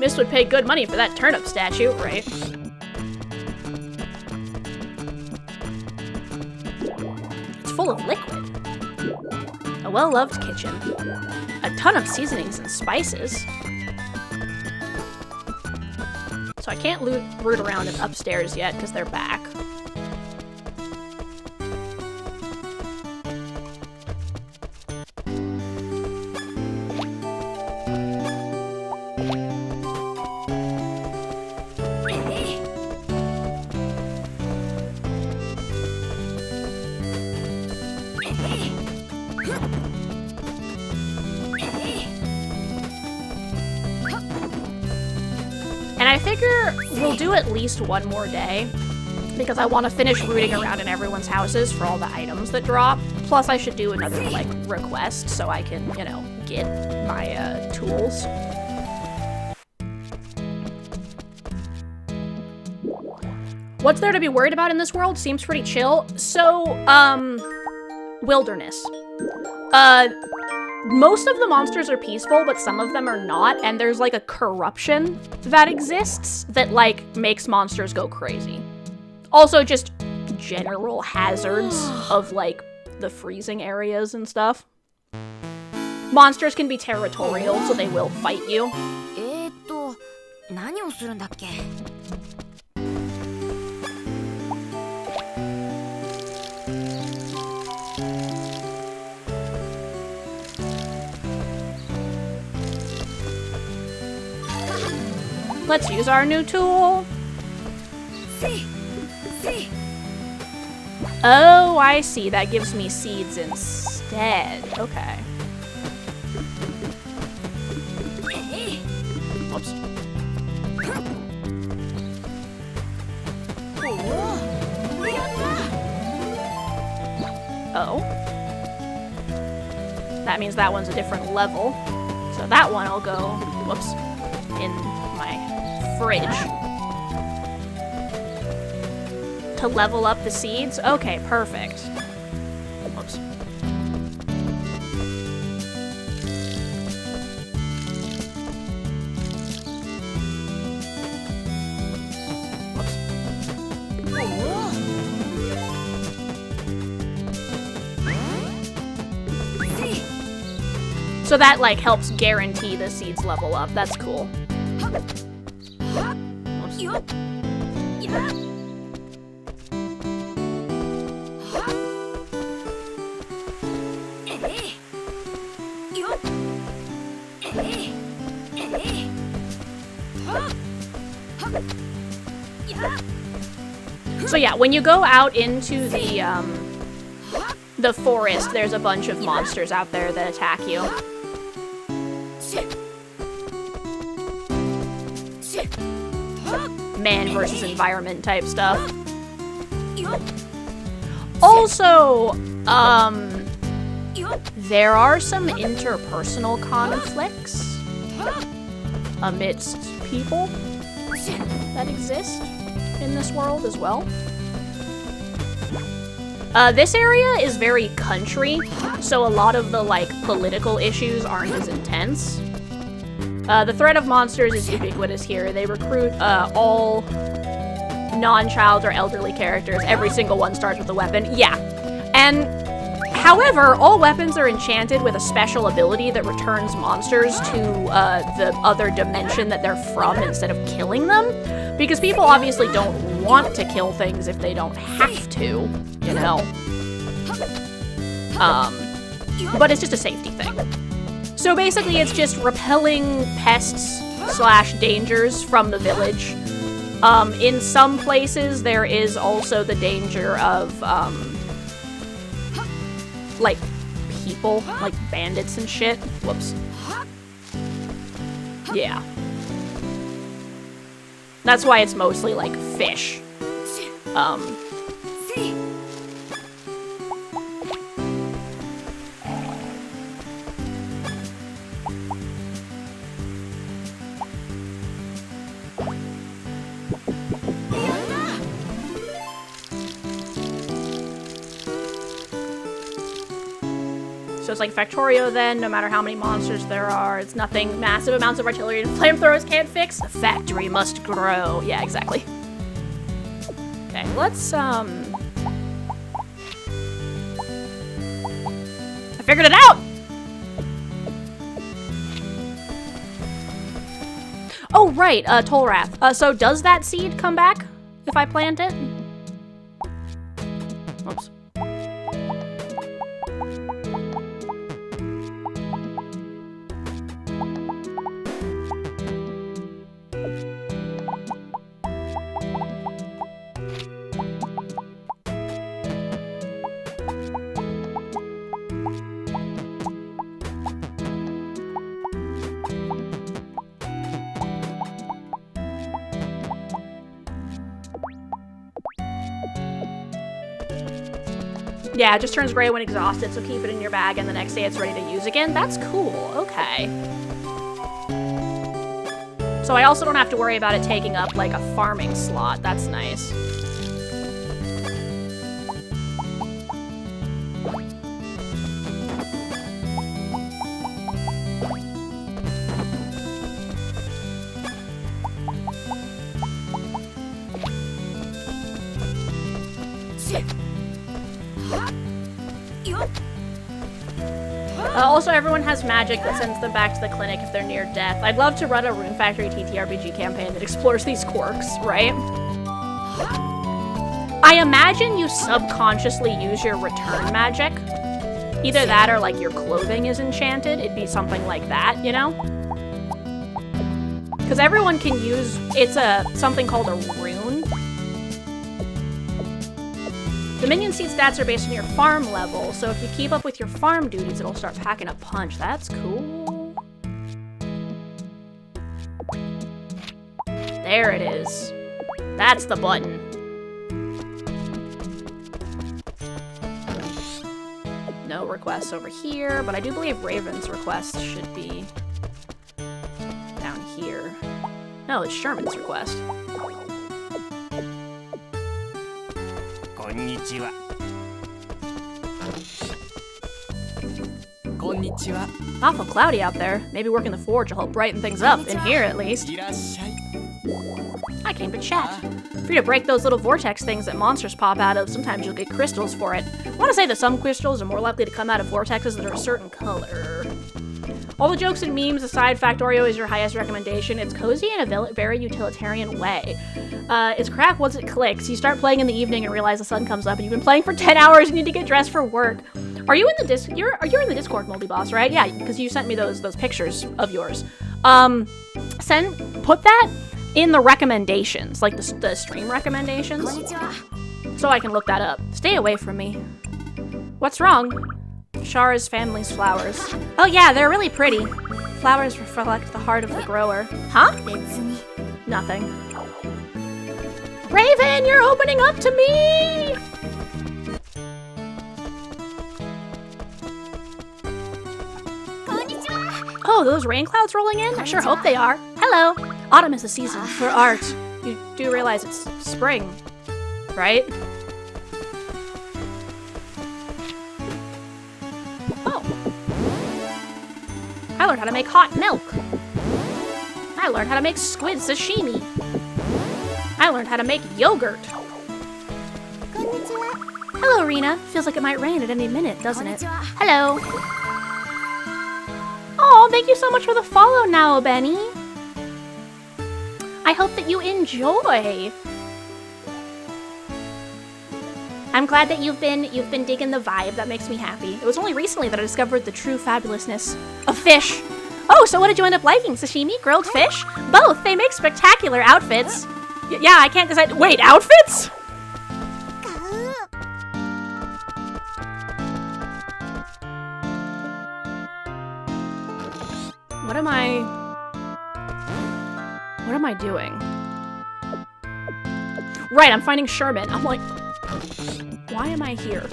Miss would pay good money for that turnip statue, right? It's full of liquid. A well-loved kitchen. A ton of seasonings and spices. So I can't root around in upstairs yet because they're back. And I figure we'll do at least one more day because I want to finish rooting around in everyone's houses for all the items that drop. Plus, I should do another, like, request so I can, you know, get my, tools. What's there to be worried about in this world? Seems pretty chill. So, wilderness. Most of the monsters are peaceful, but some of them are not, and there's, like, a corruption that exists that, like, makes monsters go crazy. Also, just general hazards of, like, the freezing areas and stuff. Monsters can be territorial, so they will fight you. 何をするんだっけ? Let's use our new tool. Oh, I see. That gives me seeds instead. Okay. that means that one's a different level. So that one I'll go, whoops, in my fridge. To level up the seeds? Okay, perfect. Whoops. So that, like, helps guarantee the seeds level up. That's cool. Oops. So yeah, when you go out into the forest, there's a bunch of monsters out there that attack you. Man versus environment type stuff. Also, there are some interpersonal conflicts amidst people that exist in this world as well. This area is very country, so a lot of the, like, political issues aren't as intense. The threat of monsters is ubiquitous here. They recruit all non-child or elderly characters. Every single one starts with a weapon. Yeah. And, however, all weapons are enchanted with a special ability that returns monsters to the other dimension that they're from instead of killing them. Because people obviously don't want to kill things if they don't have to, you know? But it's just a safety thing. So basically it's just repelling pests / dangers from the village. In some places there is also the danger of, like, people, like bandits and shit. Whoops. Yeah. That's why it's mostly, like, fish. So it's like Factorio then, no matter how many monsters there are, it's nothing massive amounts of artillery and flamethrowers can't fix. The factory must grow. Yeah, exactly. Okay, let's, I figured it out! Oh, right, Toll Wrath. So does that seed come back if I plant it? Oops. Yeah, it just turns gray when exhausted, so keep it in your bag and the next day it's ready to use again. That's cool, okay. So I also don't have to worry about it taking up, like, a farming slot. That's nice. Also, everyone has magic that sends them back to the clinic if they're near death. I'd love to run a Rune Factory TTRPG campaign that explores these quirks, right? I imagine you subconsciously use your return magic. Either that or, like, your clothing is enchanted. It'd be something like that, you know? Because everyone can use... It's something called a rune. The minion seed stats are based on your farm level, so if you keep up with your farm duties, it'll start packing a punch. That's cool. There it is. That's the button. no requests over here, but I do believe Raven's request should be down here. No, it's Sherman's request. Konnichiwa. Konnichiwa. Awful cloudy out there. Maybe working the forge will help brighten things up, in here at least. Irashai. I came to chat. For you to break those little vortex things that monsters pop out of, sometimes you'll get crystals for it. I want to say that some crystals are more likely to come out of vortexes that are a certain color. All the jokes and memes aside, Factorio is your highest recommendation. It's cozy in a very utilitarian way. It's crack once it clicks. You start playing in the evening and realize the sun comes up and you've been playing for 10 hours and you need to get dressed for work. Are you in the you're in the Discord, Moldy-Boss, right? Yeah, because you sent me those pictures of yours. Put that in the recommendations, like the stream recommendations, so I can look that up. Stay away from me. What's wrong? Shara's family's flowers. Oh yeah, they're really pretty. Flowers reflect the heart of the grower. Huh? Nothing. Raven, you're opening up to me! Oh, those rain clouds rolling in? I sure hope they are. Hello. Autumn is the season for art. You do realize it's spring, right? Oh. I learned how to make hot milk. I learned how to make squid sashimi. I learned how to make yogurt. Hello, Rena. Feels like it might rain at any minute, doesn't it? Hello. Oh, thank you so much for the follow now, Benny. I hope that you enjoy. I'm glad that you've been digging the vibe. That makes me happy. It was only recently that I discovered the true fabulousness of fish. Oh, so what did you end up liking? Sashimi? Grilled fish? Both. They make spectacular outfits. Yeah, I can't decide. Wait, outfits? What am I doing? Right, I'm finding Sherman. I'm like, why am I here?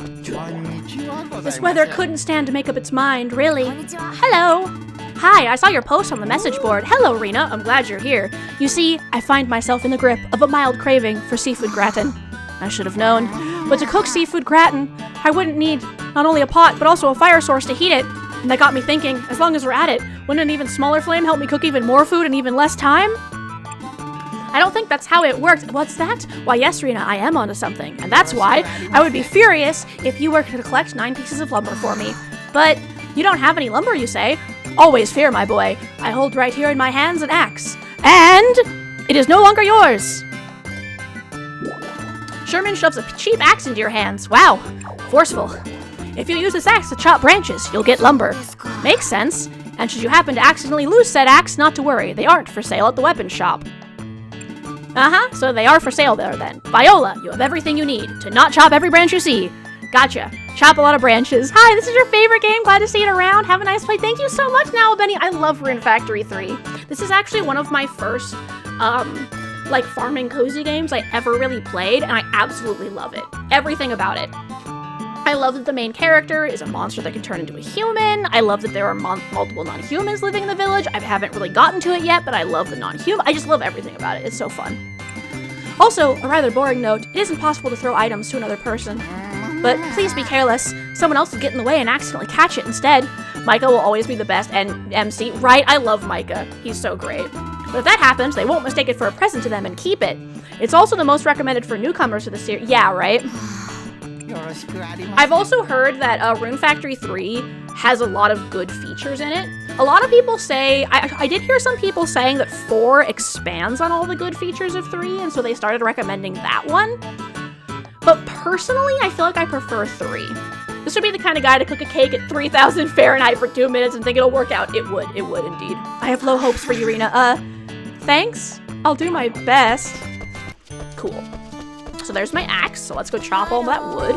This weather couldn't stand to make up its mind, really. Hello. Hi, I saw your post on the message board. Hello, Rena. I'm glad you're here. You see, I find myself in the grip of a mild craving for seafood gratin. I should have known. But to cook seafood gratin, I wouldn't need not only a pot, but also a fire source to heat it. And that got me thinking, as long as we're at it, wouldn't an even smaller flame help me cook even more food in even less time? I don't think that's how it works. What's that? Why, yes, Rena, I am onto something. And that's why I would be furious if you were to collect 9 pieces of lumber for me. But you don't have any lumber, you say? Always fear, my boy. I hold right here in my hands an axe. And it is no longer yours. Sherman shoves a cheap axe into your hands. Wow, forceful. If you use this axe to chop branches, you'll get lumber. Makes sense. And should you happen to accidentally lose said axe, not to worry. They aren't for sale at the weapon shop. Uh-huh, so they are for sale there then. Viola, you have everything you need to not chop every branch you see. Gotcha. Chop a lot of branches. Hi, this is your favorite game. Glad to see it around. Have a nice play. Thank you so much, now, Benny. I love Rune Factory 3. This is actually one of my first, like, farming cozy games I ever really played, and I absolutely love it. Everything about it. I love that the main character is a monster that can turn into a human. I love that there are multiple non-humans living in the village. I haven't really gotten to it yet, but I love the non-human. I just love everything about it. It's so fun. Also, a rather boring note, it isn't possible to throw items to another person. But please be careless. Someone else will get in the way and accidentally catch it instead. Micah will always be the best MC. Right, I love Micah. He's so great. But if that happens, they won't mistake it for a present to them and keep it. It's also the most recommended for newcomers to the series. Yeah, right? I've also heard that Rune Factory 3 has a lot of good features in it. A lot of people say, I did hear some people saying that 4 expands on all the good features of 3, and so they started recommending that one. But personally, I feel like I prefer 3. This would be the kind of guy to cook a cake at 3,000 Fahrenheit for 2 minutes and think it'll work out. It would indeed. I have low hopes for you, Rena. Thanks. I'll do my best. Cool. So there's my axe, so let's go chop all that wood.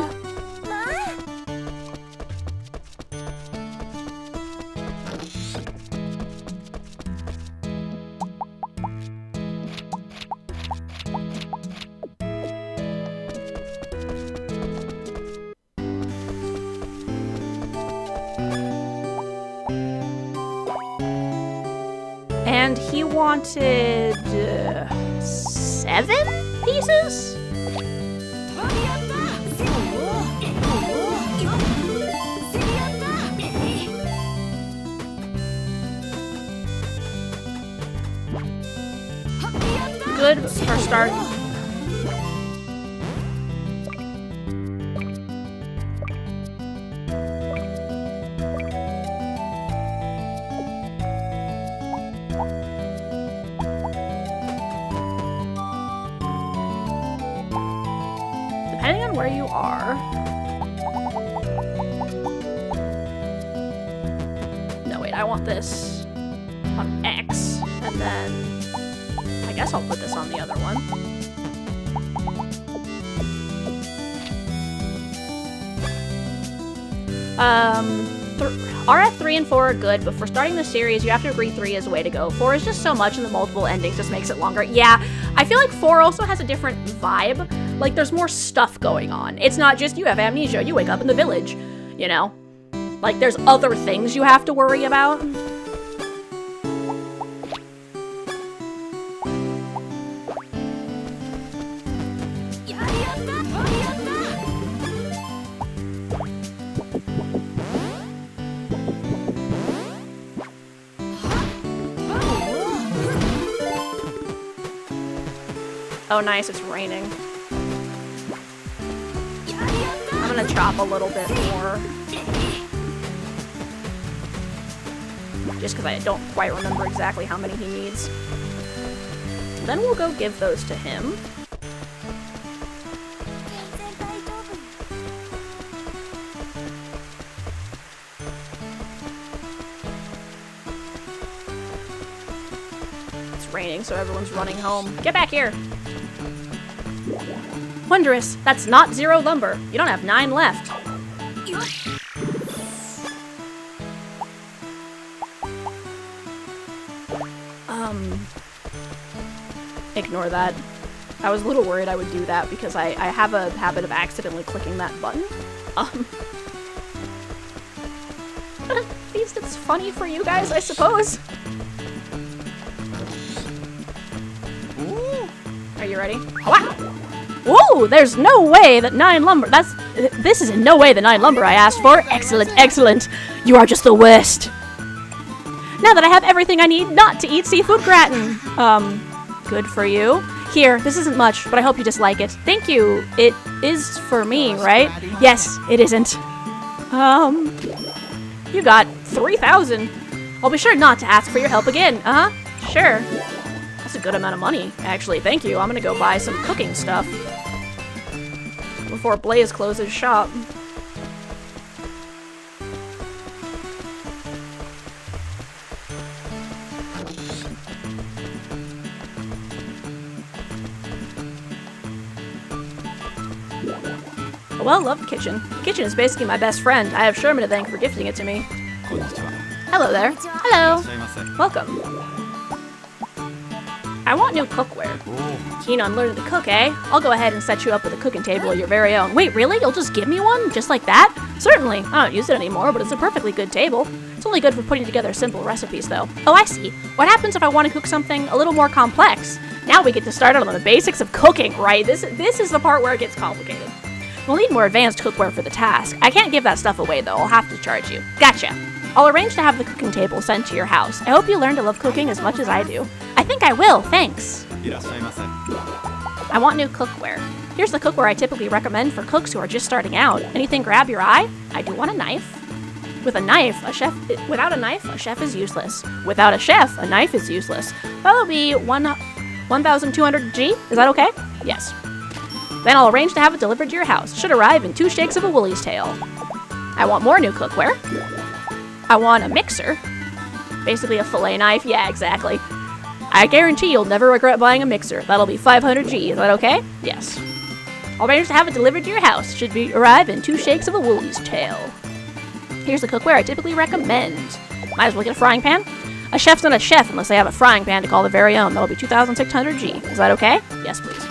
And he wanted 7 pieces? Good for start. Depending on where you are. No, wait, I want this on X, and then I guess I'll put this on the other one. RF3 and 4 are good, but for starting the series, you have to agree 3 is the way to go. 4 is just so much, and the multiple endings just makes it longer. Yeah, I feel like 4 also has a different vibe. Like, there's more stuff going on. It's not just you have amnesia, you wake up in the village, you know? Like, there's other things you have to worry about. Oh, nice, it's raining. I'm gonna chop a little bit more. Just because I don't quite remember exactly how many he needs. Then we'll go give those to him. It's raining, so everyone's running home. Get back here! Wondrous, that's not 0 lumber. You don't have 9 left. Ignore that. I was a little worried I would do that because I have a habit of accidentally clicking that button. At least it's funny for you guys, I suppose. Ooh. Are you ready? Wow! Whoa! There's no way that 9 lumber. This is in no way the 9 lumber I asked for. Excellent, excellent. You are just the worst. Now that I have everything I need not to eat seafood gratin. Good for you. Here, this isn't much, but I hope you dislike it. Thank you. It is for me, right? Yes, it isn't. You got 3,000. I'll be sure not to ask for your help again. Sure. That's a good amount of money, actually. Thank you. I'm gonna go buy some cooking stuff before Blaze closes shop. Well, love the kitchen. The kitchen is basically my best friend. I have Sherman to thank for gifting it to me. Hello there. Hello. Welcome. I want new cookware. Keen on learning to cook, eh? I'll go ahead and set you up with a cooking table of your very own. Wait, really? You'll just give me one? Just like that? Certainly. I don't use it anymore, but it's a perfectly good table. It's only good for putting together simple recipes, though. Oh, I see. What happens if I want to cook something a little more complex? Now we get to start out on the basics of cooking, right? This is the part where it gets complicated. We'll need more advanced cookware for the task. I can't give that stuff away, though. I'll have to charge you. Gotcha. I'll arrange to have the cooking table sent to your house. I hope you learn to love cooking as much as I do. I think I will, thanks. I want new cookware. Here's the cookware I typically recommend for cooks who are just starting out. Anything grab your eye? I do want a knife. Without a knife, a chef is useless. Without a chef, a knife is useless. That'll be 1,200 G. Is that okay? Yes. Then I'll arrange to have it delivered to your house. Should arrive in 2 shakes of a woolly's tail. I want more new cookware. I want a mixer. Basically a fillet knife. Yeah, exactly. I guarantee you'll never regret buying a mixer. That'll be 500 G. Is that okay? Yes. I'll arrange to have it delivered to your house. Should arrive in 2 shakes of a woolly's tail. Here's the cookware I typically recommend. Might as well get a frying pan. A chef's not a chef unless they have a frying pan to call their very own. That'll be 2,600 G. Is that okay? Yes, please.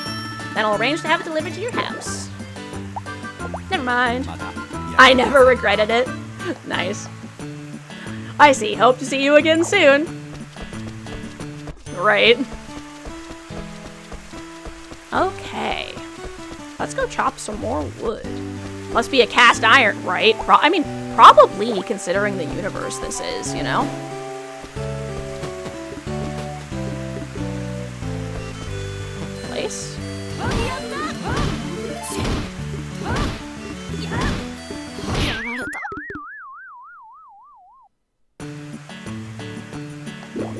Then I'll arrange to have it delivered to your house. Never mind. I never regretted it. Nice. I see. Hope to see you again soon. right? Okay. Let's go chop some more wood. Must be a cast iron, right? I mean, probably, considering the universe this is, you know? Place.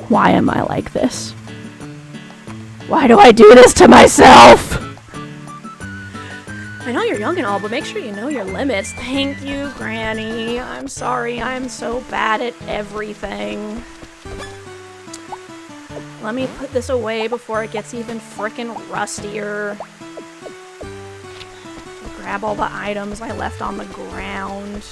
Why am I like this? Why do I do this to myself? I know you're young and all, but make sure you know your limits. Thank you, Granny. I'm sorry, I'm so bad at everything. Let me put this away before it gets even frickin' rustier. Grab all the items I left on the ground.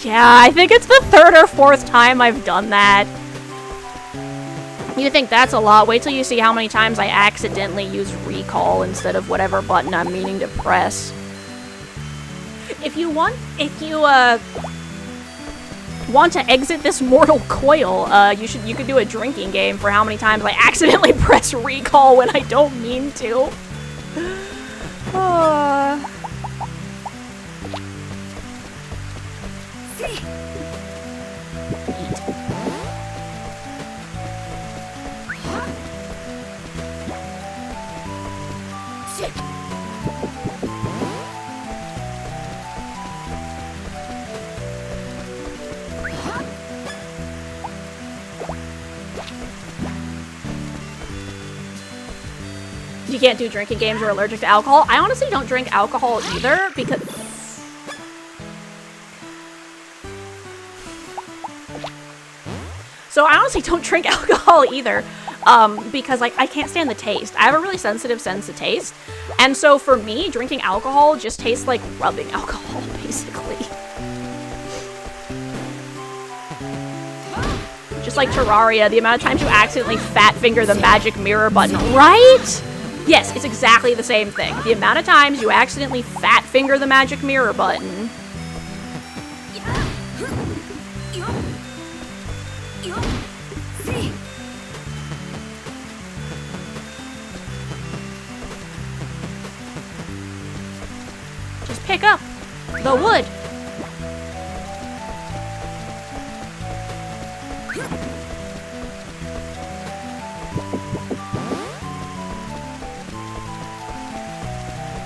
Yeah, I think it's the third or fourth time I've done that. You think that's a lot? Wait till you see how many times I accidentally use recall instead of whatever button I'm meaning to press. If you want to exit this mortal coil, you could do a drinking game for how many times I accidentally press recall when I don't mean to. You can't do drinking games, you're allergic to alcohol. I honestly don't drink alcohol either because... So I honestly don't drink alcohol either because like I can't stand the taste. I have a really sensitive sense of taste. And so for me, drinking alcohol just tastes like rubbing alcohol, basically. Just like Terraria, the amount of times you accidentally fat finger the magic mirror button, right? Yes, it's exactly the same thing. The amount of times you accidentally fat finger the magic mirror button. Just pick up the wood.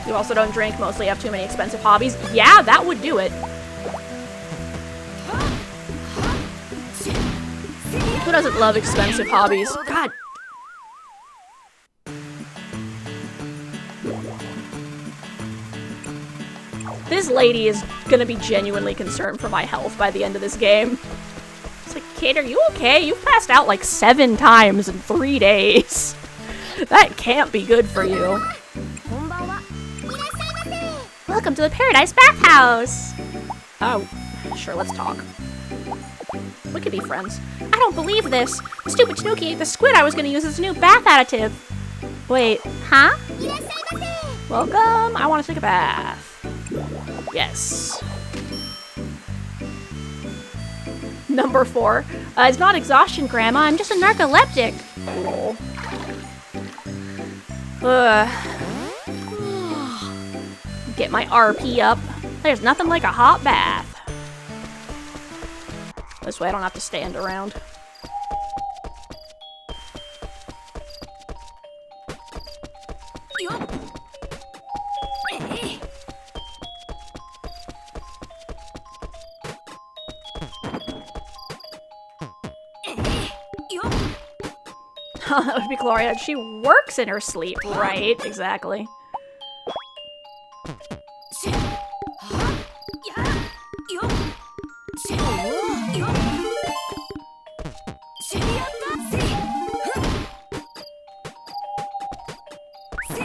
You also don't drink, mostly have too many expensive hobbies. Yeah, that would do it. Who doesn't love expensive hobbies? God. This lady is gonna be genuinely concerned for my health by the end of this game. It's like, kid, are you okay? You've passed out like 7 times in 3 days. That can't be good for you. Welcome to the Paradise Bathhouse! Oh, sure, let's talk. We could be friends. I don't believe this! The stupid Tanuki ate the squid I was gonna use as a new bath additive! Wait, huh? Welcome! I want to take a bath. Yes. Number 4. It's not exhaustion, Grandma. I'm just a narcoleptic. Cool. Get my RP up. There's nothing like a hot bath. This way I don't have to stand around. That would be Gloria. She works in her sleep, right? Exactly.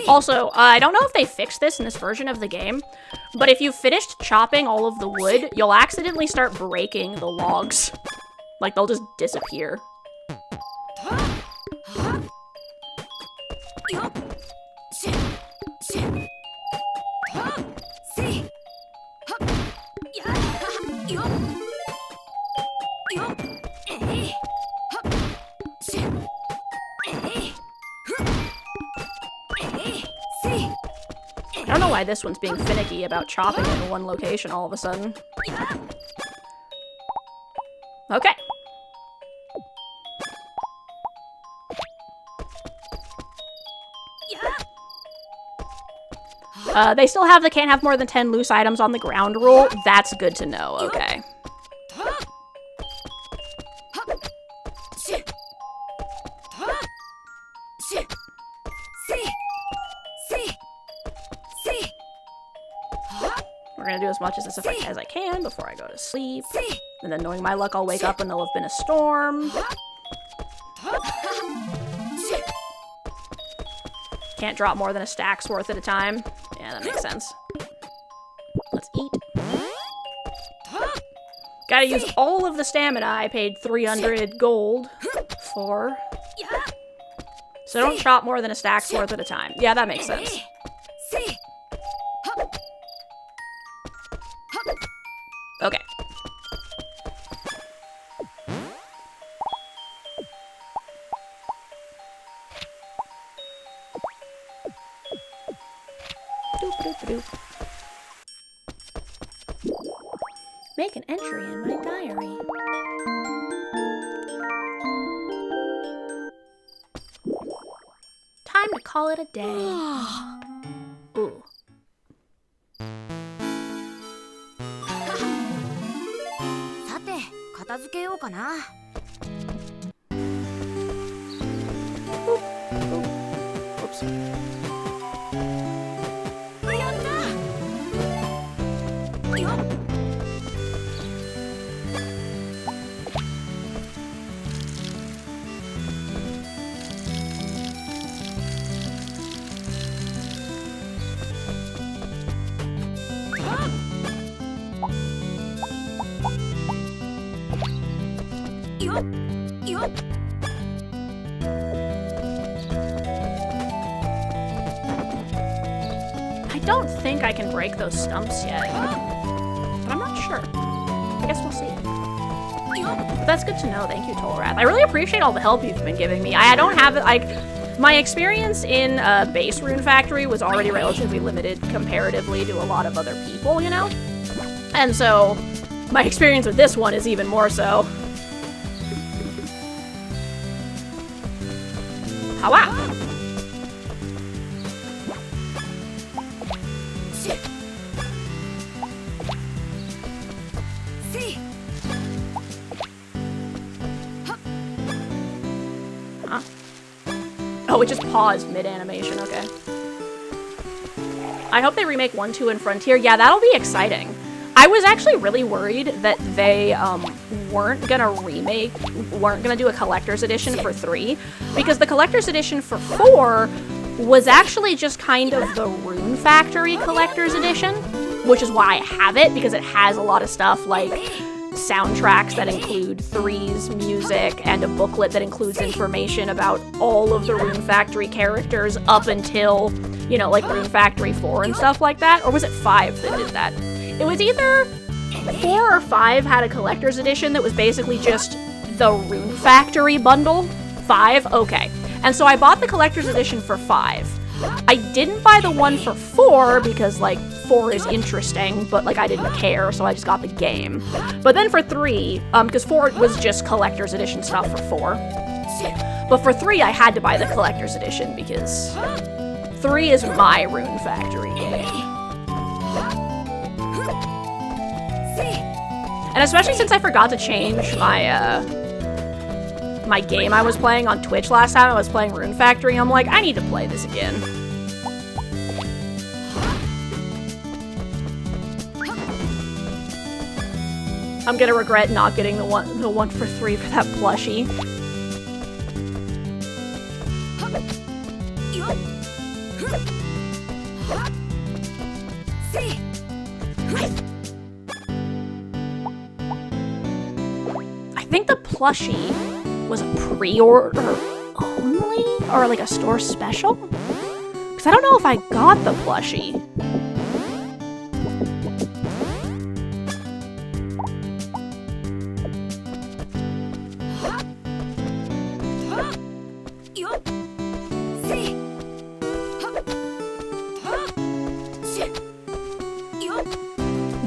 Also, I don't know if they fixed this in this version of the game, but if you finished chopping all of the wood, you'll accidentally start breaking the logs. Like, they'll just disappear. I don't know why this one's being finicky about chopping in one location all of a sudden. Okay. They still have the can't have more than 10 loose items on the ground rule. That's good to know, okay. We're gonna do as much of this effect as I can before I go to sleep. And then knowing my luck, I'll wake up and there'll have been a storm. Can't drop more than a stack's worth at a time. Yeah, that makes sense. Let's eat. Gotta use all of the stamina I paid 300 gold for. So don't chop more than a stack's worth at a time. Yeah, that makes sense. Okay. Make an entry in my diary. Time to call it a day. Ooh. さて、片付けようかな。 Oops. やった。よっ。 I don't think I can break those stumps yet, but I'm not sure. I guess we'll see. But that's good to know. Thank you, Tolrath. I really appreciate all the help you've been giving me. I don't have it, like, my experience in base Rune Factory was already relatively limited comparatively to a lot of other people, you know? And so, my experience with this one is even more so. Oh, wow. Huh? Oh, it just paused mid-animation, okay. I hope they remake 1, 2, and Frontier. Yeah, that'll be exciting. I was actually really worried that they weren't gonna do a collector's edition for 3, because the collector's edition for 4 was actually just kind of the Rune Factory collector's edition, which is why I have it, because it has a lot of stuff like soundtracks that include 3's music and a booklet that includes information about all of the Rune Factory characters up until, you know, like Rune Factory 4 and stuff like that. Or was it 5 that did that? It was either 4 or 5 had a collector's edition that was basically just the Rune Factory bundle. 5? Okay. And so I bought the collector's edition for 5. I didn't buy the one for 4 because, like, 4 is interesting, but, like, I didn't care, so I just got the game. But then for 3, because 4 was just collector's edition stuff for 4. But for 3, I had to buy the collector's edition because 3 is my Rune Factory game. And especially since I forgot to change my, my game I was playing on Twitch last time I was playing Rune Factory, I'm like, I need to play this again. I'm gonna regret not getting the one for 3 for that plushie. I think the plushie was a pre-order only? Or like a store special? Because I don't know if I got the plushie.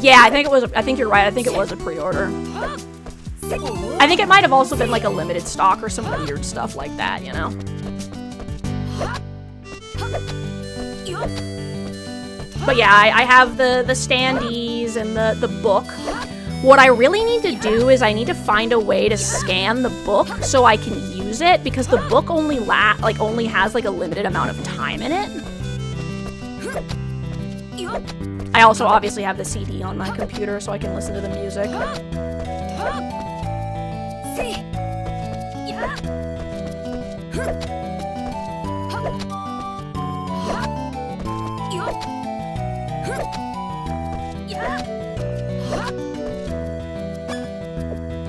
Yeah, I think you're right. I think it was a pre-order. I think it might have also been like a limited stock or some weird stuff like that, you know? But yeah, I have the standees and the book. What I really need to do is I need to find a way to scan the book so I can use it, because the book only has like a limited amount of time in it. I also obviously have the CD on my computer so I can listen to the music.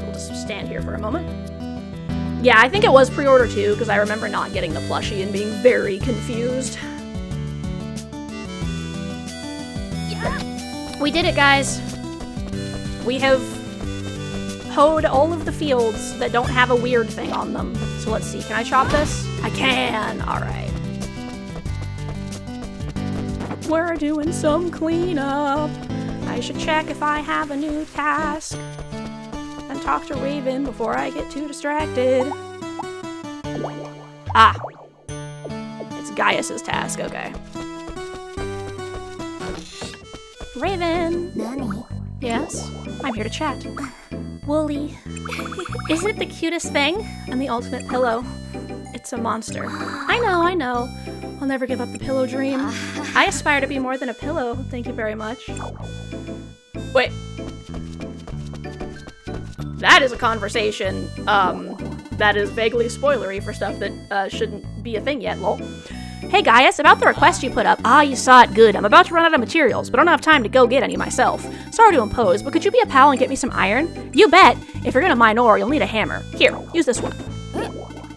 We'll just stand here for a moment. Yeah, I think it was pre-order too, because I remember not getting the plushie and being very confused. We did it, guys. We have hoed all of the fields that don't have a weird thing on them. So let's see, can I chop this? I can, all right. We're doing some cleanup. I should check if I have a new task. And talk to Raven before I get too distracted. Ah, it's Gaius's task, okay. Raven! Nani? Yes? I'm here to chat. Wooly. Isn't it the cutest thing? And the ultimate pillow. It's a monster. I know. I'll never give up the pillow dream. I aspire to be more than a pillow. Thank you very much. Wait. That is a conversation, that is vaguely spoilery for stuff that, shouldn't be a thing yet, lol. Hey Gaius, about the request you put up. Ah, you saw it, good. I'm about to run out of materials, but I don't have time to go get any myself. Sorry to impose, but could you be a pal and get me some iron? You bet! If you're gonna mine ore, you'll need a hammer. Here, use this one.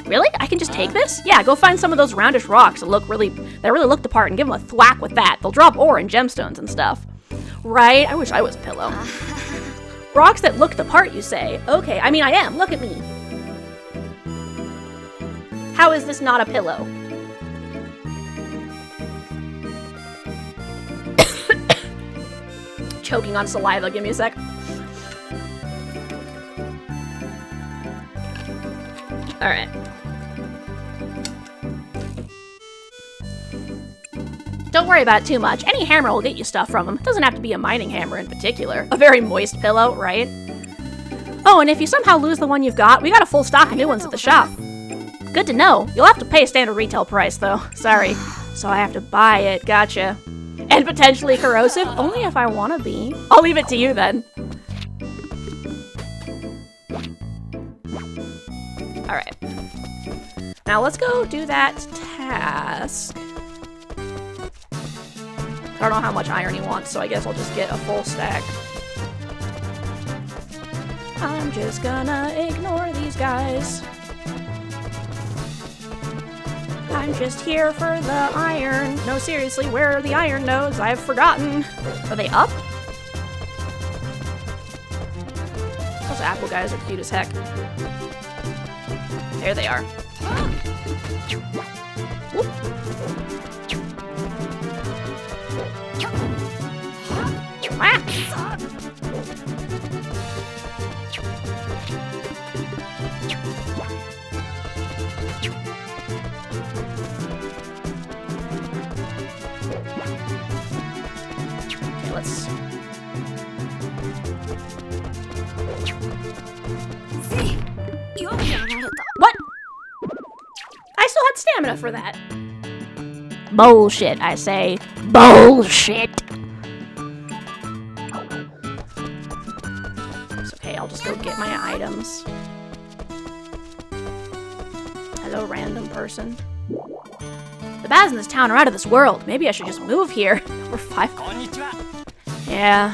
Really? I can just take this? Yeah, go find some of those roundish rocks that really look the part and give them a thwack with that. They'll drop ore and gemstones and stuff. Right? I wish I was a pillow. Rocks that look the part, you say? Okay, I mean I am. Look at me. How is this not a pillow? Choking on saliva, give me a sec. Alright. Don't worry about it too much. Any hammer will get you stuff from them. It doesn't have to be a mining hammer in particular. A very moist pillow, right? Oh, and if you somehow lose the one you've got, we got a full stock of new ones at the shop. Good to know. You'll have to pay a standard retail price, though. Sorry. So I have to buy it. Gotcha. And potentially corrosive? Only if I want to be. I'll leave it to you, then. Alright. Now let's go do that task. I don't know how much iron he wants, so I guess I'll just get a full stack. I'm just gonna ignore these guys. I'm just here for the iron. No, seriously, where are the iron nodes? I've forgotten. Are they up? Those apple guys are cute as heck. There they are. Whoop. Ah. Okay, let's... What? I still had stamina for that. Bullshit, I say. Bullshit! It's okay, I'll just go get my items. Hello, random person. The baths in this town are out of this world. Maybe I should just move here. We're 5. Yeah.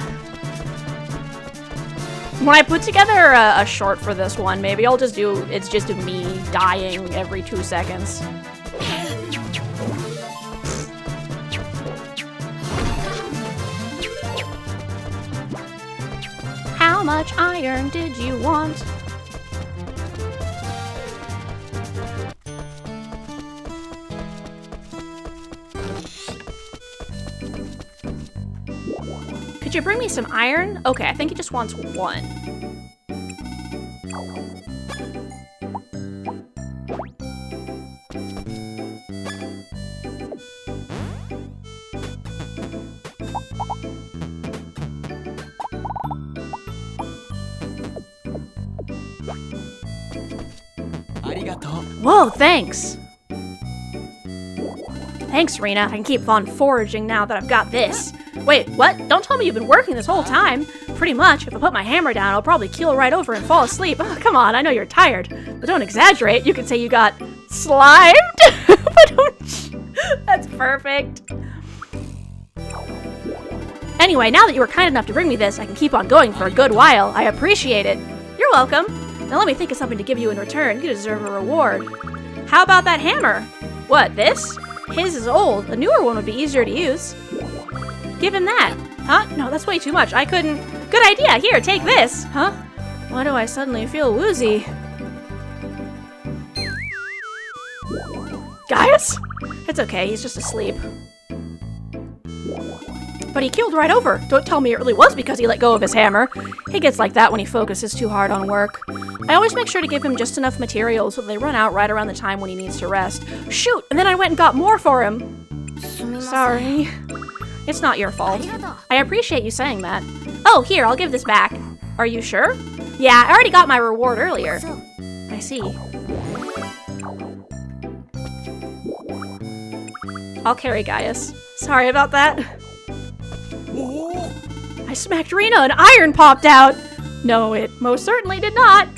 When I put together a short for this one, maybe I'll just do, it's just me dying every 2 seconds. How much iron did you want? Could you bring me some iron? Okay, I think he just wants 1. Whoa, thanks! Thanks, Rena. I can keep on foraging now that I've got this. Wait, what? Don't tell me you've been working this whole time. Pretty much. If I put my hammer down, I'll probably keel right over and fall asleep. Oh, come on, I know you're tired. But don't exaggerate. You could say you got slimed. That's perfect. Anyway, now that you were kind enough to bring me this, I can keep on going for a good while. I appreciate it. You're welcome. Now let me think of something to give you in return. You deserve a reward. How about that hammer? What, this? His is old. A newer one would be easier to use. Give him that. Huh? No, that's way too much. I couldn't. Good idea. Here, take this. Huh? Why do I suddenly feel woozy? Guys? It's okay. He's just asleep. But he keeled right over. Don't tell me it really was because he let go of his hammer. He gets like that when he focuses too hard on work. I always make sure to give him just enough materials so they run out right around the time when he needs to rest. Shoot! And then I went and got more for him. Sorry. It's not your fault. I appreciate you saying that. Oh, here, I'll give this back. Are you sure? Yeah, I already got my reward earlier. I see. I'll carry Gaius. Sorry about that. I smacked Rena and iron popped out! No, it most certainly did not.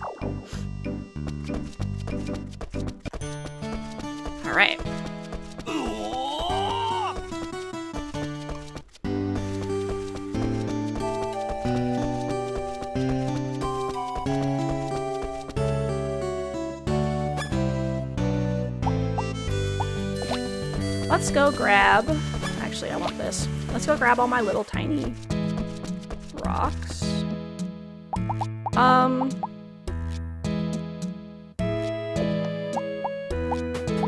Alright. Let's go grab... Actually, I want this. Let's go grab all my little tiny rocks.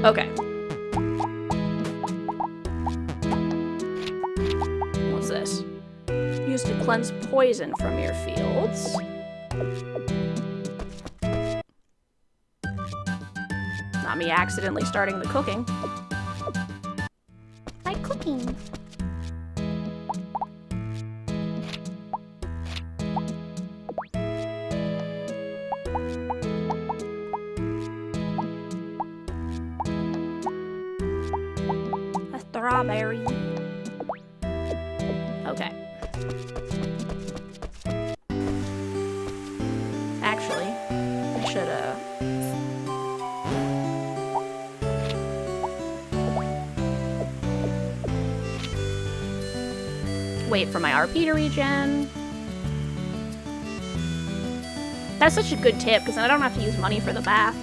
Okay. What's this? Used to cleanse poison from your fields. Not me accidentally starting the cooking. My cooking. Strawberry. Okay. Actually, I should wait for my RP to regen. That's such a good tip, because then I don't have to use money for the bath.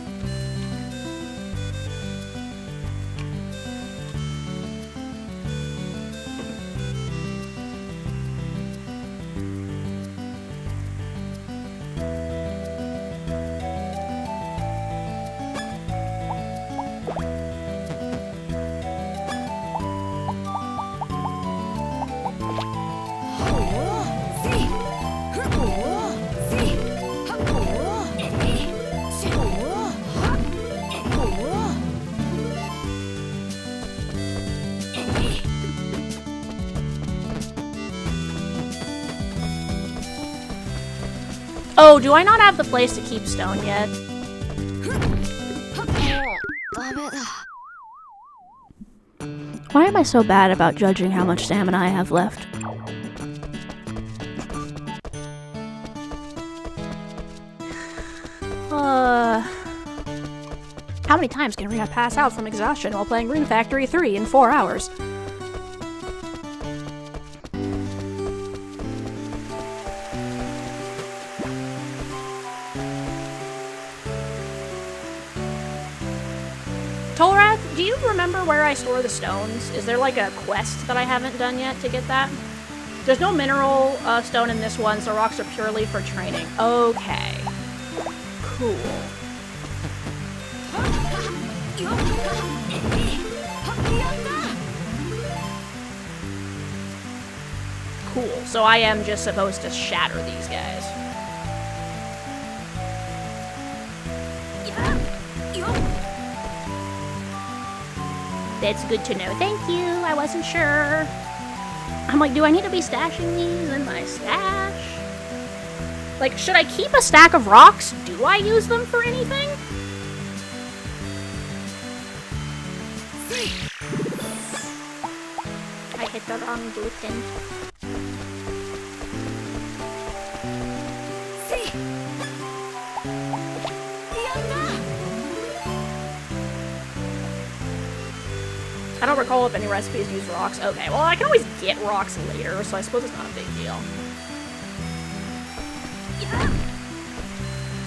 Oh, do I not have the place to keep stone yet? Why am I so bad about judging how much stamina I have left? How many times can Rena pass out from exhaustion while playing Rune Factory 3 in 4 hours? Tolrath, do you remember where I store the stones? Is there like a quest that I haven't done yet to get that? There's no mineral stone in this one, so rocks are purely for training. Okay. Cool. Cool. So I am just supposed to shatter these guys. That's good to know. Thank you. I wasn't sure. I'm like, do I need to be stashing these in my stash? Like, should I keep a stack of rocks? Do I use them for anything? I hit the wrong button. I don't recall if any recipes use rocks. Okay, well, I can always get rocks later, so I suppose it's not a big deal.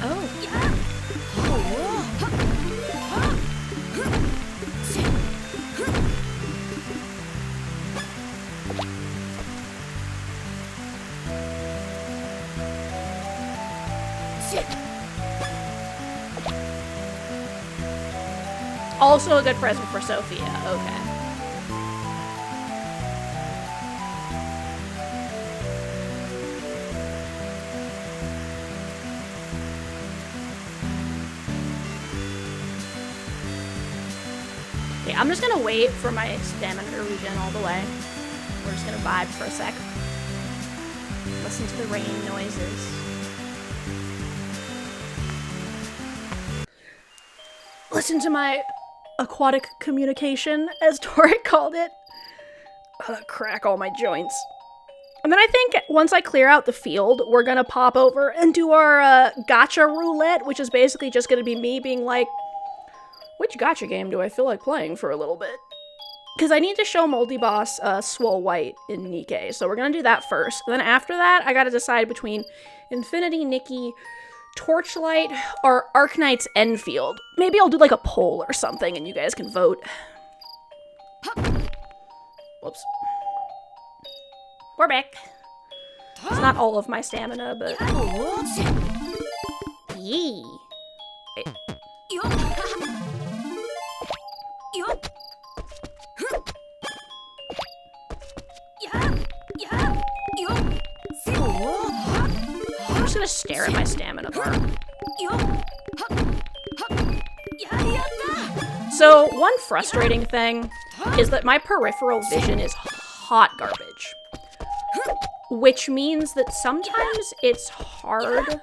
Oh. Also a good present for Sophia. Okay. Okay, I'm just gonna wait for my stamina to regen all the way. We're just gonna vibe for a sec. Listen to the rain noises. Listen to my aquatic communication, as Tori called it. Crack all my joints. And then I think once I clear out the field, we're gonna pop over and do our Gacha Roulette, which is basically just gonna be me being like, which gacha game do I feel like playing for a little bit? Because I need to show Multi-Boss Swole White in Nikke, so we're gonna do that first. And then after that, I gotta decide between Infinity, Nikki, Torchlight, or Arknight's Enfield. Maybe I'll do like a poll or something and you guys can vote. Whoops. We're back. It's not all of my stamina, but... Yee. Wait. I'm just gonna stare at my stamina bar. So, one frustrating thing is that my peripheral vision is hot garbage. Which means that sometimes it's hard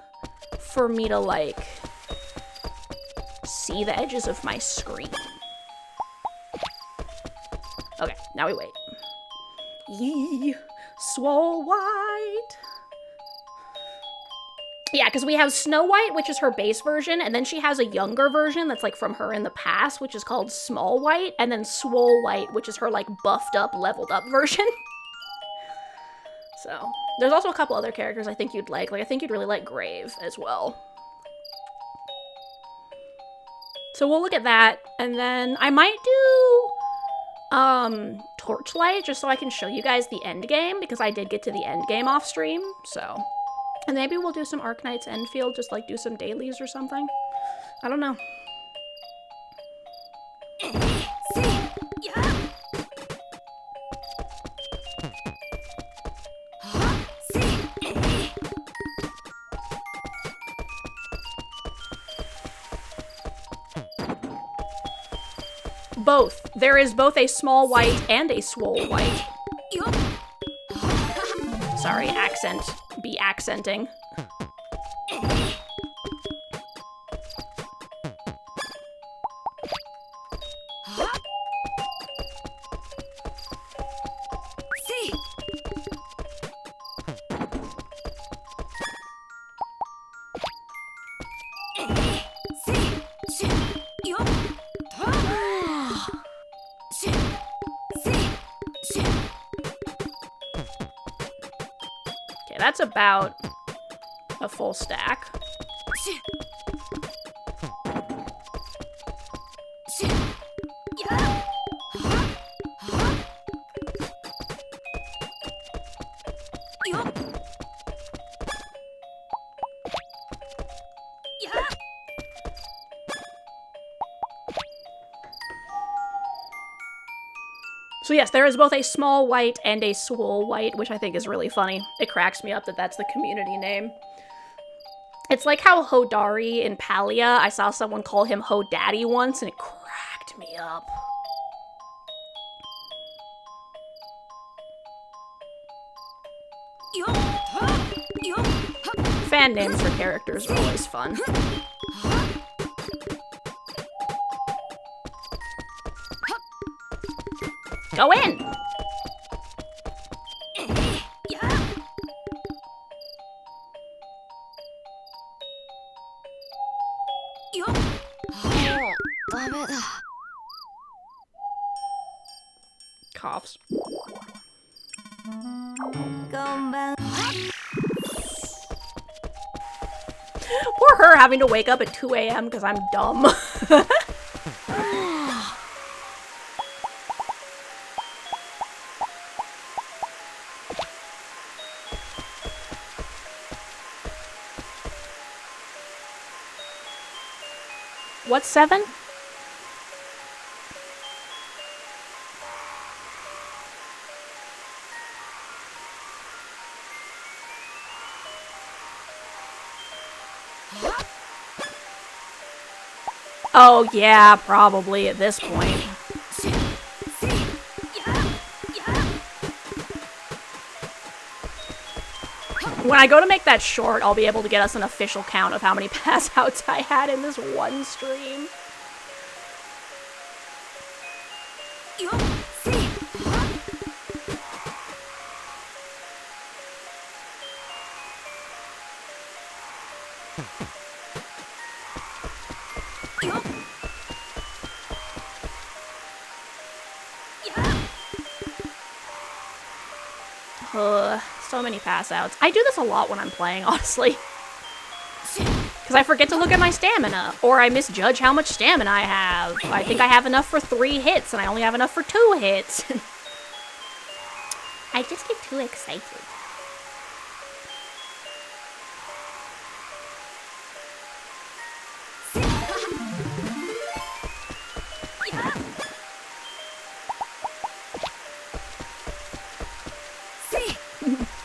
for me to, like, see the edges of my screen. Okay, now we wait. Yee, Swole White. Yeah, because we have Snow White, which is her base version, and then she has a younger version that's, like, from her in the past, which is called Small White, and then Swole White, which is her, like, buffed up, leveled up version. So, there's also a couple other characters I think you'd like. Like, I think you'd really like Grave as well. So we'll look at that, and then I might do, Torchlight, just so I can show you guys the end game, because I did get to the end game off stream, so... And maybe we'll do some Arknight's Enfield, just like do some dailies or something. I don't know. Both. There is both a Small White and a Swole White. Sorry, accent. Be accenting. That's about a full stack. Okay, 「So yes, there is both a small white and a swole white, which I think is really funny. It cracks me up that that's the community name. It's like how Hodari in Palia, I saw someone call him Hodaddy once, and it cracked me up. Fan names for characters are always fun. Go in! Coughs. Or her having to wake up at 2 a.m. because I'm dumb. What's 7? Oh yeah, probably at this point. When I go to make that short, I'll be able to get us an official count of how many pass outs I had in this one stream. So many pass outs. I do this a lot when I'm playing, honestly. Because I forget to look at my stamina, or I misjudge how much stamina I have. I think I have enough for 3 hits, and I only have enough for 2 hits. I just get too excited.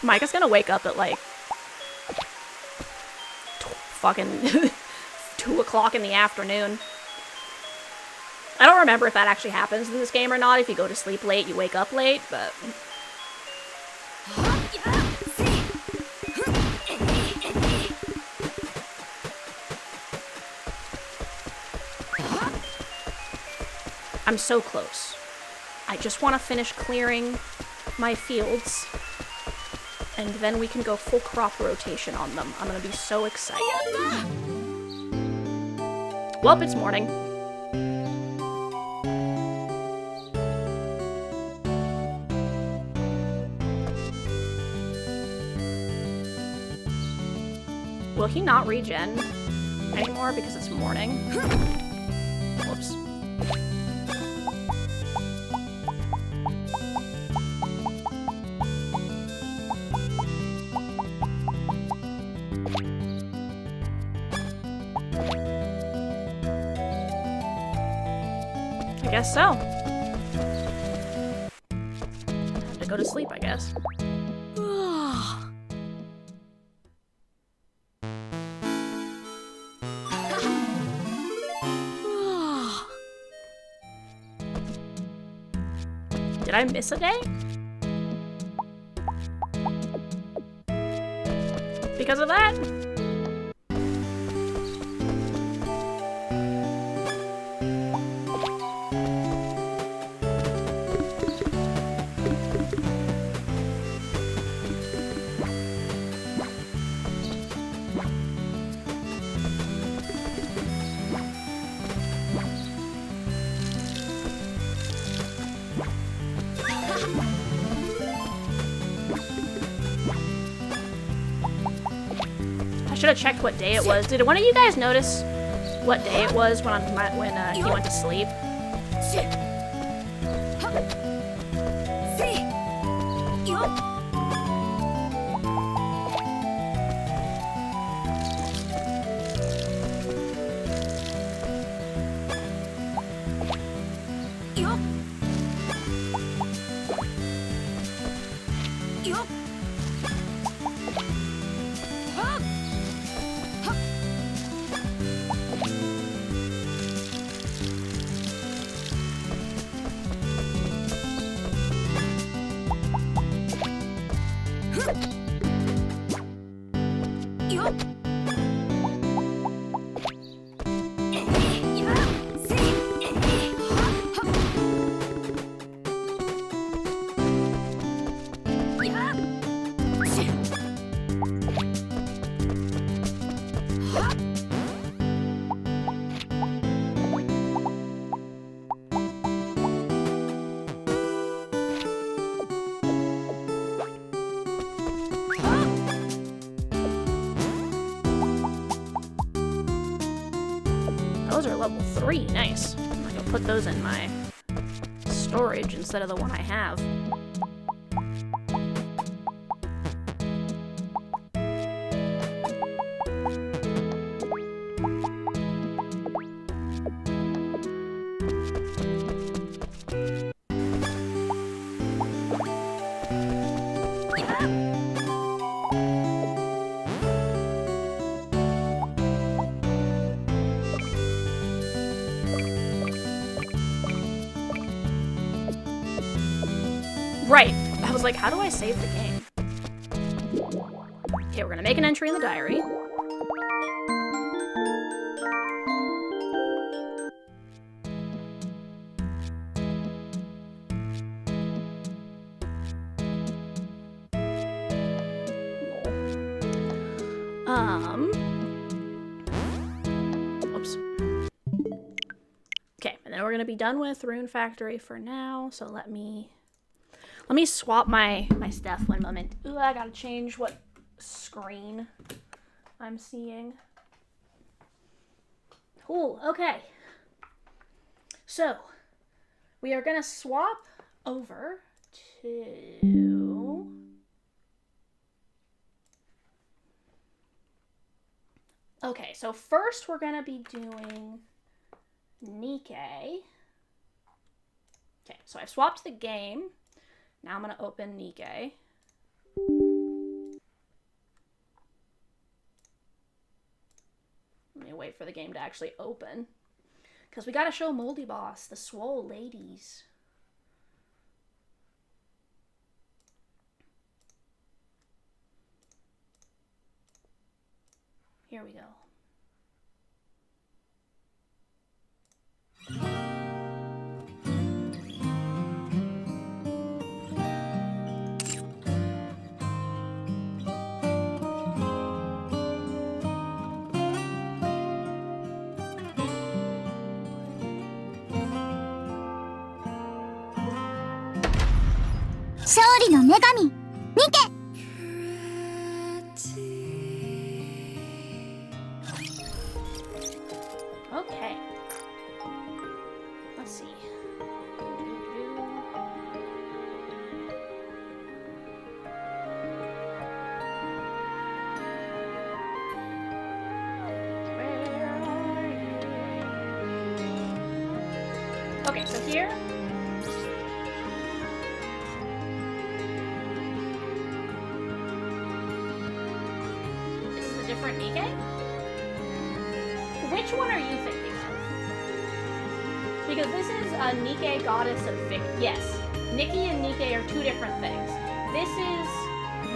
Micah's gonna wake up at like fucking 2 o'clock in the afternoon. I don't remember if that actually happens in this game or not. If you go to sleep late, you wake up late, but... I'm so close. I just want to finish clearing my fields. And then we can go full crop rotation on them. I'm gonna be so excited. Well, it's morning. Will he not regen anymore because it's morning? Whoops. I guess so. Have to go to sleep, I guess. Did I miss a day? Because of that? I should have checked what day it was. Did one of you guys notice what day it was when he went to sleep? level 3. Nice. I'm gonna put those in my storage instead of the one I have. Right. I was like, how do I save the game? Okay, we're gonna make an entry in the diary. Oops. Okay, and then we're gonna be done with Rune Factory for now, so let me swap my stuff one moment. Ooh, I gotta change what screen I'm seeing. Cool, okay. So, we are gonna swap over to... Okay, so first we're gonna be doing Nikke. Okay, so I've swapped the game. Now I'm going to open Nikke. Let me wait for the game to actually open. Because we got to show Moldy Boss, the swole ladies. Here we go. Okay. Let's see. Okay, so here. This is a different Nikke? Which one are you thinking of? Because this is a Nikke Goddess of Victory. Yes, Nikki and Nikke are two different things. This is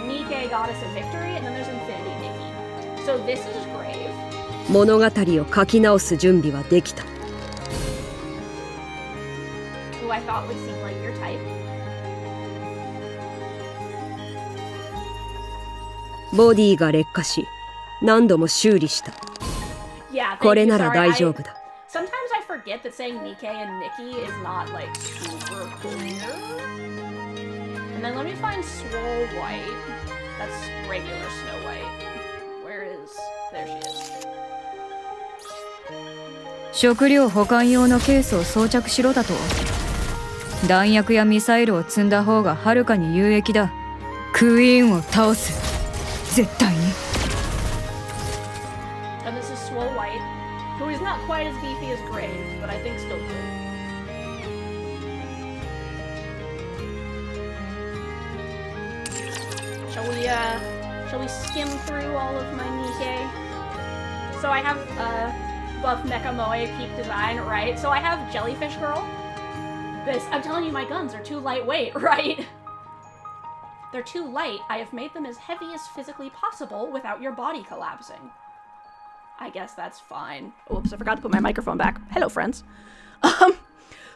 Nikke Goddess of Victory, and then there's Infinity Nikki. So this is Grave. 物語を書き直す準備はできた。 Who I thought would seem like your type. ボディが劣化し、何度も修理した。 Yeah, これなら大丈夫だ。 Sometimes I forget that saying Nikke and Nikki is not like super clear. And then let me find Swole White. That's regular Snow White. Where is... There she is. 食料保管用のケースを装着しろだと。弾薬やミサイルを積んだ方がはるかに有益だ。クイーンを倒す。絶対に。 And this is Swole White, who is not quite as beefy as Grave, but I think still good. Shall we skim through all of my Nikke? So I have buff Mecha Moe peak design, right? So I have Jellyfish Girl. I'm telling you, my guns are too lightweight, right? They're too light. I have made them as heavy as physically possible without your body collapsing. I guess that's fine. Oops, I forgot to put my microphone back. Hello, friends.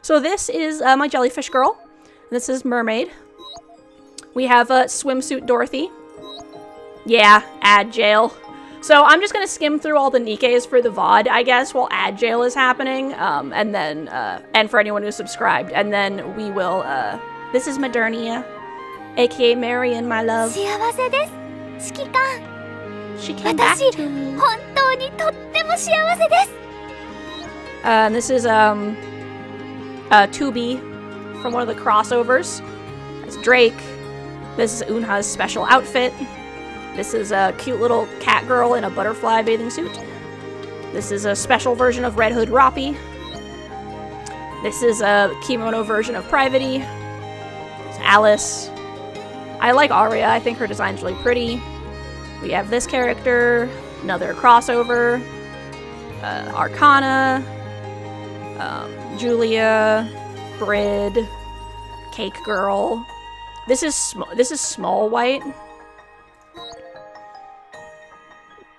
So this is my Jellyfish Girl. This is Mermaid. We have Swimsuit Dorothy. Yeah, Ad Jail. So I'm just gonna skim through all the Nikkes for the VOD, I guess, while Ad Jail is happening. And then, and for anyone who's subscribed. And then we will, this is Modernia, aka Marion, my love. She came back to me. And this is 2B from one of the crossovers. That's Drake. This is Unha's special outfit. This is a cute little cat girl in a butterfly bathing suit. This is a special version of Red Hood Roppy. This is a kimono version of Privity. It's Alice. I like Aria. I think her design's really pretty. We have this character, another crossover, Arcana, Julia, Brid, Cake Girl. This is Small White.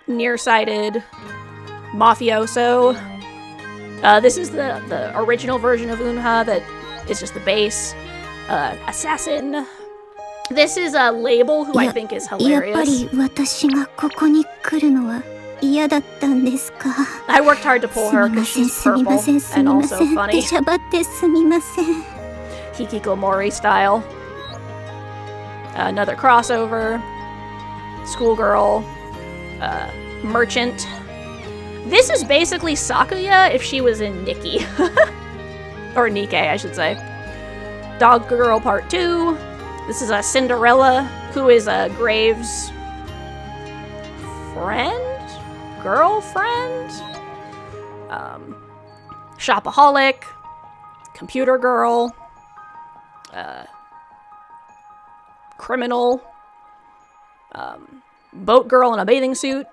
Nearsighted, Mafioso. This is the original version of Unha that is just the base. Assassin. This is a Label, who I think is hilarious. I worked hard to pull her because she's purple and also funny. Hikikomori style. Another crossover. Schoolgirl. Merchant. This is basically Sakuya if she was in Nikki. Or Nikke, I should say. Dog Girl Part 2. This is a Cinderella, who is a Graves' friend? Girlfriend? Shopaholic. Computer Girl. Criminal. Boat Girl in a bathing suit.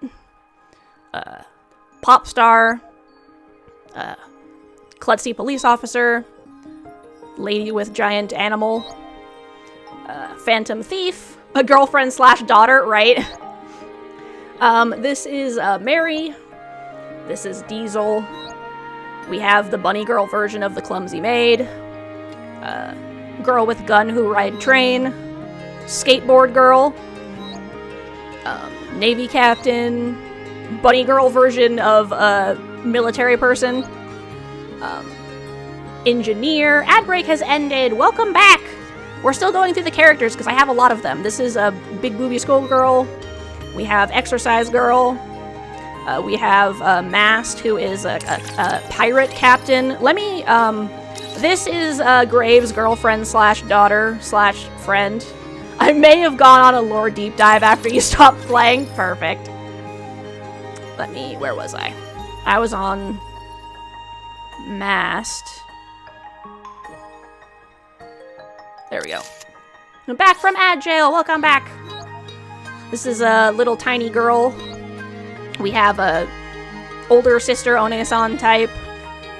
Pop Star. Klutzy Police Officer. Lady with Giant Animal. Phantom Thief. A girlfriend slash daughter, right? This is Mary. This is Diesel. We have the bunny girl version of the Clumsy Maid. Girl with gun who ride train. Skateboard girl. Navy captain. Bunny girl version of a military person. Engineer. Ad break has ended. Welcome back. We're still going through the characters because I have a lot of them. This is a big booby schoolgirl. We have exercise girl. We have Mast, who is a pirate captain. Let me, this is Graves' girlfriend slash daughter slash friend. I may have gone on a lore deep dive after you stopped playing. Perfect. Where was I? I was on Mast. There we go. I'm back from ad jail. Welcome back. This is a little tiny girl. We have a older sister One-san type.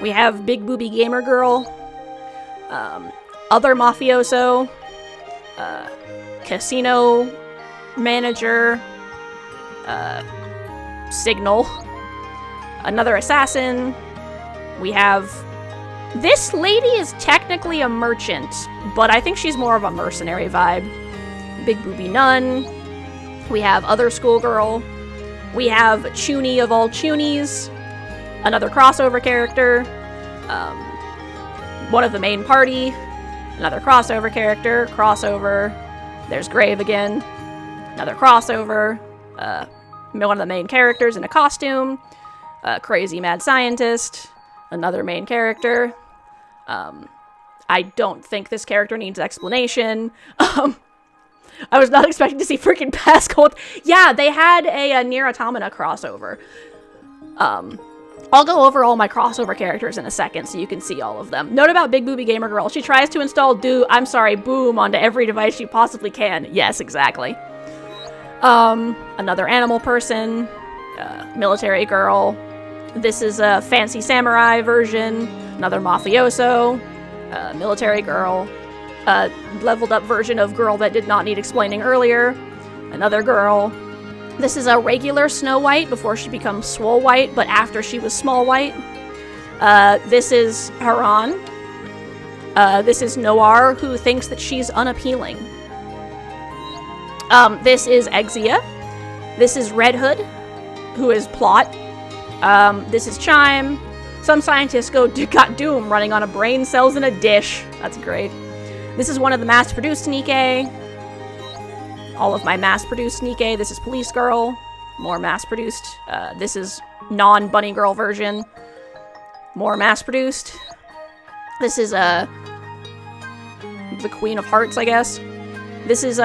We have big booby gamer girl. Other mafioso. Casino manager. Signal. Another assassin. We have... This lady is technically a merchant, but I think she's more of a mercenary vibe. Big booby nun. We have other schoolgirl. We have Chuny of all Chunies. Another crossover character. One of the main party. Another crossover character. Crossover. There's Grave again. Another crossover. One of the main characters in a costume. Crazy mad scientist. Another main character. I don't think this character needs explanation. I was not expecting to see freaking Pascal. Yeah, they had a Nier Automata crossover. I'll go over all my crossover characters in a second so you can see all of them. Note about Big Booby Gamer Girl. She tries to install Boom onto every device she possibly can. Yes, exactly. Another animal person. Military girl. This is a fancy samurai version. Another mafioso. Military girl. Leveled up version of girl that did not need explaining earlier. Another girl. This is a regular Snow White before she becomes Swole White, but after she was Small White. This is Haran. This is Noir, who thinks that she's unappealing. This is Exia. This is Red Hood, who is Plot. This is Chime. Some scientists got Doom running on a brain cells in a dish. That's great. This is one of the mass-produced Nikke. All of my mass-produced Nikke. This is Police Girl. More mass-produced. This is non-Bunny Girl version. More mass-produced. This is, the Queen of Hearts, I guess. This is,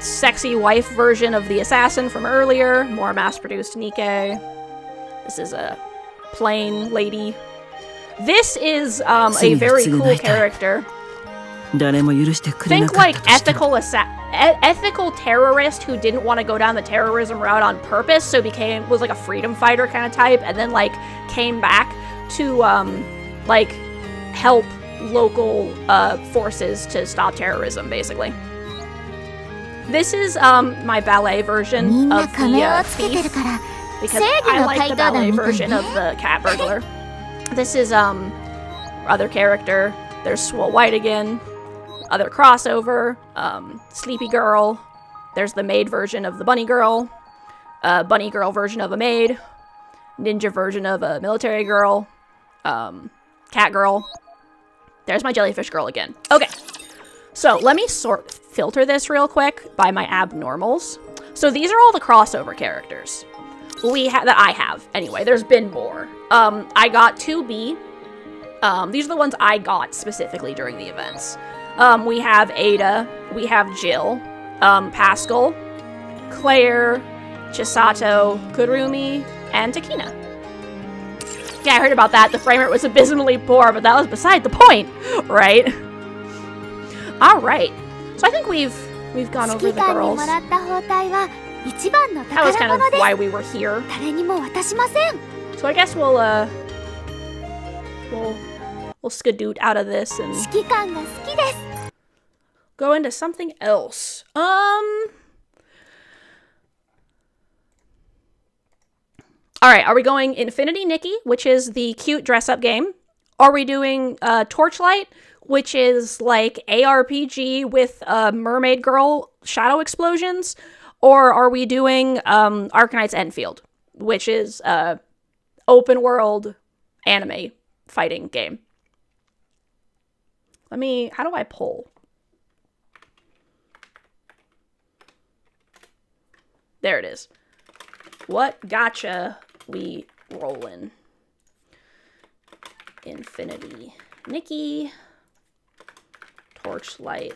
sexy wife version of the assassin from earlier. More mass-produced Nikke. This is a plain lady. This is, a very cool character. Think like ethical terrorist who didn't want to go down the terrorism route on purpose, so was like a freedom fighter kind of type, and then like came back to like help local forces to stop terrorism, basically. This is my ballet version of the thief, because I like the ballet version of the cat burglar. This is other character. There's Swole White again. Other crossover, Sleepy Girl. There's the maid version of the Bunny Girl. Bunny Girl version of a maid. Ninja version of a military girl. Cat Girl. There's my Jellyfish Girl again. Okay, so let me filter this real quick by my abnormals. So these are all the crossover characters that I have. Anyway, there's been more. I got 2B. These are the ones I got specifically during the events. We have Ada, we have Jill, Pascal, Claire, Chisato, Kurumi, and Takina. Yeah, I heard about that. The frame rate was abysmally poor, but that was beside the point, right? Alright. So I think we've gone over the girls. That was kind of why we were here. So I guess we'll skedoot out of this and go into something else. Alright, are we going Infinity Nikki, which is the cute dress-up game? Are we doing Torchlight, which is like ARPG with mermaid girl shadow explosions? Or are we doing Arknight's Enfield, which is open world anime fighting game? How do I pull? There it is. What gacha we rollin'? Infinity Nikki. Torchlight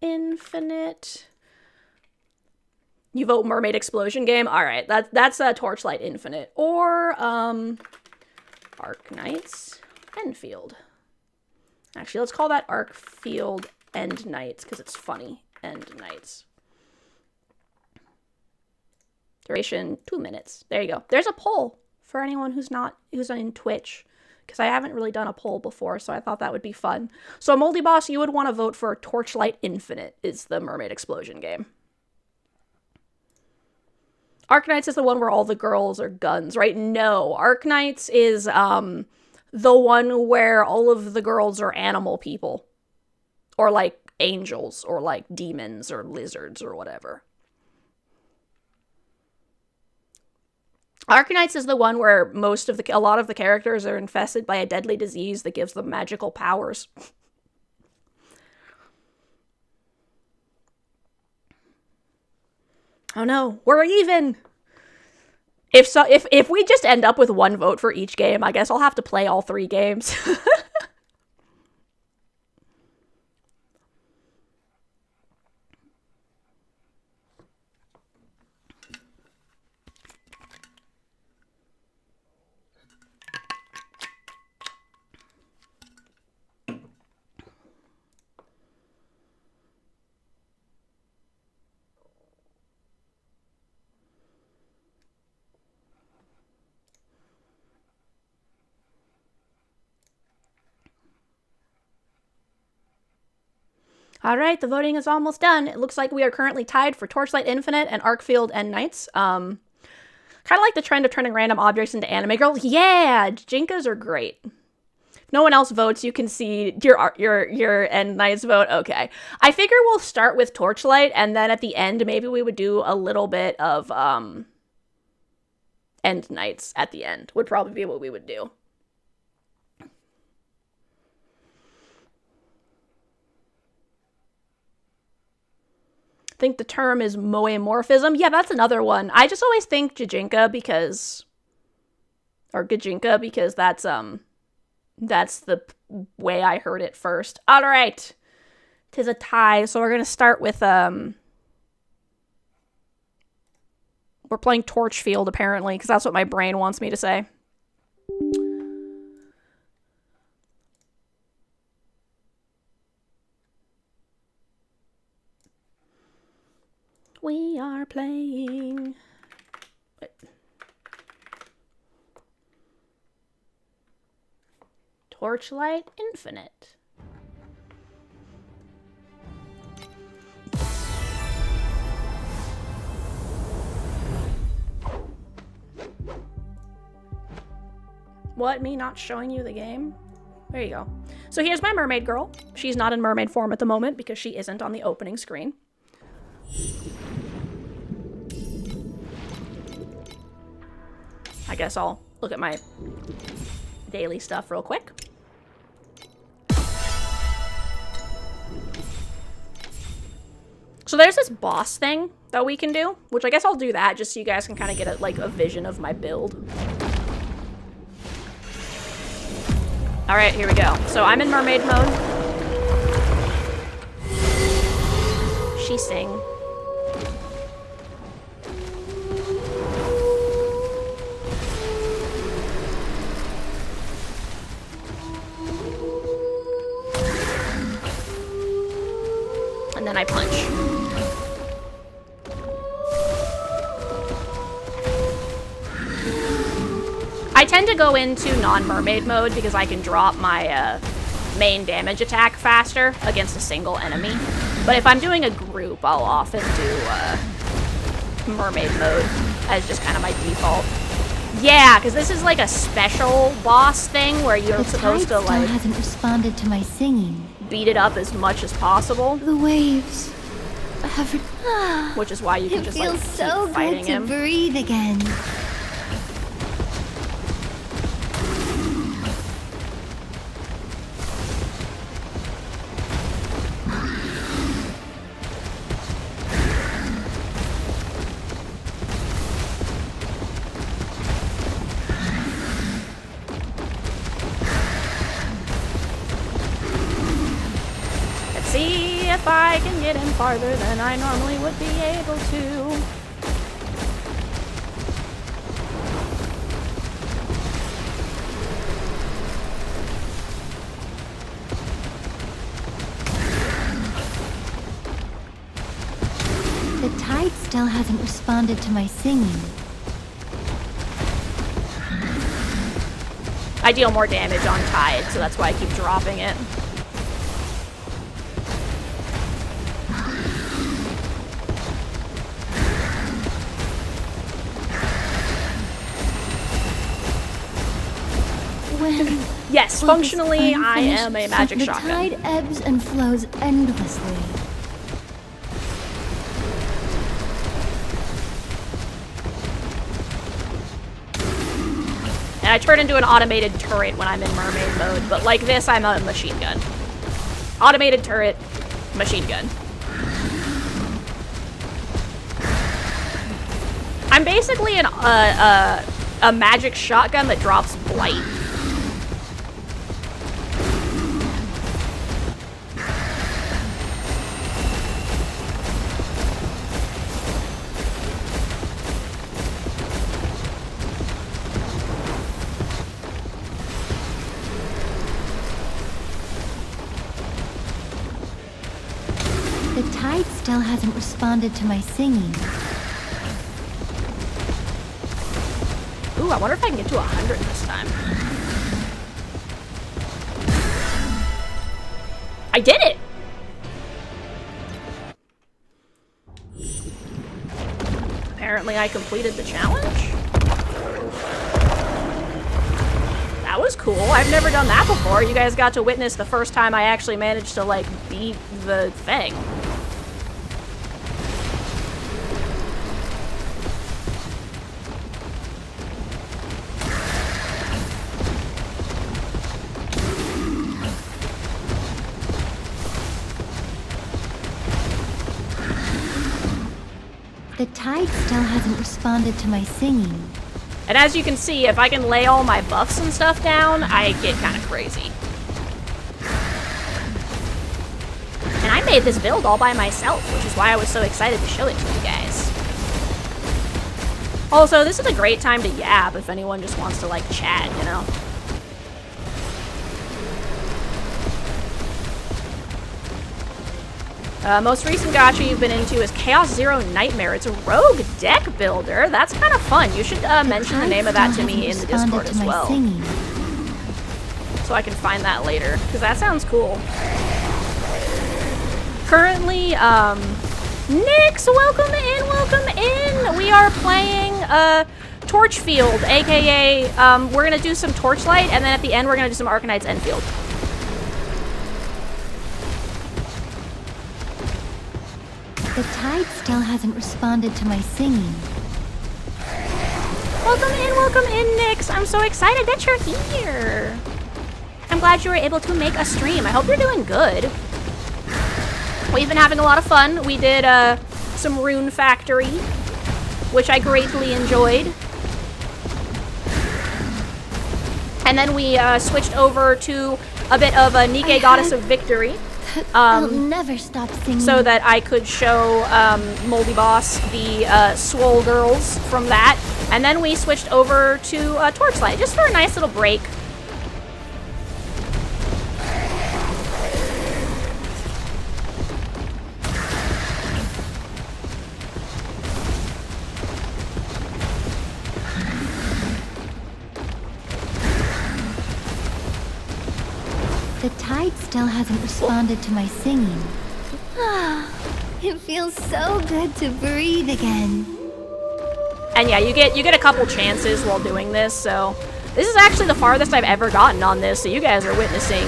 Infinite. You vote Mermaid Explosion game? Alright, that's a Torchlight Infinite. Or, Arknight's Enfield. Actually, let's call that Arkfield End Nights, because it's funny. End Nights. Duration, 2 minutes. There you go. There's a poll for anyone who's on Twitch, because I haven't really done a poll before, so I thought that would be fun. So, Moldy Boss, you would want to vote for Torchlight Infinite is the Mermaid Explosion game. Arknights is the one where all the girls are guns, right? No, Arknights is the one where all of the girls are animal people. Or like angels, or like demons, or lizards, or whatever. Arknights is the one where a lot of the characters are infested by a deadly disease that gives them magical powers. Oh no, we're even! If we just end up with one vote for each game, I guess I'll have to play all 3 games. Alright, the voting is almost done. It looks like we are currently tied for Torchlight Infinite and Arkfield End Nights. Kind of like the trend of turning random objects into anime girls. Yeah, Jinkas are great. If no one else votes, you can see your End Nights vote. Okay. I figure we'll start with Torchlight, and then at the end, maybe we would do a little bit of End Nights at the end. Would probably be what we would do. Think the term is moemorphism. Yeah, that's another one. I just always think Gajinka because that's That's the way I heard it first. All right. 'Tis a tie. So we're going to start with, we're playing Torchfield, apparently, because that's what my brain wants me to say. We are playing... Torchlight Infinite. What, me not showing you the game? There you go. So here's my mermaid girl. She's not in mermaid form at the moment because she isn't on the opening screen. I guess I'll look at my daily stuff real quick. So there's this boss thing that we can do, which I guess I'll do that just so you guys can kind of get a vision of my build. All right, here we go. So I'm in mermaid mode. She sing. And then I punch. I tend to go into non-mermaid mode because I can drop my main damage attack faster against a single enemy. But if I'm doing a group, I'll often do mermaid mode as just kind of my default. Yeah, because this is like a special boss thing where you're supposed to like hasn't responded to my singing. Beat it up as much as possible. The waves have. Which is why you can It just feels like so keep fighting good to him. breathe again. See if I can get him farther than I normally would be able to. The tide still hasn't responded to my singing. I deal more damage on tide, so that's why I keep dropping it. Yes, functionally, I am a magic shotgun. The tide ebbs and flows endlessly. And I turn into an automated turret when I'm in mermaid mode, but like this, I'm a machine gun. Automated turret, machine gun. I'm basically a magic shotgun that drops blight. The tide still hasn't responded to my singing. Ooh, I wonder if I can get to 100 this time. I did it! Apparently I completed the challenge. That was cool. I've never done that before. You guys got to witness the first time I actually managed to, like, beat the thing. The tide still hasn't responded to my singing. And as you can see, if I can lay all my buffs and stuff down, I get kind of crazy. And I made this build all by myself, which is why I was so excited to show it to you guys. Also, this is a great time to yap if anyone just wants to, like, chat, you know? Most recent gacha you've been into is Chaos Zero Nightmare. It's a rogue deck builder. That's kind of fun. You should mention the name of that to me in the Discord as well. So I can find that later, because that sounds cool. Currently, Nix, welcome in, welcome in! We are playing, Torchfield, aka, we're gonna do some Torchlight, and then at the end we're gonna do some Arcanite's Enfield. The tide still hasn't responded to my singing. Welcome in, Nix! I'm so excited that you're here! I'm glad you were able to make a stream. I hope you're doing good. We've been having a lot of fun. We did some Rune Factory, which I greatly enjoyed. And then we switched over to a bit of a Nikke Goddess of Victory. I'll never stop singing. So that I could show Moldy Boss the Swole Girls from that. And then we switched over to Torchlight, just for a nice little break. The tide still hasn't responded to my singing. It feels so good to breathe again. And yeah, you get a couple chances while doing this, so this is actually the farthest I've ever gotten on this, so you guys are witnessing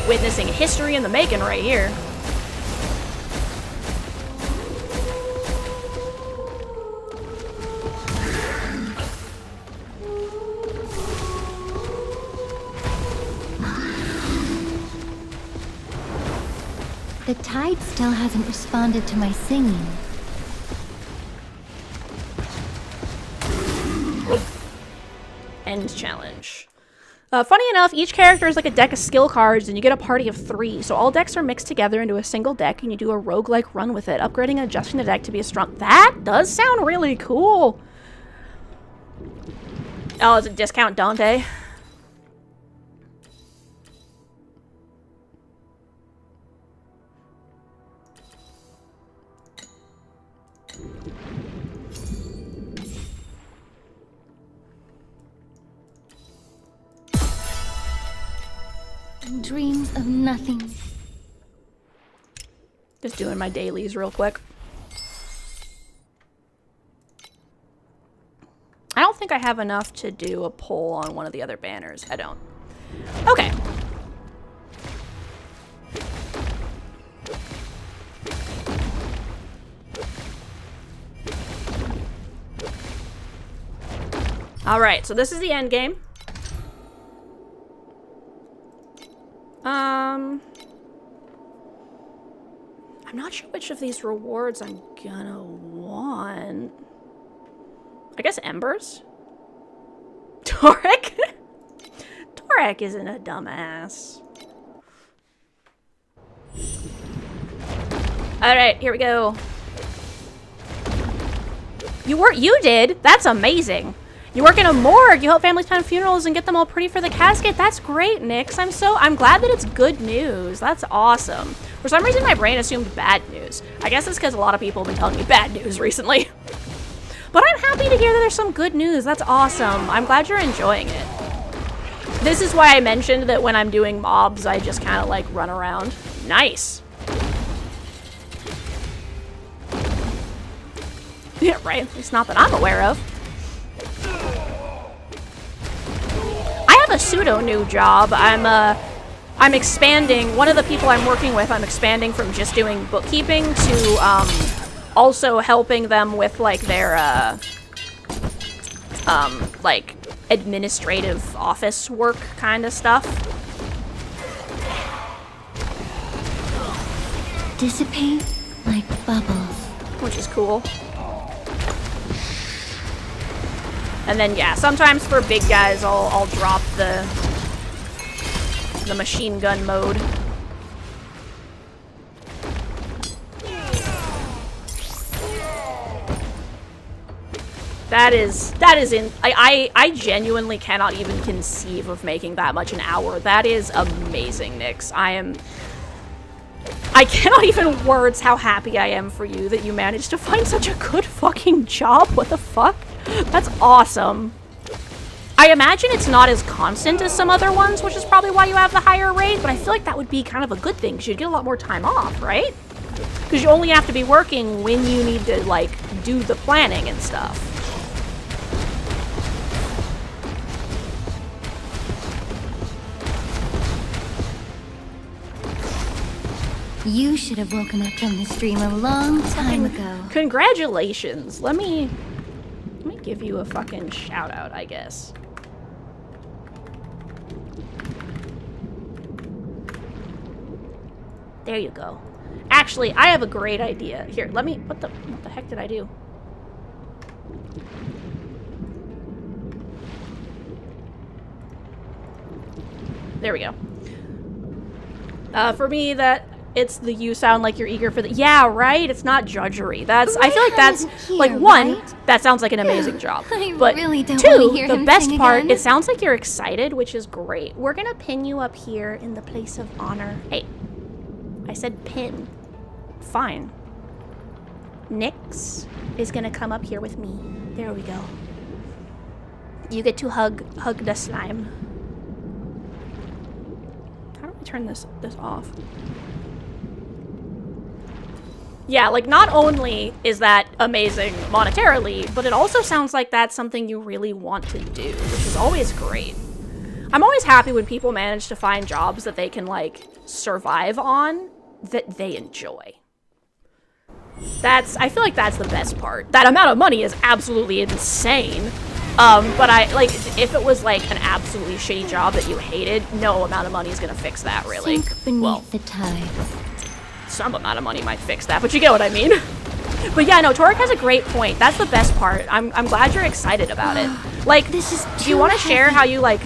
witnessing history in the making right here. The tide still hasn't responded to my singing. End challenge. Funny enough, each character is like a deck of skill cards, and you get a party of 3. So all decks are mixed together into a single deck, and you do a roguelike run with it, upgrading and adjusting the deck to be a strong... That does sound really cool! Oh, is it discount Dante? Dreams of nothing. Just doing my dailies real quick. I don't think I have enough to do a poll on one of the other banners. I don't. Okay. Alright, so this is the end game. I'm not sure which of these rewards I'm gonna want. I guess Embers? Torek? Torek isn't a dumbass. Alright, here we go. You did? That's amazing. You work in a morgue, you help families plan funerals and get them all pretty for the casket. That's great, Nix. I'm glad that it's good news. That's awesome. For some reason, my brain assumed bad news. I guess it's because a lot of people have been telling me bad news recently. But I'm happy to hear that there's some good news. That's awesome. I'm glad you're enjoying it. This is why I mentioned that when I'm doing mobs, I just kind of like run around. Nice. Yeah, right. It's not that I'm aware of. I have a pseudo new job. I'm expanding. One of the people I'm working with, I'm expanding from just doing bookkeeping to also helping them with like their like administrative office work kind of stuff. Dissipate like bubbles. Which is cool. And then, yeah, sometimes for big guys, I'll drop the machine gun mode. That is I genuinely cannot even conceive of making that much an hour. That is amazing, Nyx. I cannot even words how happy I am for you that you managed to find such a good fucking job. What the fuck? That's awesome. I imagine it's not as constant as some other ones, which is probably why you have the higher rate, but I feel like that would be kind of a good thing, because you'd get a lot more time off, right? Because you only have to be working when you need to, like, do the planning and stuff. You should have woken up from this dream a long time ago. Congratulations. Let me give you a fucking shout out, I guess. There you go. Actually, I have a great idea. Here, let me, what the heck did I do? There we go. For me, it's the you sound like you're eager for the— yeah, right? It's not judgery. That's— I feel like that's, Here, like, one, right? that sounds like an amazing job. I But really don't want two, to hear the him best sing part, again. it sounds like you're excited, which is great. We're gonna pin you up here in the place of honor. Hey, I said pin. Fine. Nyx is gonna come up here with me. There we go. You get to hug the slime. How do we turn this off? Yeah, like, not only is that amazing monetarily, but it also sounds like that's something you really want to do, which is always great. I'm always happy when people manage to find jobs that they can, like, survive on, that they enjoy. I feel like that's the best part. That amount of money is absolutely insane. But if it was, like, an absolutely shitty job that you hated, no amount of money is gonna fix that, really. Sink beneath the tides. Some amount of money might fix that, but you get what I mean. But yeah, no, Torek has a great point. That's the best part. I'm glad you're excited about it. Like, This is do you too want to share heavy. how you, like,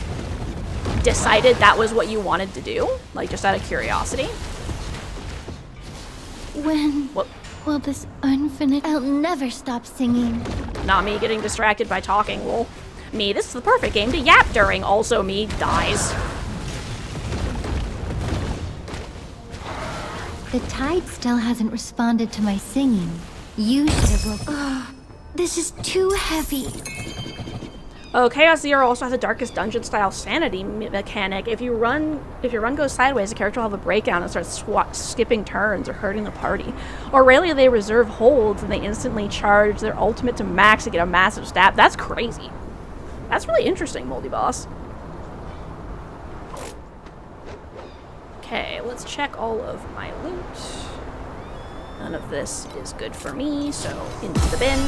decided that was what you wanted to do? Like, just out of curiosity? When What? will this unfinished— I'll never stop singing. Not me getting distracted by talking. Well, me, this is the perfect game to yap during. Also, me dies. The tide still hasn't responded to my singing. You should have woke— this is too heavy. Oh, Chaos Zero also has a Darkest Dungeon style sanity mechanic. If your run goes sideways, the character will have a breakdown and start skipping turns or hurting the party. Or rarely they reserve holds and they instantly charge their ultimate to max to get a massive stab. That's crazy. That's really interesting, Moldy Boss. Okay, let's check all of my loot. None of this is good for me, so into the bin.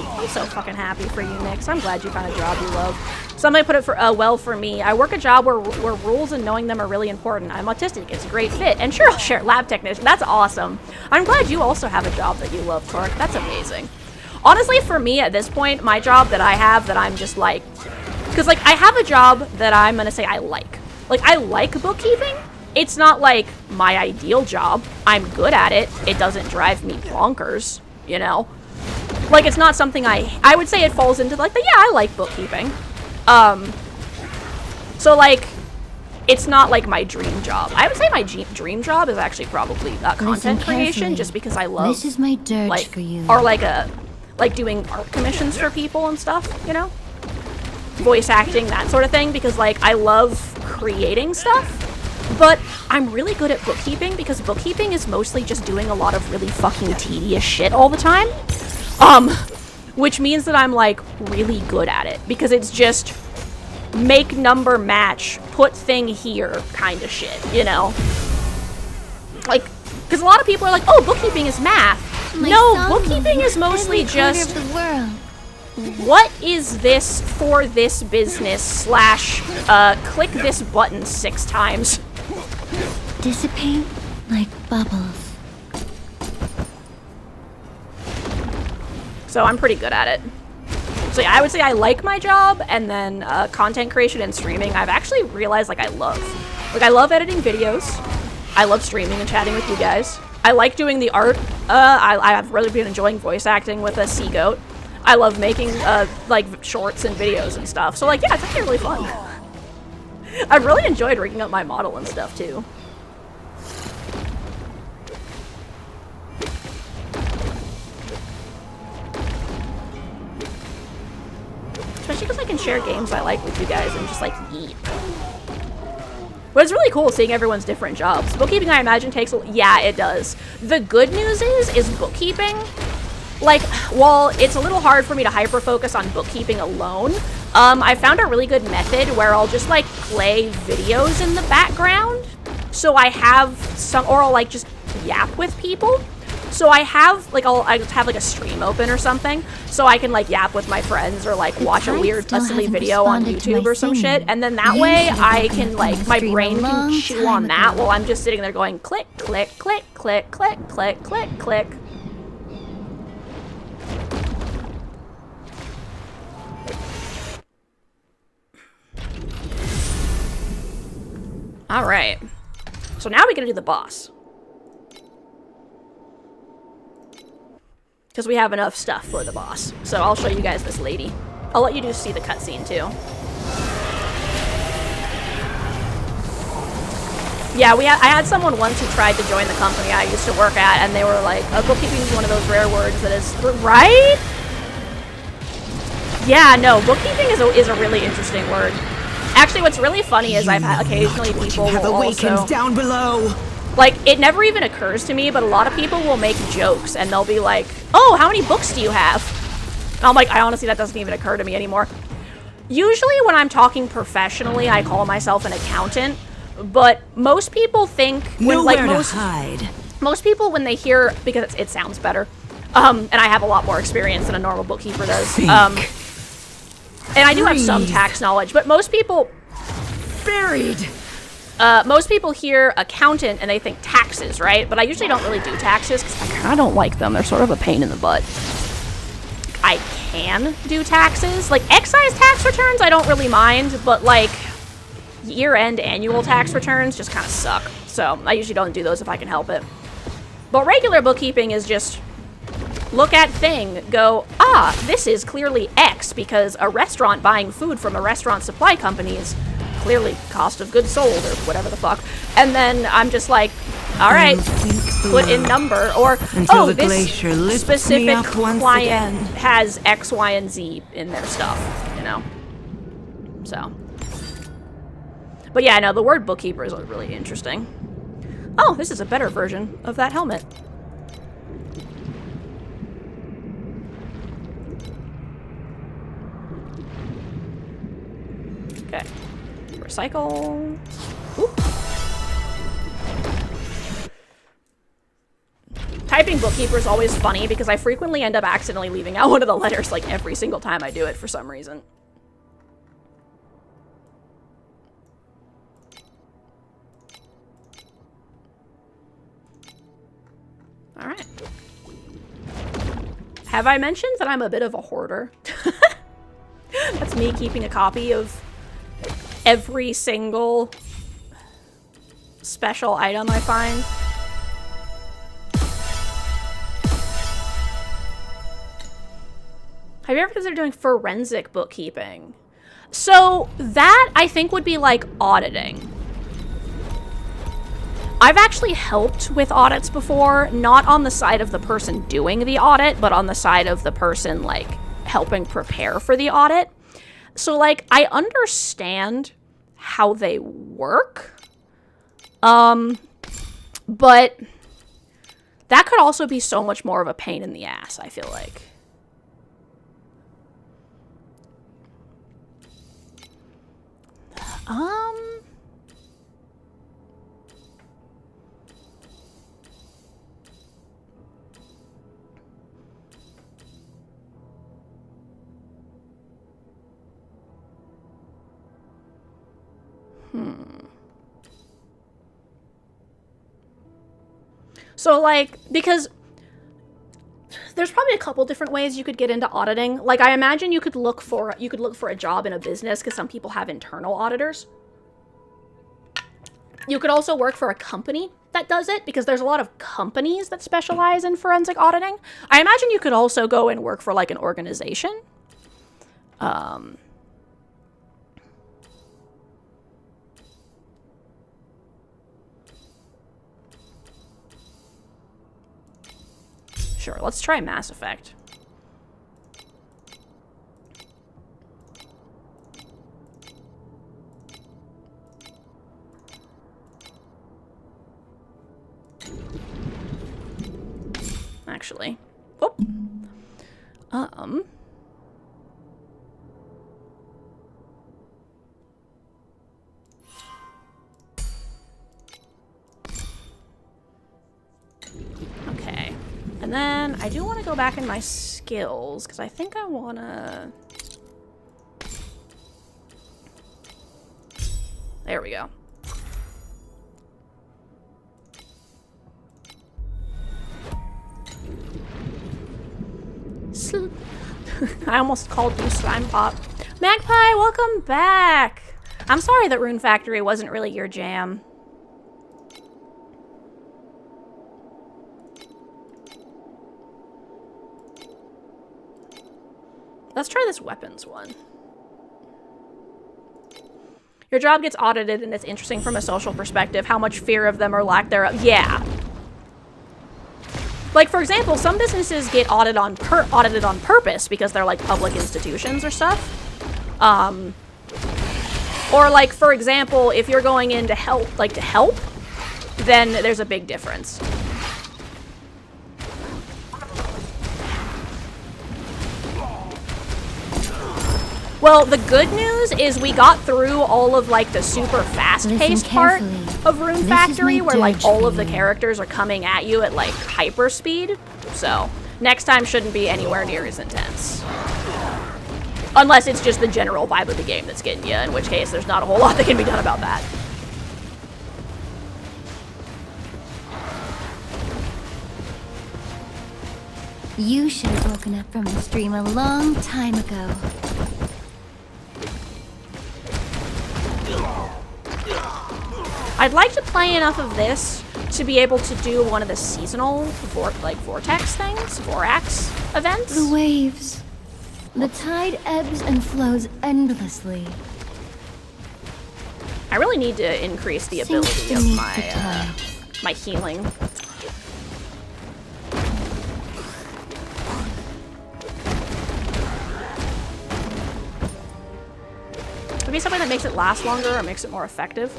I'm so fucking happy for you, Nyx. I'm glad you found a job you love. Somebody put it well for me. I work a job where rules and knowing them are really important. I'm autistic. It's a great fit. And sure, I'll share lab technician. That's awesome. I'm glad you also have a job that you love, Torek. That's amazing. Honestly, for me at this point, my job that I have that I'm just like... Because, like, I have a job that I'm going to say I like. Like, I like bookkeeping. It's not, like, my ideal job. I'm good at it. It doesn't drive me bonkers, you know? Like, it's not something I would say it falls into, like, the, yeah, I like bookkeeping. So, like, it's not, like, my dream job. I would say my dream job is actually probably content creation, just because I love... This is my dirge like, for you. or, like, doing art commissions for people and stuff, you know? Voice acting, that sort of thing, because, like, I love creating stuff, but I'm really good at bookkeeping, because bookkeeping is mostly just doing a lot of really fucking tedious shit all the time. Which means that I'm, like, really good at it, because it's just make number match, put thing here kind of shit, you know? Like, because a lot of people are like, oh, bookkeeping is math. My No, song bookkeeping is will mostly reach every corner just... of the world. what is this for this business slash click this button 6 times. Dissipate like bubbles. So I'm pretty good at it. So yeah, I would say I like my job, and then content creation and streaming, I've actually realized like I love. Like I love editing videos. I love streaming and chatting with you guys. I like doing the art. I've really been enjoying voice acting with a sea goat. I love making like shorts and videos and stuff. So like yeah, it's actually really fun. I've really enjoyed rigging up my model and stuff too. Especially because I can share games I like with you guys and just like yeet. But it's really cool seeing everyone's different jobs. Bookkeeping, I imagine, takes a... Yeah, it does. The good news is bookkeeping. Like, while it's a little hard for me to hyper-focus on bookkeeping alone, I found a really good method where I'll just, like, play videos in the background. So I have some... Or I'll, like, just yap with people. So I have, like, I have, like, a stream open or something, so I can, like, yap with my friends or, like, watch a weird, silly video on YouTube or some shit, and then that way I can, like, my brain can chew on that while I'm just sitting there going click, click, click, click, click, click, click, click. Alright. So now we gotta do the boss. Because we have enough stuff for the boss. So I'll show you guys this lady. I'll let you just see the cutscene too. Yeah, I had someone once who tried to join the company I used to work at, and they were like, bookkeeping is one of those rare words that is... Right? Yeah, no, bookkeeping is a really interesting word. Actually, what's really funny is I've had occasionally people will also... down below. Like, it never even occurs to me, but a lot of people will make jokes, and they'll be like, oh, how many books do you have? And I'm like, I honestly, that doesn't even occur to me anymore. Usually when I'm talking professionally, I call myself an accountant, but most people think... when, like, most people, when they hear... Because it sounds better. And I have a lot more experience than a normal bookkeeper does. And I do have some tax knowledge, but most people... most people hear accountant and they think taxes, right? But I usually don't really do taxes because I kind of don't like them. They're sort of a pain in the butt. I can do taxes. Like, excise tax returns, I don't really mind, but, like, year-end annual tax returns just kind of suck. So I usually don't do those if I can help it. But regular bookkeeping is just look at thing, go, ah, this is clearly X because a restaurant buying food from a restaurant supply company is clearly cost of goods sold or whatever the fuck. And then I'm just like, all right, put in number, or oh, this specific client has X, Y, and Z in their stuff, you know? So. But yeah, no, the word bookkeeper is really interesting. Oh, this is a better version of that helmet. Okay. Recycle. Ooh. Typing bookkeeper is always funny because I frequently end up accidentally leaving out one of the letters like every single time I do it for some reason. All right. Have I mentioned that I'm a bit of a hoarder? That's me keeping a copy of every single special item I find. Have you ever considered doing forensic bookkeeping? So that, I think, would be like auditing. I've actually helped with audits before, not on the side of the person doing the audit, but on the side of the person, like, helping prepare for the audit. So, like, I understand how they work, but that could also be so much more of a pain in the ass, I feel like. So, like, because there's probably a couple different ways you could get into auditing. Like, I imagine you could look for a job in a business because some people have internal auditors. You could also work for a company that does it because there's a lot of companies that specialize in forensic auditing. I imagine you could also go and work for, like, an organization. Sure, let's try Mass Effect. Actually. Oh. Okay. And then I do want to go back in my skills because I think I want to... There we go. I almost called you Slime Pop. Magpie, welcome back! I'm sorry that Rune Factory wasn't really your jam. Let's try this weapons one. Your job gets audited and it's interesting from a social perspective how much fear of them or lack thereof. Yeah. Like, for example, some businesses get audited on purpose because they're, like, public institutions or stuff. Or, like, for example, if you're going in to help, then there's a big difference. Well, the good news is we got through all of, like, the super fast-paced part of Rune Factory, where, like, all of the characters are coming at you at, like, hyper speed. So, next time shouldn't be anywhere near as intense. Unless it's just the general vibe of the game that's getting you, in which case there's not a whole lot that can be done about that. You should have woken up from the stream a long time ago. I'd like to play enough of this to be able to do one of the seasonal, vortex things, Vorax events. The waves. The tide ebbs and flows endlessly. I really need to increase the ability of my healing. Maybe something that makes it last longer or makes it more effective.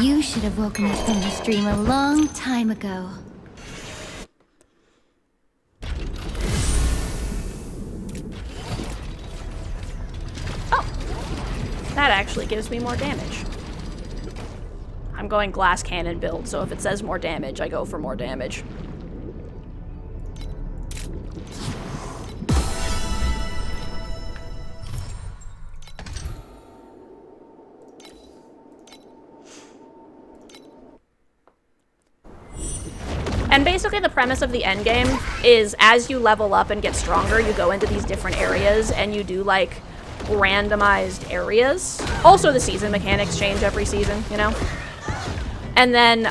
You should have woken up from the stream a long time ago. Oh! That actually gives me more damage. I'm going glass cannon build, so if it says more damage, I go for more damage. And basically the premise of the endgame is as you level up and get stronger, you go into these different areas and you do, like, randomized areas. Also, the season mechanics change every season, you know? And then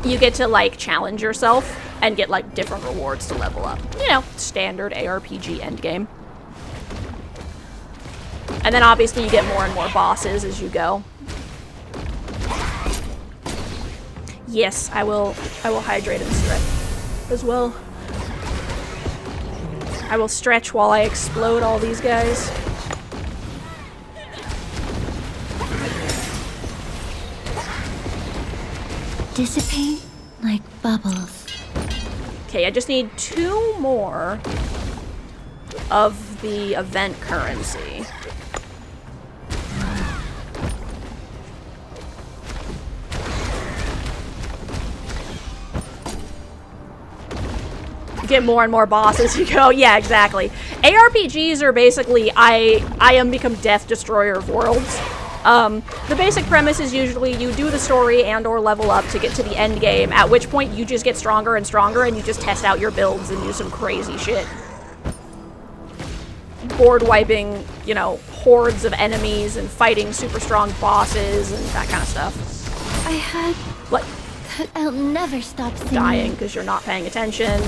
you get to, like, challenge yourself and get, like, different rewards to level up. You know, standard ARPG endgame. And then obviously you get more and more bosses as you go. Yes, I will hydrate and stretch as well. I will stretch while I explode all these guys. dissipate like bubbles. Okay, I just need 2 more of the event currency. Get more and more bosses you go. Yeah, exactly. ARPGs are basically I am become Death Destroyer of Worlds. The basic premise is usually you do the story and or level up to get to the end game, at which point you just get stronger and stronger and you just test out your builds and do some crazy shit. Board wiping, you know, hordes of enemies and fighting super strong bosses and that kind of stuff. I had What? that I'll never stop singing. Dying because you're not paying attention.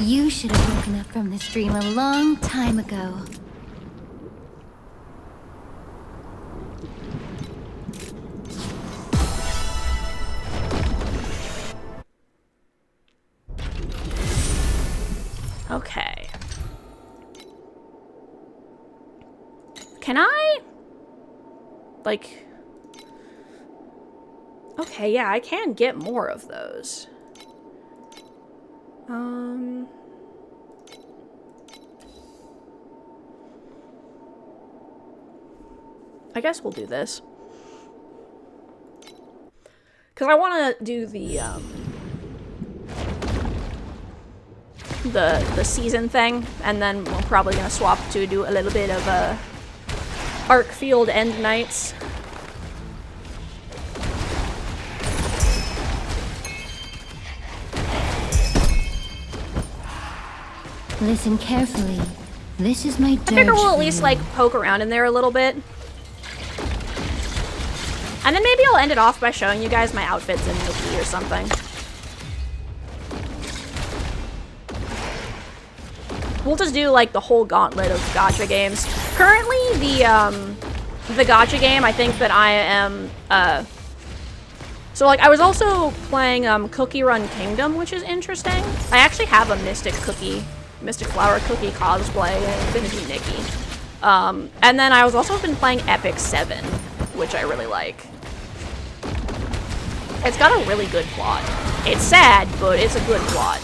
You should have woken up from this dream a long time ago. Okay. Can I? Like... Okay, yeah, I can get more of those. I guess we'll do this. Because I want to do the season thing, and then we're probably going to swap to do a little bit of Arc Field End Nights. Listen carefully. This is my dirge. I figure we'll at least like poke around in there a little bit. And then maybe I'll end it off by showing you guys my outfits in Nikki or something. We'll just do like the whole gauntlet of gacha games. Currently, the gacha game, I think that I am, so like I was also playing Cookie Run Kingdom, which is interesting. I actually have a Mystic Flower Cookie cosplay in Infinity Nikki. And then I was also been playing Epic 7, which I really like. It's got a really good plot. It's sad, but it's a good plot.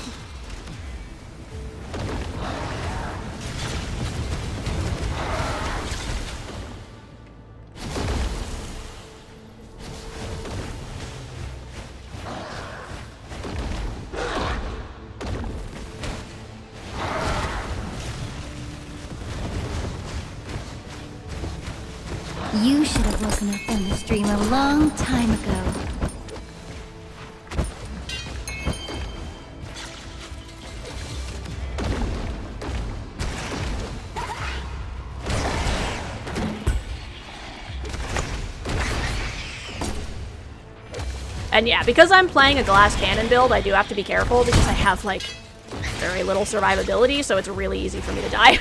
You should have woken up from this dream a long time ago. And yeah, because I'm playing a glass cannon build, I do have to be careful because I have like very little survivability, so it's really easy for me to die.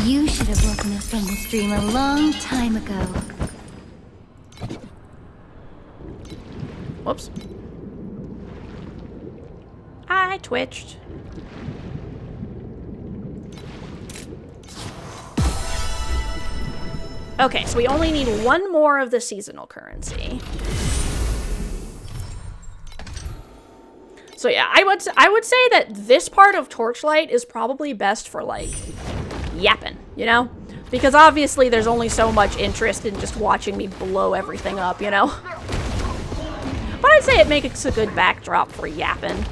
You should have woken up from this dream a long time ago. Whoops. I twitched. Okay, so we only need one more of the seasonal currency. So yeah, I would say that this part of Torchlight is probably best for like yapping, you know? Because obviously there's only so much interest in just watching me blow everything up, you know? But I'd say it makes a good backdrop for yapping.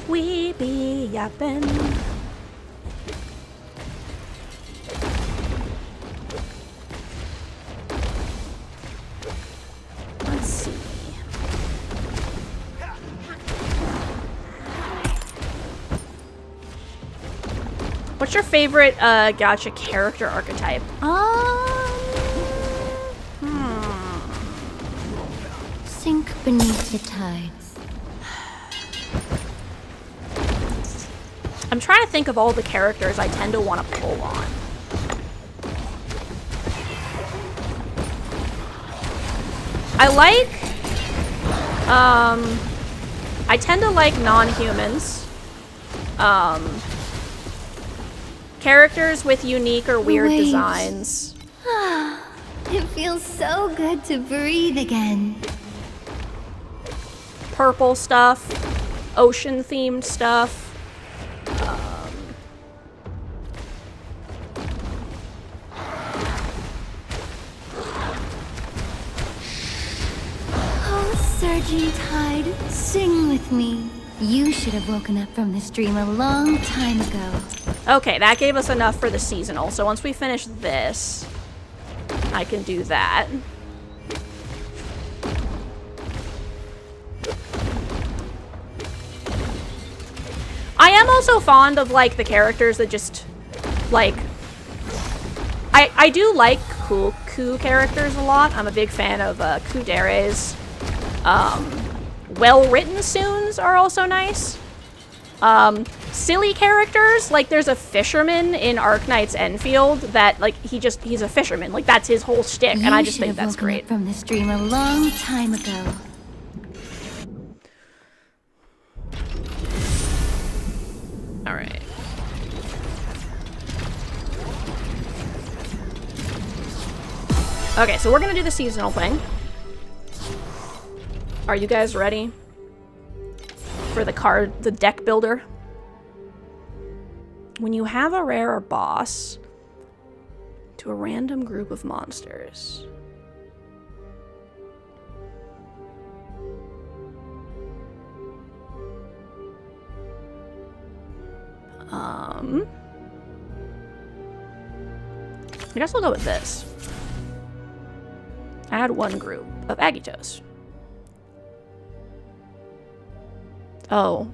We be yapping. Let's see. What's your favorite gacha character archetype? Sink beneath the tides. I'm trying to think of all the characters I tend to want to pull on. I tend to like non-humans. Characters with unique or weird Wait. designs. It feels so good to breathe again. Purple stuff. Ocean-themed stuff. Oh, surging tide, sing with me. You should have woken up from this dream a long time ago. Okay, that gave us enough for the seasonal. So once we finish this, I can do that. I am also fond of, like, the characters that just, like... I do like cool characters a lot. I'm a big fan of Kudere's. Well-written Soons are also nice. Silly characters, like there's a fisherman in Arknight's Enfield that, like, he's a fisherman. Like, that's his whole shtick, and I just think that's great. From this dream a long time ago. All right. Okay, so we're gonna do the seasonal thing. Are you guys ready for the deck builder? When you have a rare boss to a random group of monsters, I guess we'll go with this. Add one group of Agitos. Oh,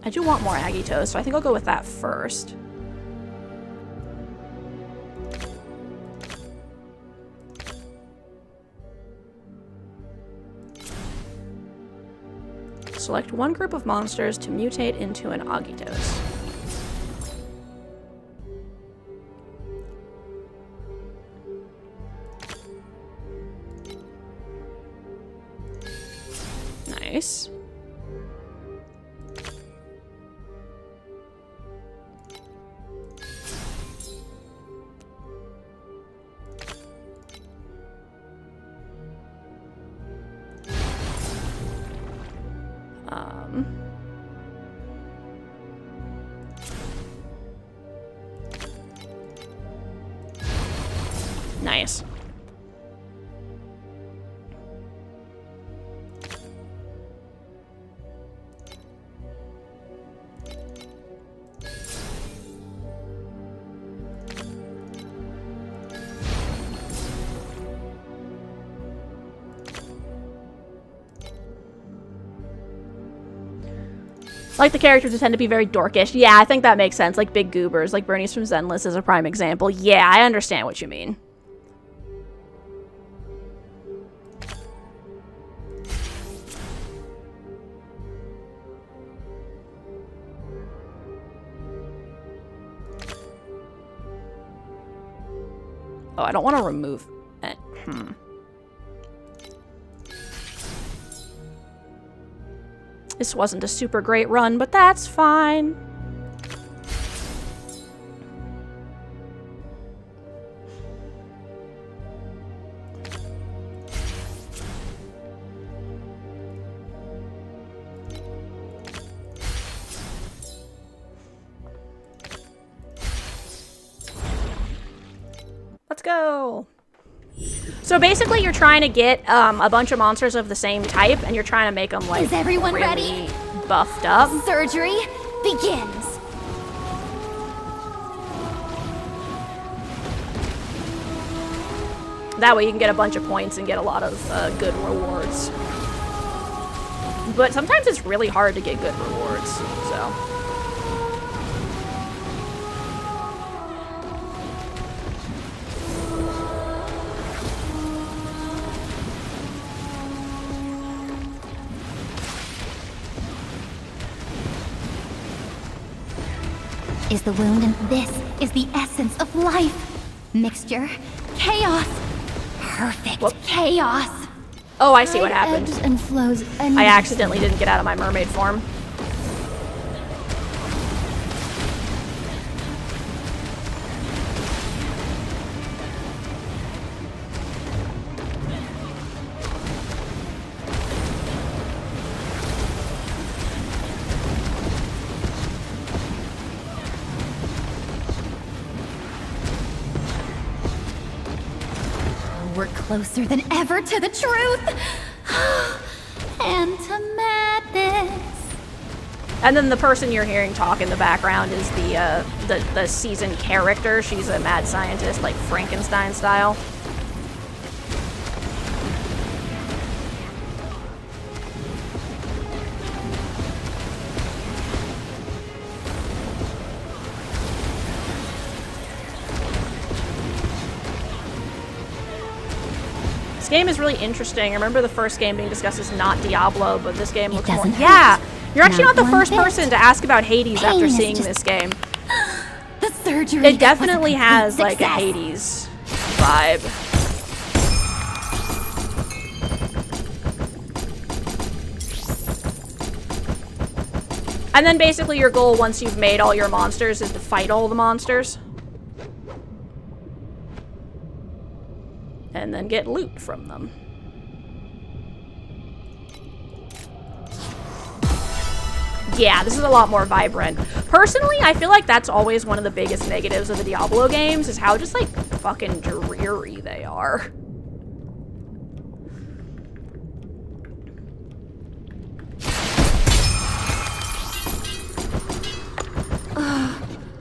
I do want more Agitos, so I think I'll go with that first. Select one group of monsters to mutate into an Agitos. Nice. Nice. Like the characters who tend to be very dorkish. Yeah, I think that makes sense. Like big goobers, like Bernice from Zenless is a prime example. Yeah, I understand what you mean. Oh, I don't want to remove it. This wasn't a super great run, but that's fine. Let's go. So basically, you're trying to get a bunch of monsters of the same type, and you're trying to make them like Is everyone really ready? buffed up. Surgery begins. That way you can get a bunch of points and get a lot of good rewards. But sometimes it's really hard to get good rewards, so... Is the wound, and this is the essence of life. Mixture, chaos, perfect chaos. Oh, I see what happened. Ebbs and flows I accidentally didn't get out of my mermaid form. We're closer than ever to the truth and to madness. And then the person you're hearing talk in the background is the seasoned character. She's a mad scientist, like Frankenstein style. This game is really interesting. I remember the first game being discussed as not Diablo, but this game looks more... doesn't hurt. Yeah! You're actually not the Not first one bit. person to ask about Hades Pain after is seeing just- this game. The surgery. It definitely was a has, complete like, a success. Hades vibe. And then basically your goal once you've made all your monsters is to fight all the monsters. And then get loot from them. Yeah, this is a lot more vibrant. Personally, I feel like that's always one of the biggest negatives of the Diablo games, is how just, like, fucking dreary they are.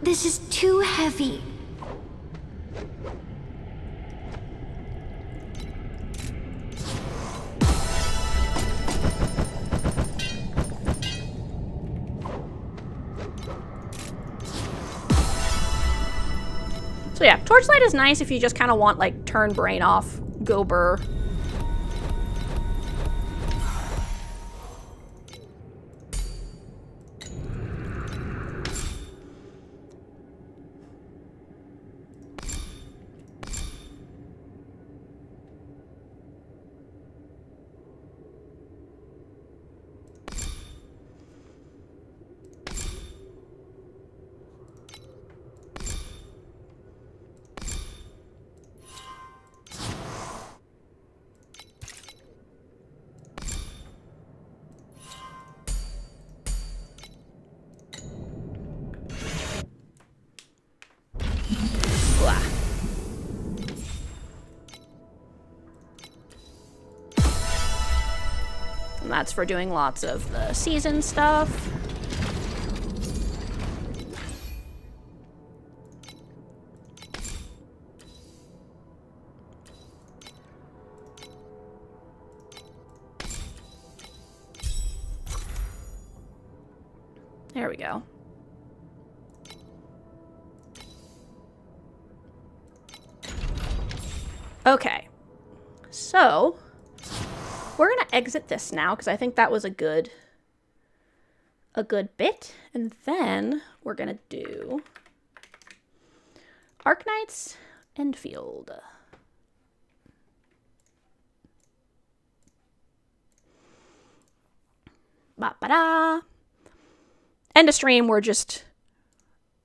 This is too heavy. So yeah, Torchlight is nice if you just kind of want, like, turn brain off, go burr. Blah. And that's for doing lots of the season stuff. There we go. Okay, so we're gonna exit this now because I think that was a good bit, and then we're gonna do Arknights and Field. Ba-ba-da. End of stream. We're just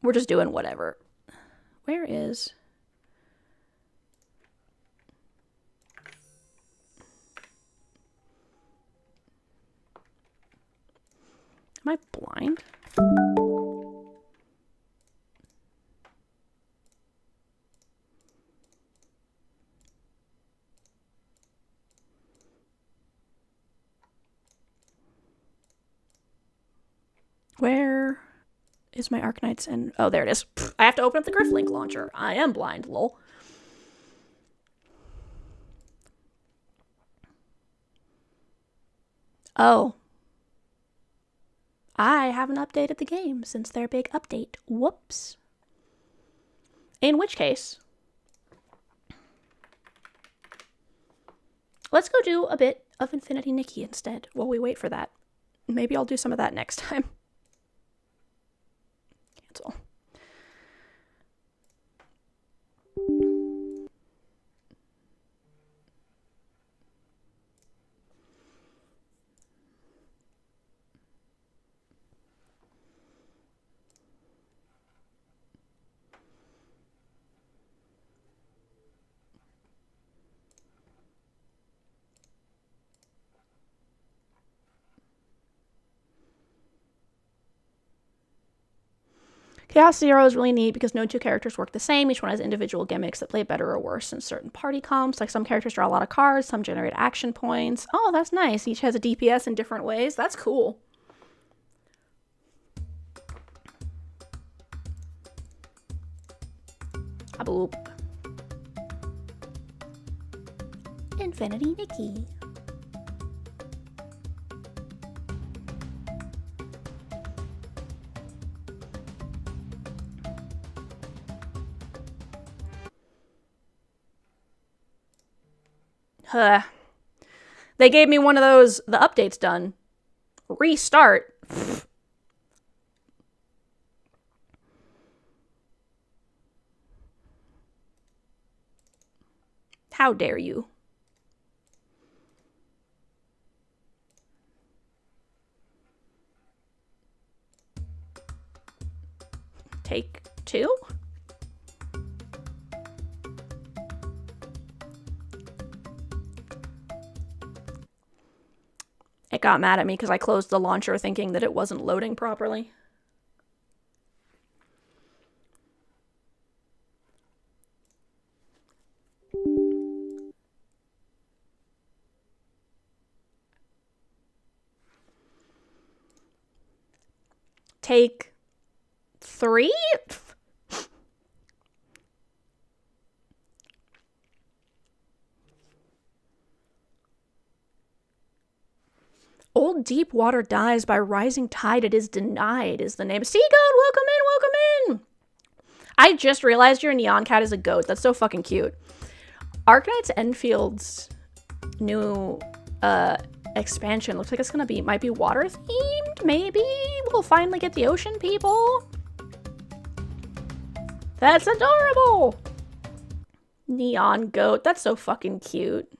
doing whatever. Where is? Am I blind? Where is my Arknights and... Oh, there it is. I have to open up the Griff Link launcher. I am blind, lol. Oh. I haven't updated the game since their big update. Whoops. In which case, let's go do a bit of Infinity Nikki instead while we wait for that. Maybe I'll do some of that next time. Cancel. Chaos Zero is really neat because no two characters work the same. Each one has individual gimmicks that play better or worse in certain party comps. Like some characters draw a lot of cards, some generate action points. Oh, that's nice. Each has a DPS in different ways. That's cool. A boop. Infinity Nikki. They gave me one of those, the update's done. Restart. How dare you? Take 2? It got mad at me because I closed the launcher thinking that it wasn't loading properly. Take 3? Old Deep Water dies by rising tide. It is denied is the name. Sea Goat, welcome in, welcome in. I just realized your neon cat is a goat. That's so fucking cute. Arknight's Enfield's new expansion looks like it's gonna be, might be water themed, maybe? We'll finally get the ocean people. That's adorable. Neon goat, that's so fucking cute.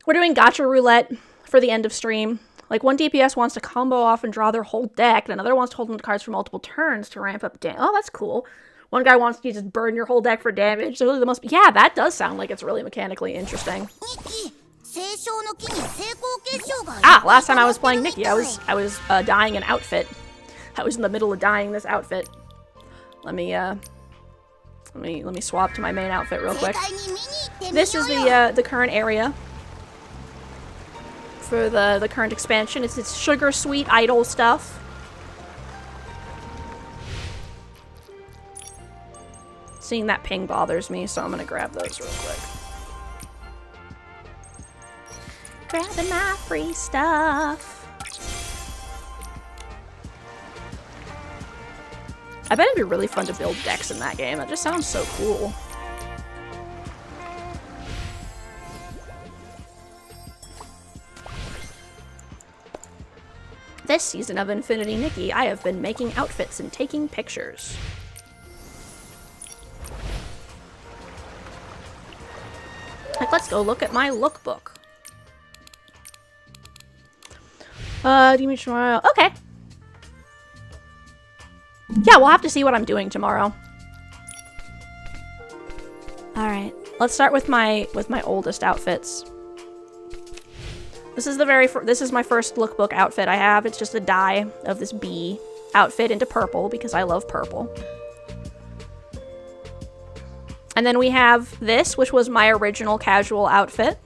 We're doing Gacha Roulette for the end of stream. Like, one DPS wants to combo off and draw their whole deck, and another wants to hold on to cards for multiple turns to ramp up damage. Oh, that's cool. One guy wants you to just burn your whole deck for damage. So really, the most, yeah, that does sound like it's really mechanically interesting. Ah, last time I was playing Nikki, I was dyeing an outfit. I was in the middle of dyeing this outfit. Let me swap to my main outfit real quick. This is the current area for the current expansion. It's sugar sweet idol stuff. Seeing that ping bothers me, so I'm gonna grab those real quick. Grabbing my free stuff. I bet it'd be really fun to build decks in that game. That just sounds so cool. This season of Infinity Nikki, I have been making outfits and taking pictures. Like, let's go look at my lookbook. Demon tomorrow. Okay. Yeah, we'll have to see what I'm doing tomorrow. Alright, let's start with my oldest outfits. This is this is my first lookbook outfit I have. It's just a dye of this bee outfit into purple because I love purple. And then we have this, which was my original casual outfit.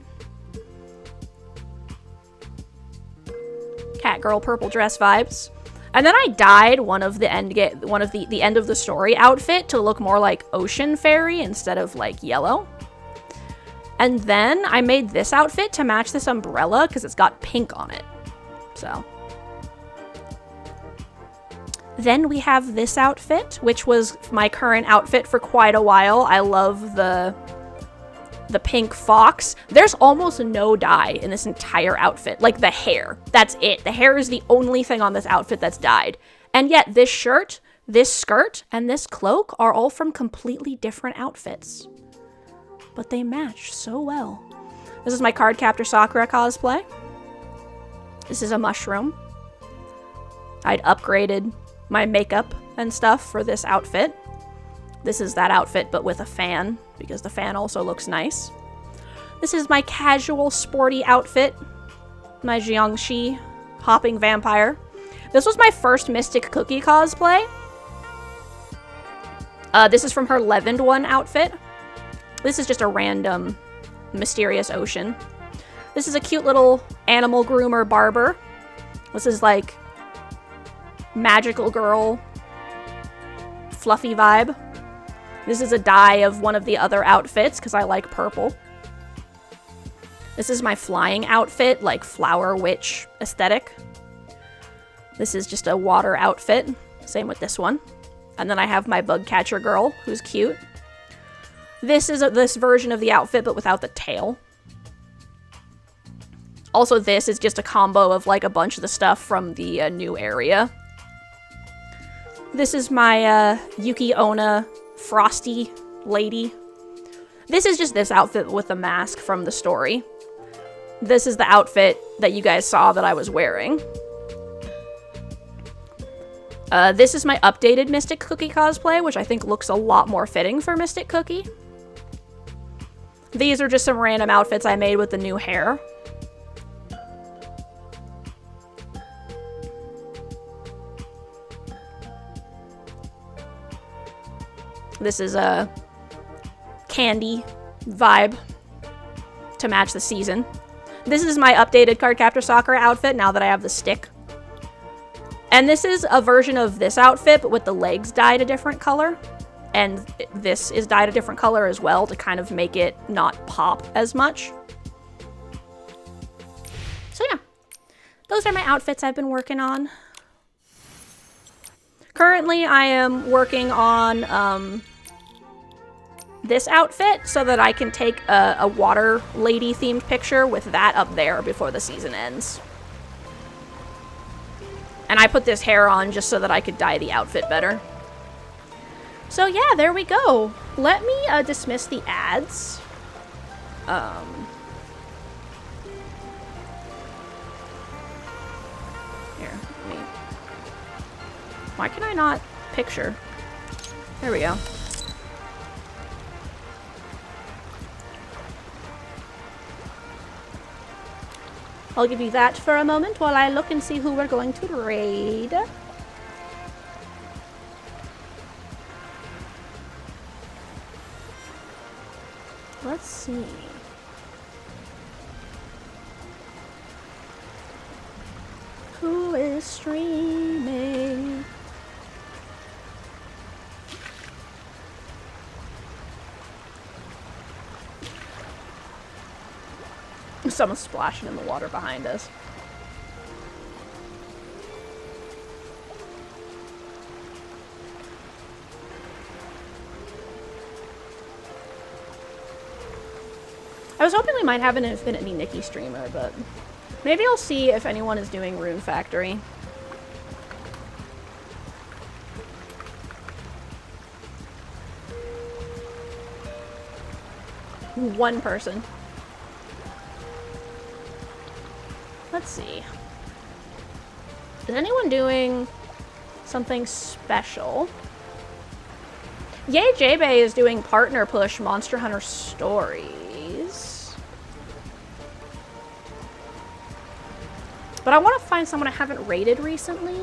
Catgirl purple dress vibes. And then I dyed one of the end of the story outfit to look more like ocean fairy instead of like yellow. And then I made this outfit to match this umbrella because it's got pink on it. So. Then we have this outfit, which was my current outfit for quite a while. I love the pink fox. There's almost no dye in this entire outfit. Like the hair. That's it. The hair is the only thing on this outfit that's dyed. And yet this shirt, this skirt, and this cloak are all from completely different outfits. But they match so well. This is my Cardcaptor Sakura cosplay. This is a mushroom. I'd upgraded my makeup and stuff for this outfit. This is that outfit, but with a fan, because the fan also looks nice. This is my casual, sporty outfit. My Jiangxi hopping vampire. This was my first Mystic Cookie cosplay. This is from her Leavened One outfit. This is just a random mysterious ocean. This is a cute little animal groomer barber. This is like magical girl fluffy vibe. This is a dye of one of the other outfits because I like purple. This is my flying outfit, like flower witch aesthetic. This is just a water outfit. Same with this one. And then I have my bug catcher girl, who's cute. This is this version of the outfit, but without the tail. Also, this is just a combo of like a bunch of the stuff from the new area. This is my Yuki Onna frosty lady. This is just this outfit with the mask from the story. This is the outfit that you guys saw that I was wearing. This is my updated Mystic Cookie cosplay, which I think looks a lot more fitting for Mystic Cookie. These are just some random outfits I made with the new hair. This is a candy vibe to match the season. This is my updated Cardcaptor Sakura outfit now that I have the stick. And this is a version of this outfit, but with the legs dyed a different color. And this is dyed a different color as well to kind of make it not pop as much. So yeah, those are my outfits I've been working on. Currently, I am working on this outfit so that I can take a water lady themed picture with that up there before the season ends. And I put this hair on just so that I could dye the outfit better. So yeah, there we go. Let me dismiss the ads. Here, let me... Why can I not picture? There we go. I'll give you that for a moment while I look and see who we're going to raid. Let's see. Who is streaming? Someone's splashing in the water behind us. I was hoping we might have an Infinity Nikki streamer, but maybe I'll see if anyone is doing Rune Factory. One person. Let's see. Is anyone doing something special? Yay, J-Bay is doing Partner Push Monster Hunter Stories. But I want to find someone I haven't raided recently.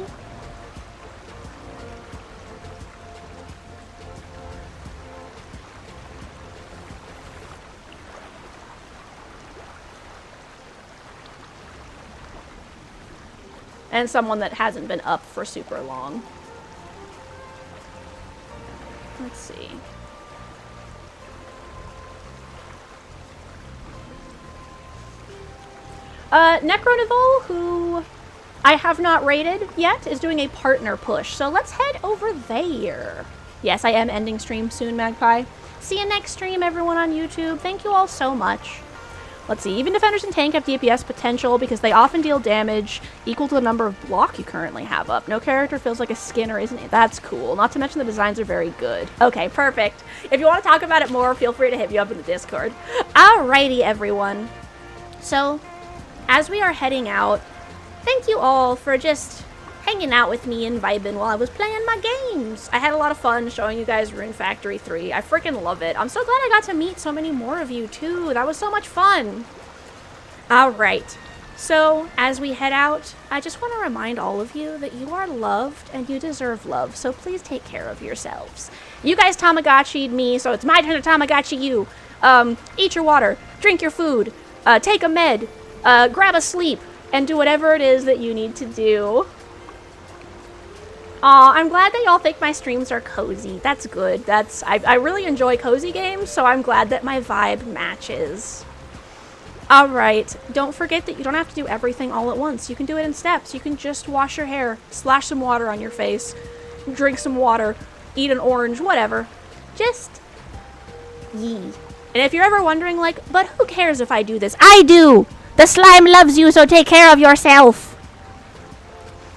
And someone that hasn't been up for super long. Let's see. Necronivol, who I have not rated yet, is doing a partner push. So let's head over there. Yes, I am ending stream soon, Magpie. See you next stream, everyone on YouTube. Thank you all so much. Let's see, even defenders and tank have DPS potential because they often deal damage equal to the number of block you currently have up. No character feels like a skin or isn't it? That's cool. Not to mention the designs are very good. Okay, perfect. If you want to talk about it more, feel free to hit me up in the Discord. Alrighty, everyone. So, as we are heading out, thank you all for just hanging out with me and vibing while I was playing my games. I had a lot of fun showing you guys Rune Factory 3. I freaking love it. I'm so glad I got to meet so many more of you too. That was so much fun. Alright, so as we head out, I just want to remind all of you that you are loved and you deserve love, so please take care of yourselves. You guys Tamagotchi'd me, so it's my turn to Tamagotchi you. Eat your water, drink your food, take a med, grab a sleep, and do whatever it is that you need to do. Aw, I'm glad that y'all think my streams are cozy. That's good. I really enjoy cozy games, so I'm glad that my vibe matches. Alright, don't forget that you don't have to do everything all at once. You can do it in steps. You can just wash your hair, splash some water on your face, drink some water, eat an orange, whatever. Just yee. And if you're ever wondering, like, but who cares if I do this? I do! The slime loves you, so take care of yourself!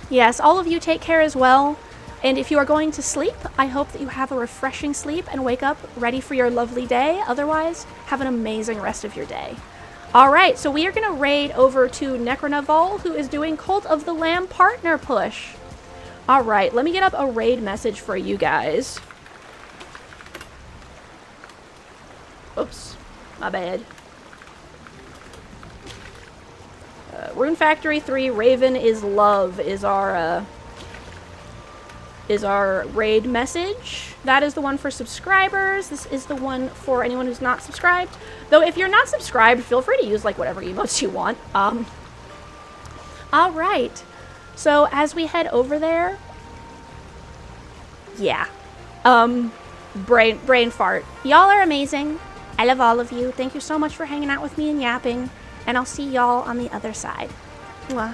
Yes, all of you take care as well. And if you are going to sleep, I hope that you have a refreshing sleep and wake up ready for your lovely day. Otherwise, have an amazing rest of your day. Alright, so we are going to raid over to Necronivol, who is doing Cult of the Lamb partner push. Alright, let me get up a raid message for you guys. Oops, my bad. Rune Factory 3 Raven is love is our raid message. That is the one for subscribers. This is the one for anyone who's not subscribed. Though if you're not subscribed, feel free to use like whatever emotes you want. Alright. So as we head over there, yeah. Brain fart. Y'all are amazing. I love all of you. Thank you so much for hanging out with me and yapping. And I'll see y'all on the other side. Mwah.